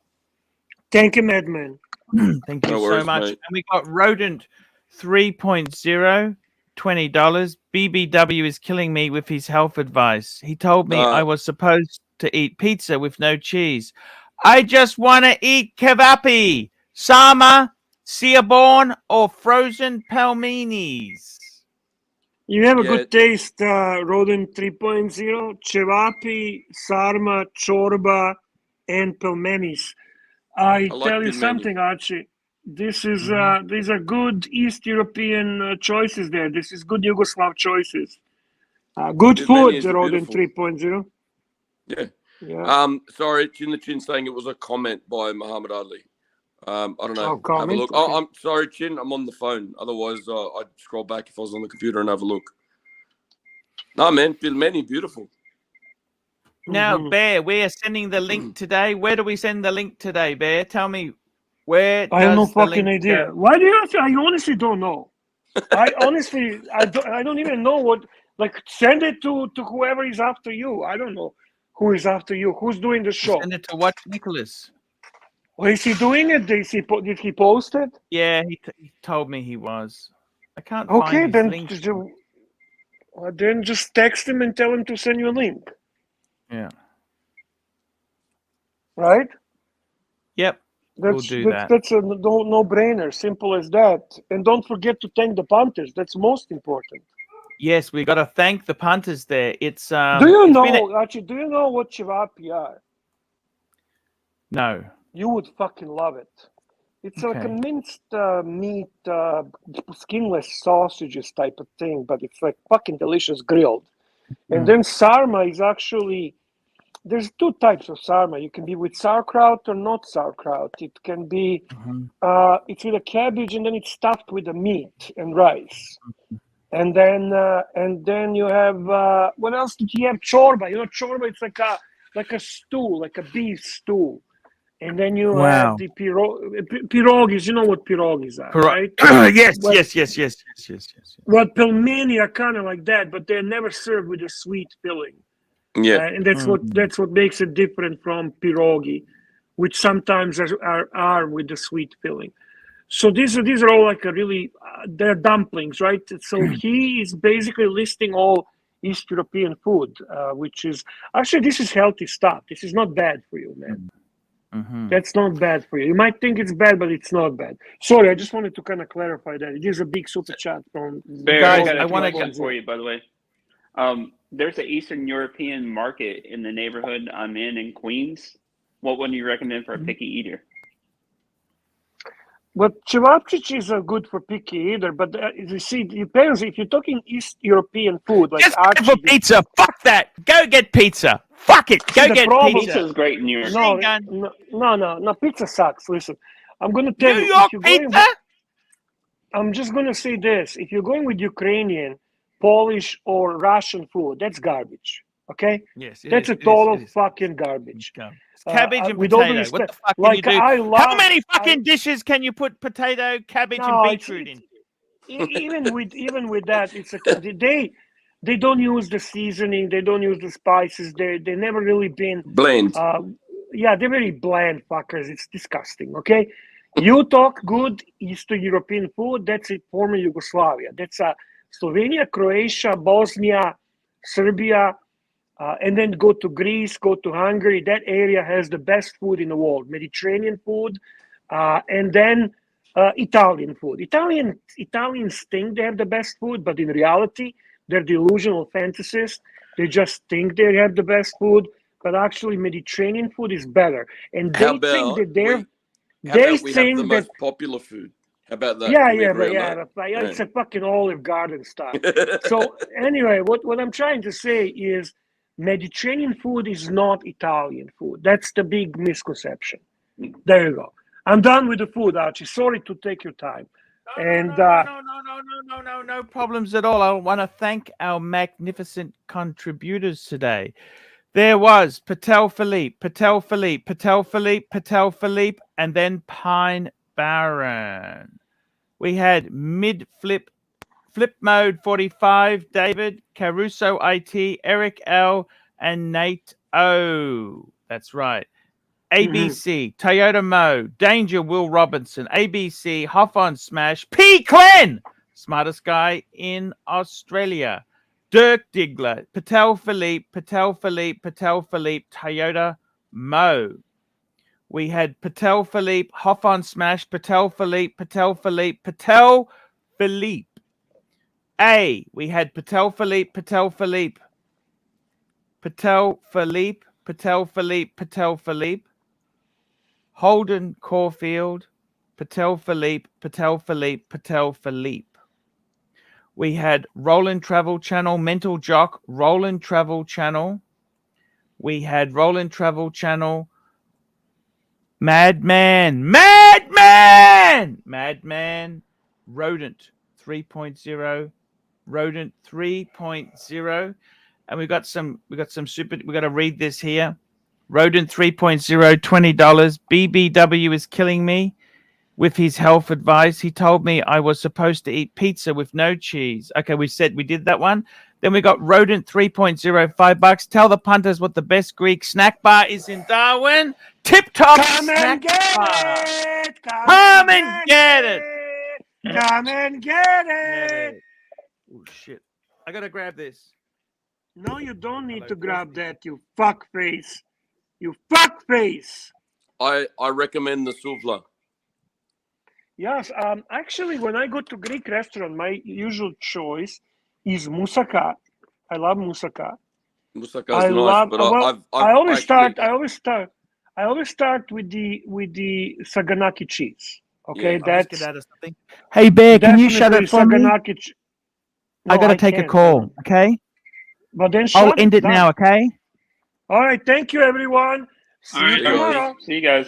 Thank you, Madman. Thank you No so worries, much. mate. And we got Rodent 3.0, $20. BBW is killing me with his health advice. He told me I was supposed to eat pizza with no cheese. I just want to eat kevapi, sama, seaborn, or frozen pelmenis. You have a good taste, Rodent 3.0, cevapi, sarma, chorba, and pelmenis. I like tell you pelmeni. something, Archie. This is these are good East European choices there. This is good Yugoslav choices. Good Pelmeni food, is Rodent beautiful. 3.0. Yeah. Sorry, the Chin saying it was a comment by Muhammad Ali. I don't know. Have a comment? look. Okay. Oh, I'm sorry, Chin. I'm on the phone. Otherwise, I'd scroll back if I was on the computer and have a look. No, man, pelmeni, beautiful. Now, Bear, we are sending the link today. Where do we send the link today, Bear? Tell me, where I have no does the fucking link idea. go? Why do you have to? I honestly don't know. I don't even know what. Like, send it to whoever is after you. I don't know who is after you. Who's doing the show? Send it to Watch Nicholas. Well, is he doing it? Did he post it? Yeah, he told me he was. I can't Okay, find his link. then just text him and tell him to send you a link. Yeah. Right? Yep. We'll do that. That's a no-brainer. Simple as that. And don't forget to thank the punters. That's most important. Yes, we got to thank the punters there. It's do you know, Archie, do you know what chivapi are? No. You would fucking love it. It's like a minced meat, skinless sausages type of thing, but it's like fucking delicious grilled. And then sarma is actually, there's two types of sarma. You can be with sauerkraut or not sauerkraut. It can be, it's with a cabbage and then it's stuffed with the meat and rice. And then you have, what else did you have? Chorba. You know, chorba, it's like a stew, like a beef stew. And then you have the pierogis. You know what pierogis are, right? yes. Well, pelmeni are kind of like that, but they're never served with a sweet filling. Yeah, and that's what makes it different from pierogi, which sometimes are with the sweet filling. So these are all like they're dumplings, right? So he is basically listing all East European food, which is actually, this is healthy stuff. This is not bad for you, man. That's not bad for you. You might think it's bad, but it's not bad. Sorry, I just wanted to kind of clarify that. It is a big super chat from Bear, guys. I want to question for you, by the way. There's an Eastern European market in the neighborhood I'm in Queens. What one do you recommend for a picky eater? Well, cevapcicis are good for picky eater, but you see, it depends. If you're talking East European food, like just go for pizza. Fuck that. Go get pizza. Fuck it. Go get pizza. Pizza is great in New York. No. Pizza sucks. Listen, I'm going to tell you. New York pizza? I'm just going to say this. If you're going with Ukrainian, Polish, or Russian food, that's garbage. Okay? Yes. That's a total fucking garbage. Cabbage and potato. What the fuck can you do? How many fucking dishes can you put potato, cabbage, and beetroot in? Even with that, it's they don't use the seasoning, they don't use the spices. They never really been bland. Yeah, they're very bland fuckers. It's disgusting. Okay, you talk good Eastern European food. That's it. Former Yugoslavia. That's Slovenia, Croatia, Bosnia, Serbia. And then go to Greece, go to Hungary. That area has the best food in the world, Mediterranean food, and then Italian food. Italians think they have the best food, but in reality, they're delusional fantasists. They just think they have the best food, but actually Mediterranean food is better. And they think that we have the most popular food? How about that? Yeah, it's a fucking Olive Garden style. So anyway, what I'm trying to say is Mediterranean food is not Italian food. That's the big misconception. There you go. I'm done with the food, Archie. Sorry to take your time. No problems at all. I want to thank our magnificent contributors today. There was Patel Philippe, and then Pine Baron. We had mid-flip mode 45, David, Caruso IT, Eric L, and Nate O. That's right. ABC, Toyota Mo, Danger Will Robinson, ABC, Hoff on Smash, P. Clen, smartest guy in Australia, Dirk Diggler, Patel Philippe, Toyota Mo. We had Patel Philippe, Hoff on Smash, Patel Philippe. A, we had Patel Philippe, Holden Caulfield, Patel Philippe. We had Roland Travel Channel, Mental Jock, Roland Travel Channel. We had Roland Travel Channel, Madman, Rodent 3.0, and we got some super. We got to read this here. Rodent 3.0, $20. BBW is killing me with his health advice. He told me I was supposed to eat pizza with no cheese. Okay, we did that one. Then we got Rodent 3.0, $5. Tell the punters what the best Greek snack bar is in Darwin. Tip Top Snack Bar. Come and get it. Come and get it. Oh shit! I gotta grab this. No, you don't need to grab that, you fuck face. You fuck face. I recommend the souvla. Yes, actually, when I go to Greek restaurant, my usual choice is moussaka. I love moussaka. Moussaka is nice, but I always start with the Saganaki cheese. Okay, Yeah, that's something. Hey Bear, can you shut it for me? Saganaki. I gotta take a call. Okay. But then I'll end it now. Okay. All right. Thank you, everyone. See you tomorrow. See you guys.